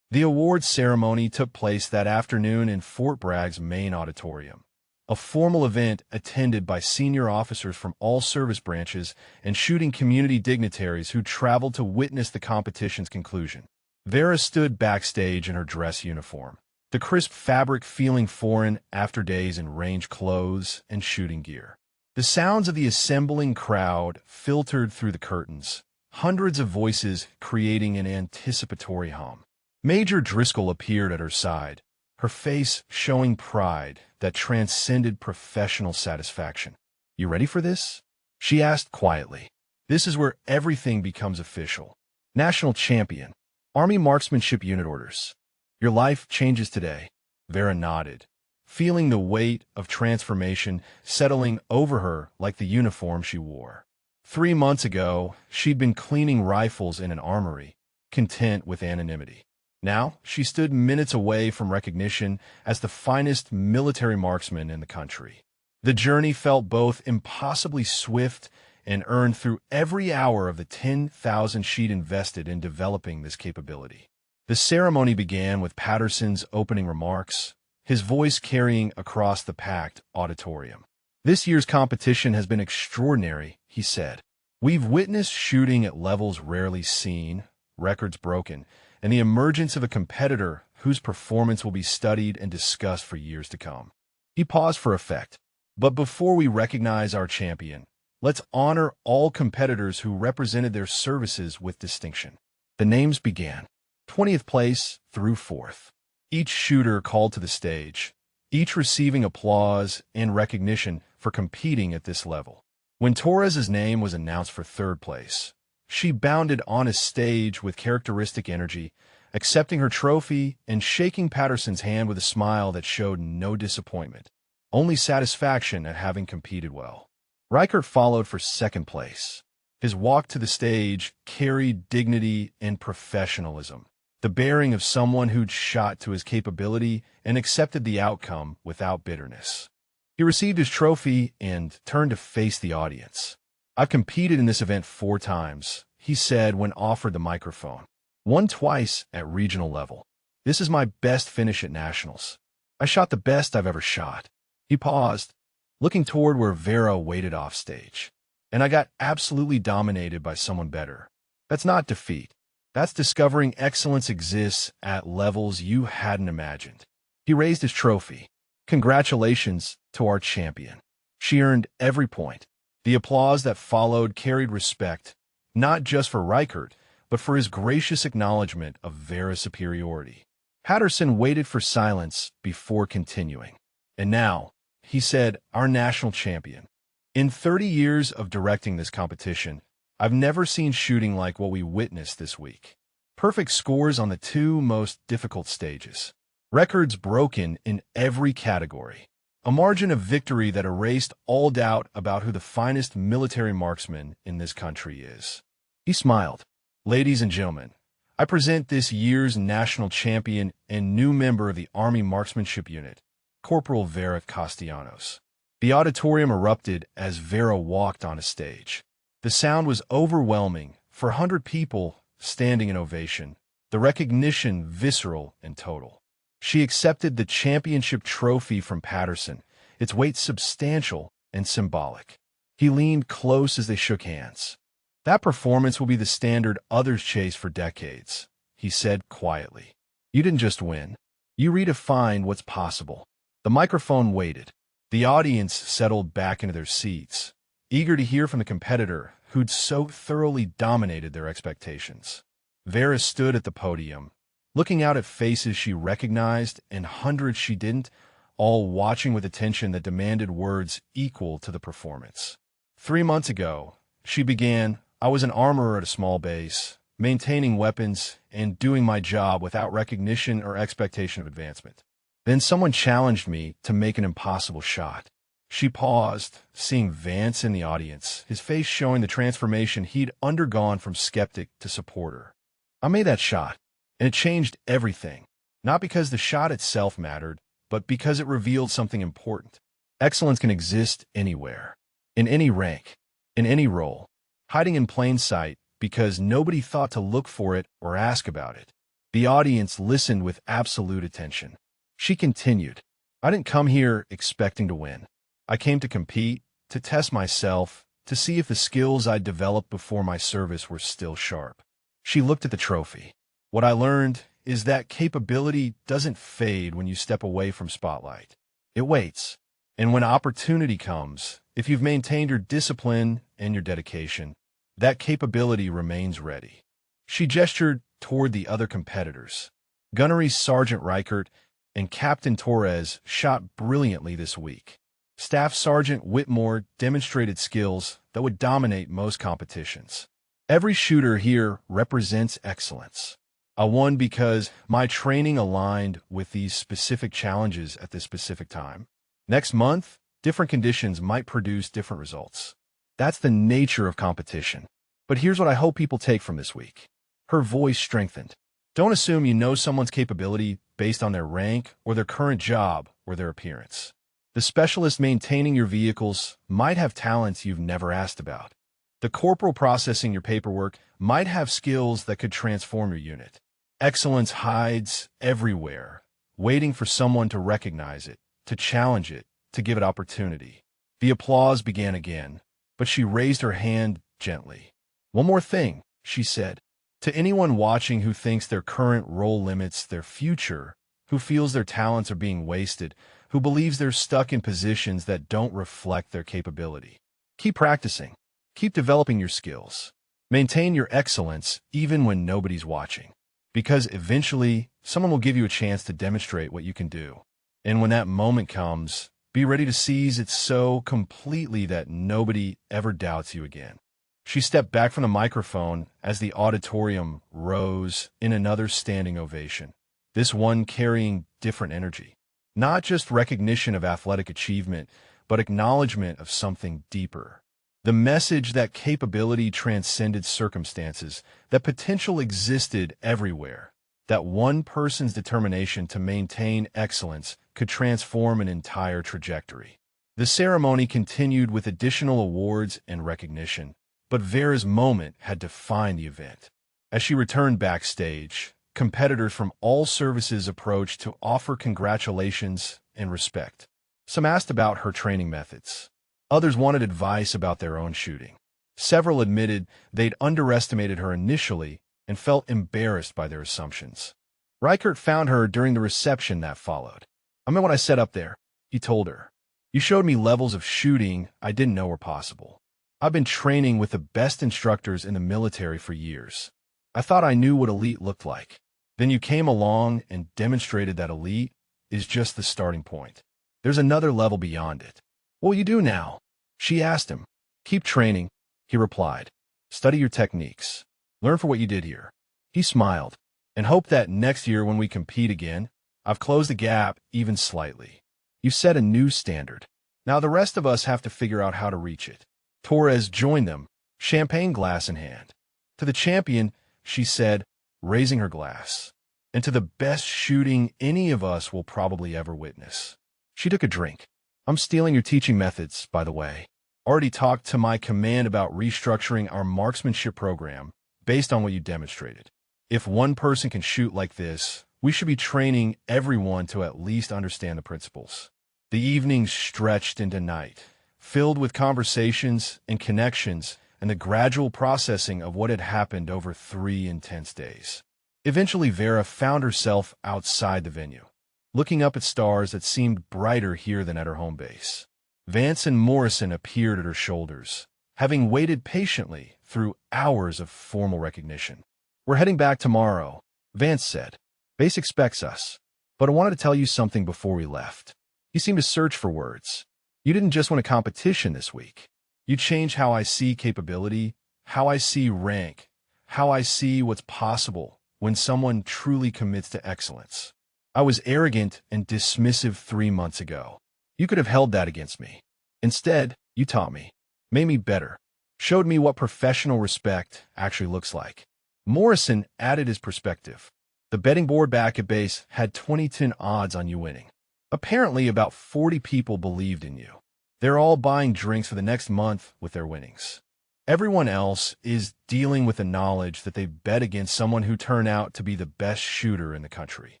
The awards ceremony took place that afternoon in Fort Bragg's main auditorium, a formal event attended by senior officers from all service branches and shooting community dignitaries who traveled to witness the competition's conclusion. Vera stood backstage in her dress uniform, the crisp fabric feeling foreign after days in range clothes and shooting gear. The sounds of the assembling crowd filtered through the curtains, hundreds of voices creating an anticipatory hum. Major Driscoll appeared at her side, her face showing pride that transcended professional satisfaction. "You ready for this?" she asked quietly. "This is where everything becomes official. National champion, Army Marksmanship Unit orders. Your life changes today." Vera nodded, feeling the weight of transformation settling over her like the uniform she wore. 3 months ago, she'd been cleaning rifles in an armory, content with anonymity. Now, she stood minutes away from recognition as the finest military marksman in the country. The journey felt both impossibly swift and earned through every hour of the 10,000 she'd invested in developing this capability. The ceremony began with Patterson's opening remarks, his voice carrying across the packed auditorium. "This year's competition has been extraordinary," he said. "We've witnessed shooting at levels rarely seen, records broken, and the emergence of a competitor whose performance will be studied and discussed for years to come." He paused for effect. "But before we recognize our champion, let's honor all competitors who represented their services with distinction." The names began, 20th place through 4th. Each shooter called to the stage, each receiving applause and recognition for competing at this level. When Torres's name was announced for 3rd place, she bounded on a stage with characteristic energy, accepting her trophy and shaking Patterson's hand with a smile that showed no disappointment, only satisfaction at having competed well. Reichert followed for 2nd place. His walk to the stage carried dignity and professionalism, the bearing of someone who'd shot to his capability and accepted the outcome without bitterness. He received his trophy and turned to face the audience. "I've competed in this event 4 times, he said when offered the microphone. "Won twice at regional level. This is my best finish at nationals. I shot the best I've ever shot." He paused, looking toward where Vera waited off stage. "And I got absolutely dominated by someone better. That's not defeat. That's discovering excellence exists at levels you hadn't imagined." He raised his trophy. "Congratulations to our champion. She earned every point." The applause that followed carried respect, not just for Reichert, but for his gracious acknowledgement of Vera's superiority. Patterson waited for silence before continuing. "And now," he said, "our national champion. In 30 years of directing this competition, I've never seen shooting like what we witnessed this week. Perfect scores on the 2 most difficult stages. Records broken in every category. A margin of victory that erased all doubt about who the finest military marksman in this country is." He smiled. "Ladies and gentlemen, I present this year's national champion and new member of the Army Marksmanship Unit, Corporal Vera Castellanos." The auditorium erupted as Vera walked on a stage. The sound was overwhelming, for 100 people standing in ovation, the recognition visceral and total. She accepted the championship trophy from Patterson, its weight substantial and symbolic. He leaned close as they shook hands. "That performance will be the standard others chase for decades," he said quietly. "You didn't just win. You redefined what's possible." The microphone waited. The audience settled back into their seats, eager to hear from the competitor who'd so thoroughly dominated their expectations. Vera stood at the podium, looking out at faces she recognized and hundreds she didn't, all watching with attention that demanded words equal to the performance. 3 months ago, she began, "I was an armorer at a small base, maintaining weapons and doing my job without recognition or expectation of advancement. Then someone challenged me to make an impossible shot." She paused, seeing Vance in the audience, his face showing the transformation he'd undergone from skeptic to supporter. "I made that shot, and it changed everything, not because the shot itself mattered, but because it revealed something important. Excellence can exist anywhere, in any rank, in any role, hiding in plain sight because nobody thought to look for it or ask about it. The audience listened with absolute attention. She continued, "I didn't come here expecting to win. I came to compete, to test myself, to see if the skills I'd developed before my service were still sharp." She looked at the trophy. "What I learned is that capability doesn't fade when you step away from spotlight. It waits. And when opportunity comes, if you've maintained your discipline and your dedication, that capability remains ready." She gestured toward the other competitors. Gunnery Sergeant Reichert and Captain Torres shot brilliantly this week. Staff Sergeant Whitmore demonstrated skills that would dominate most competitions. Every shooter here represents excellence. I won because my training aligned with these specific challenges at this specific time. Next month, different conditions might produce different results. That's the nature of competition. But here's what I hope people take from this week. Her voice strengthened. Don't assume you know someone's capability based on their rank or their current job or their appearance. The specialist maintaining your vehicles might have talents you've never asked about. The corporal processing your paperwork might have skills that could transform your unit. Excellence hides everywhere, waiting for someone to recognize it, to challenge it, to give it opportunity. The applause began again, but she raised her hand gently. "One more thing," she said. "To anyone watching who thinks their current role limits their future, who feels their talents are being wasted, who believes they're stuck in positions that don't reflect their capability, keep practicing. Keep developing your skills. Maintain your excellence even when nobody's watching. Because eventually, someone will give you a chance to demonstrate what you can do. And when that moment comes, be ready to seize it so completely that nobody ever doubts you again." She stepped back from the microphone as the auditorium rose in another standing ovation, this one carrying different energy. Not just recognition of athletic achievement, but acknowledgement of something deeper. The message that capability transcended circumstances, that potential existed everywhere, that one person's determination to maintain excellence could transform an entire trajectory. The ceremony continued with additional awards and recognition, but Vera's moment had defined the event. As she returned backstage, competitors from all services approached to offer congratulations and respect. Some asked about her training methods. Others wanted advice about their own shooting. Several admitted they'd underestimated her initially and felt embarrassed by their assumptions. Reichert found her during the reception that followed. "I meant what I said up there," he told her. "You showed me levels of shooting I didn't know were possible. I've been training with the best instructors in the military for years. I thought I knew what elite looked like. Then you came along and demonstrated that elite is just the starting point. There's another level beyond it." "What will you do now?" she asked him. "Keep training," he replied. "Study your techniques. Learn from what you did here." He smiled, "And hope that next year when we compete again, I've closed the gap even slightly. You've set a new standard. Now the rest of us have to figure out how to reach it." Torres joined them, champagne glass in hand. "To the champion," she said, raising her glass, "and to the best shooting any of us will probably ever witness." She took a drink. "I'm stealing your teaching methods, by the way. Already talked to my command about restructuring our marksmanship program based on what you demonstrated. If one person can shoot like this, we should be training everyone to at least understand the principles." The evenings stretched into night, filled with conversations and connections and the gradual processing of what had happened over 3 intense days. Eventually, Vera found herself outside the venue, looking up at stars that seemed brighter here than at her home base. Vance and Morrison appeared at her shoulders, having waited patiently through hours of formal recognition. "We're heading back tomorrow," Vance said. "Base expects us. But I wanted to tell you something before we left." He seemed to search for words. "You didn't just win a competition this week. You changed how I see capability, how I see rank, how I see what's possible when someone truly commits to excellence. I was arrogant and dismissive 3 months ago. You could have held that against me. Instead, you taught me, made me better, showed me what professional respect actually looks like." Morrison added his perspective. "The betting board back at base had 20-10 odds on you winning. Apparently, about 40 people believed in you. They're all buying drinks for the next month with their winnings. Everyone else is dealing with the knowledge that they bet against someone who turned out to be the best shooter in the country.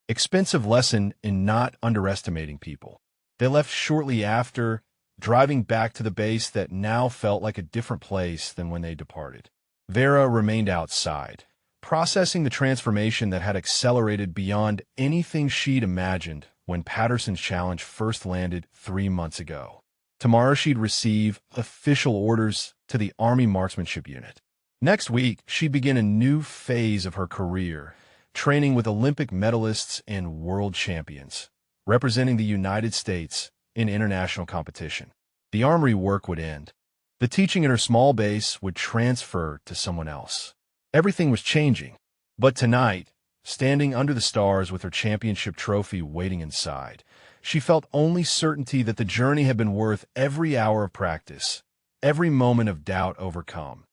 Expensive lesson in not underestimating people. They left shortly after, driving back to the base that now felt like a different place than when they departed. Vera remained outside, processing the transformation that had accelerated beyond anything she'd imagined when Patterson's challenge first landed 3 months ago. Tomorrow she'd receive official orders to the Army Marksmanship Unit. Next week, she'd begin a new phase of her career, training with Olympic medalists and world champions, representing the United States in international competition. The armory work would end. The teaching in her small base would transfer to someone else. Everything was changing. But tonight, standing under the stars with her championship trophy waiting inside, she felt only certainty that the journey had been worth every hour of practice, every moment of doubt overcome,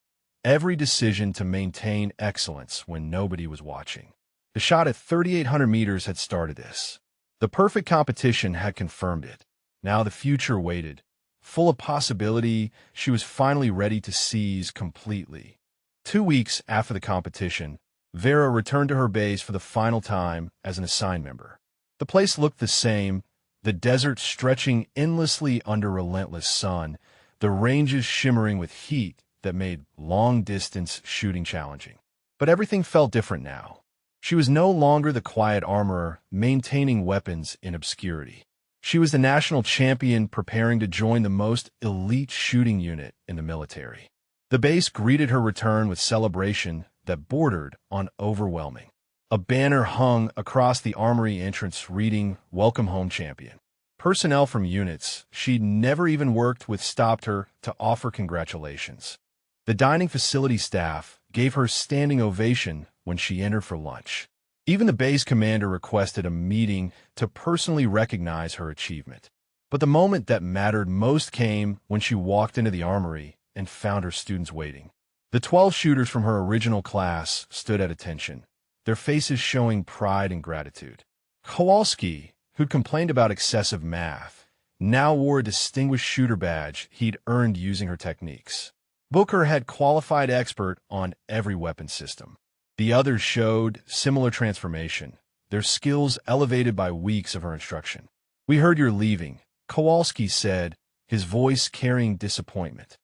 every decision to maintain excellence when nobody was watching. The shot at 3,800 meters had started this. The perfect competition had confirmed it. Now the future waited. Full of possibility, she was finally ready to seize completely. 2 weeks after the competition, Vera returned to her base for the final time as an assigned member. The place looked the same, the desert stretching endlessly under relentless sun, the ranges shimmering with heat that made long-distance shooting challenging. But everything felt different now. She was no longer the quiet armorer maintaining weapons in obscurity. She was the national champion preparing to join the most elite shooting unit in the military. The base greeted her return with celebration that bordered on overwhelming. A banner hung across the armory entrance reading, "Welcome home, champion." Personnel from units she'd never even worked with stopped her to offer congratulations. The dining facility staff gave her standing ovation when she entered for lunch. Even the base commander requested a meeting to personally recognize her achievement. But the moment that mattered most came when she walked into the armory and found her students waiting. The 12 shooters from her original class stood at attention, their faces showing pride and gratitude. Kowalski, who'd complained about excessive math, now wore a distinguished shooter badge he'd earned using her techniques. Booker had qualified expert on every weapon system. The others showed similar transformation, their skills elevated by weeks of her instruction. "We heard you're leaving," Kowalski said, his voice carrying disappointment.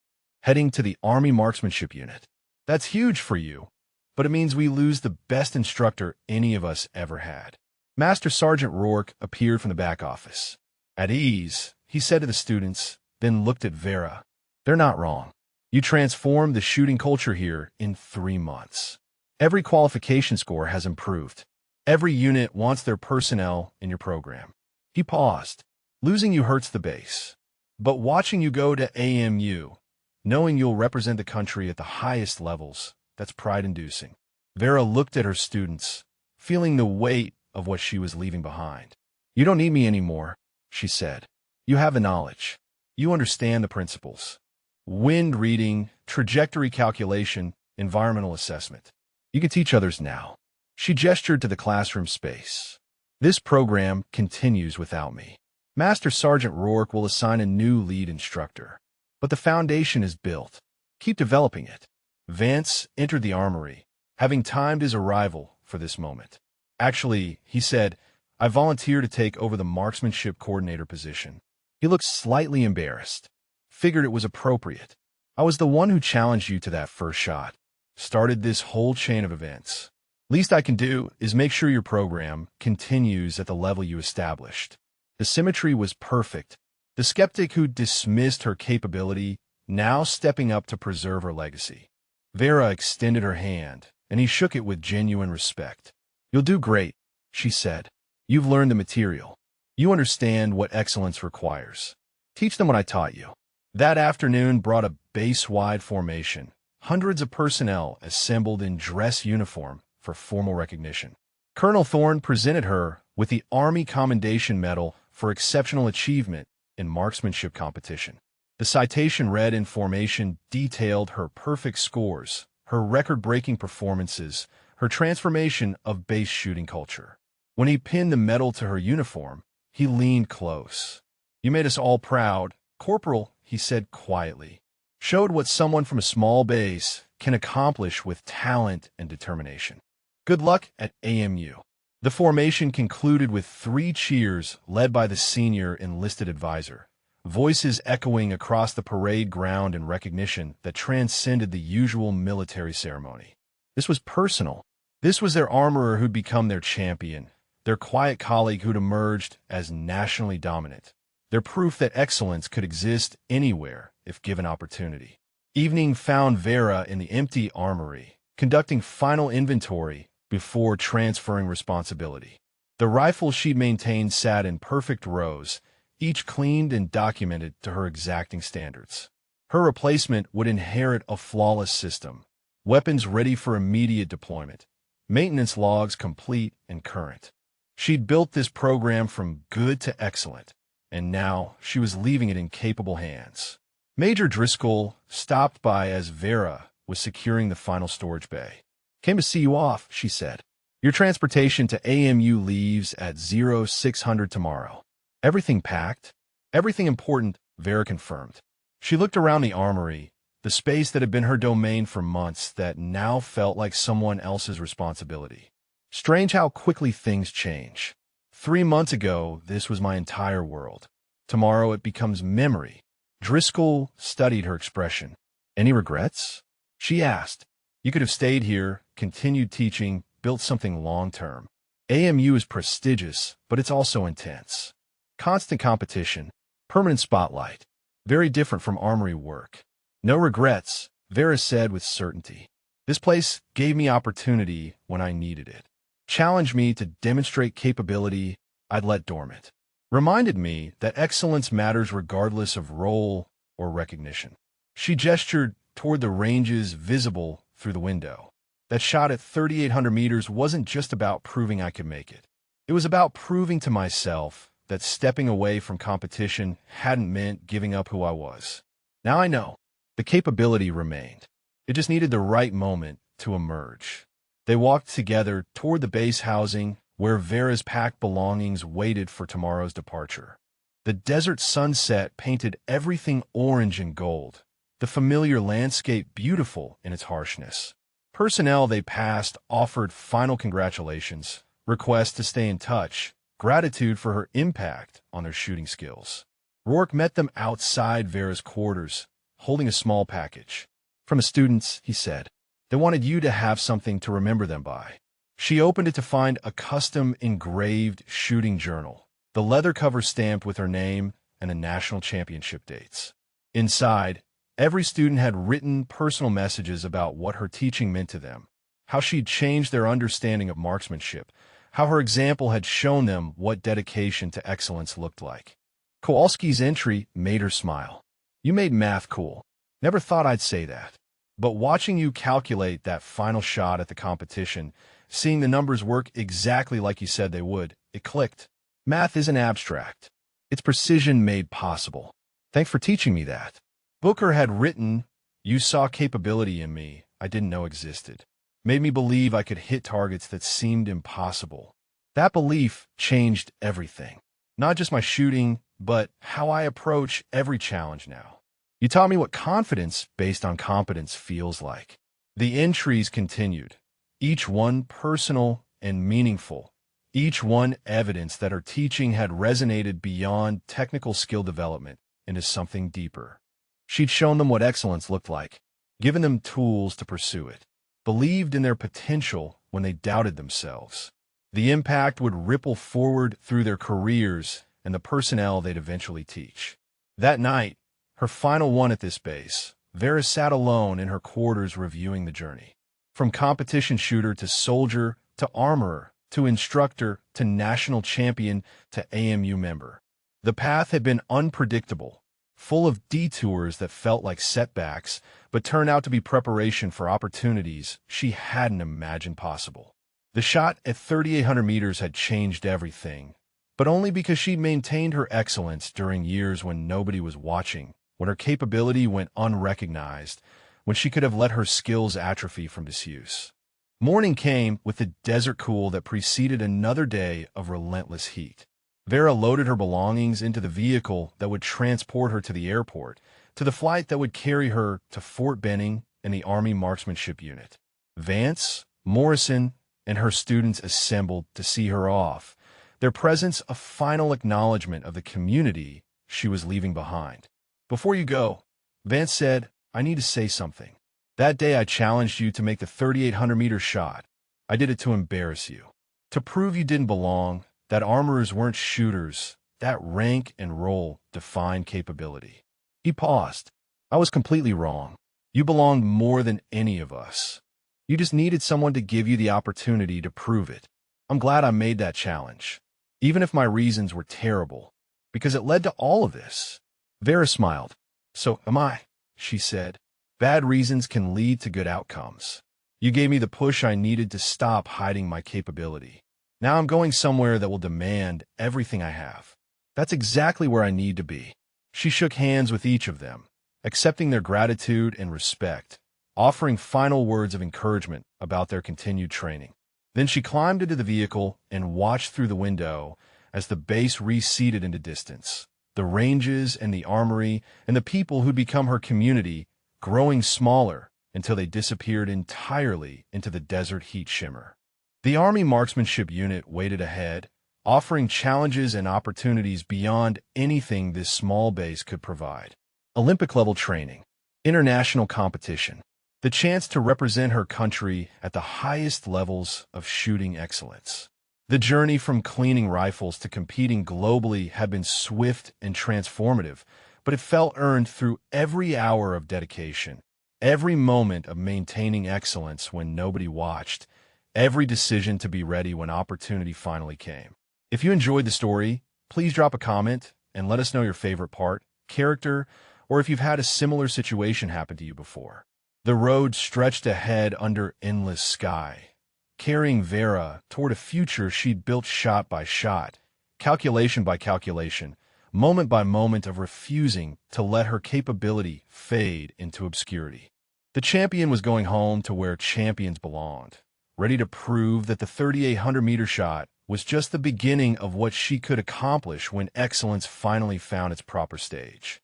"Heading to the Army Marksmanship Unit. That's huge for you, but it means we lose the best instructor any of us ever had." Master Sergeant Rourke appeared from the back office. At ease, he said to the students, then looked at Vera. "They're not wrong. You transformed the shooting culture here in 3 months. Every qualification score has improved. Every unit wants their personnel in your program." He paused. "Losing you hurts the base. But watching you go to AMU, knowing you'll represent the country at the highest levels, that's pride-inducing." Vera looked at her students, feeling the weight of what she was leaving behind. "You don't need me anymore," she said. "You have the knowledge. You understand the principles. Wind reading, trajectory calculation, environmental assessment. You can teach others now." She gestured to the classroom space. "This program continues without me. Master Sergeant Rourke will assign a new lead instructor. But the foundation is built. Keep developing it." Vance entered the armory, having timed his arrival for this moment. "Actually," he said, "I volunteer to take over the marksmanship coordinator position." He looked slightly embarrassed. "Figured it was appropriate. I was the one who challenged you to that first shot. Started this whole chain of events. Least I can do is make sure your program continues at the level you established." The symmetry was perfect. The skeptic who dismissed her capability, now stepping up to preserve her legacy. Vera extended her hand, and he shook it with genuine respect. "You'll do great," she said. "You've learned the material. You understand what excellence requires. Teach them what I taught you." That afternoon brought a base-wide formation. Hundreds of personnel assembled in dress uniform for formal recognition. Colonel Thorne presented her with the Army Commendation Medal for exceptional achievement in marksmanship competition. The citation read in formation detailed her perfect scores, her record-breaking performances, her transformation of base shooting culture. When he pinned the medal to her uniform, he leaned close. "You made us all proud, Corporal," he said quietly. showed what someone from a small base can accomplish with talent and determination. Good luck at AMU. The formation concluded with 3 cheers led by the senior enlisted advisor, voices echoing across the parade ground in recognition that transcended the usual military ceremony. This was personal. This was their armorer who'd become their champion, their quiet colleague who'd emerged as nationally dominant, their proof that excellence could exist anywhere if given opportunity. Evening found Vera in the empty armory, conducting final inventory before transferring responsibility. The rifle she'd maintained sat in perfect rows, each cleaned and documented to her exacting standards. Her replacement would inherit a flawless system, weapons ready for immediate deployment, maintenance logs complete and current. She'd built this program from good to excellent, and now she was leaving it in capable hands. Major Driscoll stopped by as Vera was securing the final storage bay. "Came to see you off," she said. "Your transportation to AMU leaves at 0600 tomorrow." "Everything packed?" "Everything important," Vera confirmed. She looked around the armory, the space that had been her domain for months that now felt like someone else's responsibility. Strange how quickly things change. 3 months ago, this was my entire world. Tomorrow it becomes memory. Driscoll studied her expression. "Any regrets?" she asked. "You could have stayed here, continued teaching, built something long-term. AMU is prestigious, but it's also intense. Constant competition, permanent spotlight. Very different from armory work." "No regrets," Vera said with certainty. "This place gave me opportunity when I needed it. Challenged me to demonstrate capability I'd let dormant. Reminded me that excellence matters regardless of role or recognition." She gestured toward the ranges visible through the window. "That shot at 3,800 meters wasn't just about proving I could make it. It was about proving to myself that stepping away from competition hadn't meant giving up who I was. Now I know. The capability remained. It just needed the right moment to emerge." They walked together toward the base housing where Vera's packed belongings waited for tomorrow's departure. The desert sunset painted everything orange and gold, the familiar landscape beautiful in its harshness. Personnel they passed offered final congratulations, requests to stay in touch, gratitude for her impact on their shooting skills. Rourke met them outside Vera's quarters, holding a small package. "From the students," he said. "They wanted you to have something to remember them by." She opened it to find a custom engraved shooting journal, the leather cover stamped with her name and the national championship dates. Inside, every student had written personal messages about what her teaching meant to them, how she'd changed their understanding of marksmanship, how her example had shown them what dedication to excellence looked like. Kowalski's entry made her smile. "You made math cool. Never thought I'd say that. But watching you calculate that final shot at the competition, seeing the numbers work exactly like you said they would, it clicked. Math isn't abstract. It's precision made possible. Thanks for teaching me that." Booker had written, "You saw capability in me I didn't know existed. Made me believe I could hit targets that seemed impossible. That belief changed everything. Not just my shooting, but how I approach every challenge now. You taught me what confidence based on competence feels like." The entries continued, each one personal and meaningful, each one evidence that her teaching had resonated beyond technical skill development into something deeper. She'd shown them what excellence looked like, given them tools to pursue it, believed in their potential when they doubted themselves. The impact would ripple forward through their careers and the personnel they'd eventually teach. That night, her final one at this base, Vera sat alone in her quarters reviewing the journey. From competition shooter to soldier to armorer to instructor to national champion to AMU member. The path had been unpredictable, full of detours that felt like setbacks, but turned out to be preparation for opportunities she hadn't imagined possible. The shot at 3,800 meters had changed everything, but only because she maintained her excellence during years when nobody was watching, when her capability went unrecognized, when she could have let her skills atrophy from disuse. Morning came with the desert cool that preceded another day of relentless heat. Vera loaded her belongings into the vehicle that would transport her to the airport, to the flight that would carry her to Fort Benning and the Army Marksmanship Unit. Vance, Morrison, and her students assembled to see her off, their presence a final acknowledgement of the community she was leaving behind. "Before you go," Vance said, "I need to say something. That day I challenged you to make the 3,800-meter shot. I did it to embarrass you. To prove you didn't belong, that armorers weren't shooters, that rank and role defined capability." He paused. "I was completely wrong. You belonged more than any of us. You just needed someone to give you the opportunity to prove it. I'm glad I made that challenge, even if my reasons were terrible, because it led to all of this." Vera smiled. "So am I," she said. "Bad reasons can lead to good outcomes. You gave me the push I needed to stop hiding my capability. Now I'm going somewhere that will demand everything I have. That's exactly where I need to be." She shook hands with each of them, accepting their gratitude and respect, offering final words of encouragement about their continued training. Then she climbed into the vehicle and watched through the window as the base receded into distance, the ranges and the armory and the people who'd become her community growing smaller until they disappeared entirely into the desert heat shimmer. The Army Marksmanship Unit waited ahead, offering challenges and opportunities beyond anything this small base could provide. Olympic-level training, international competition, the chance to represent her country at the highest levels of shooting excellence. The journey from cleaning rifles to competing globally had been swift and transformative, but it felt earned through every hour of dedication, every moment of maintaining excellence when nobody watched, every decision to be ready when opportunity finally came. If you enjoyed the story, please drop a comment and let us know your favorite part, character, or if you've had a similar situation happen to you before. The road stretched ahead under endless sky, carrying Vera toward a future she'd built shot by shot, calculation by calculation, moment by moment of refusing to let her capability fade into obscurity. The champion was going home to where champions belonged, ready to prove that the 3,800-meter shot was just the beginning of what she could accomplish when excellence finally found its proper stage.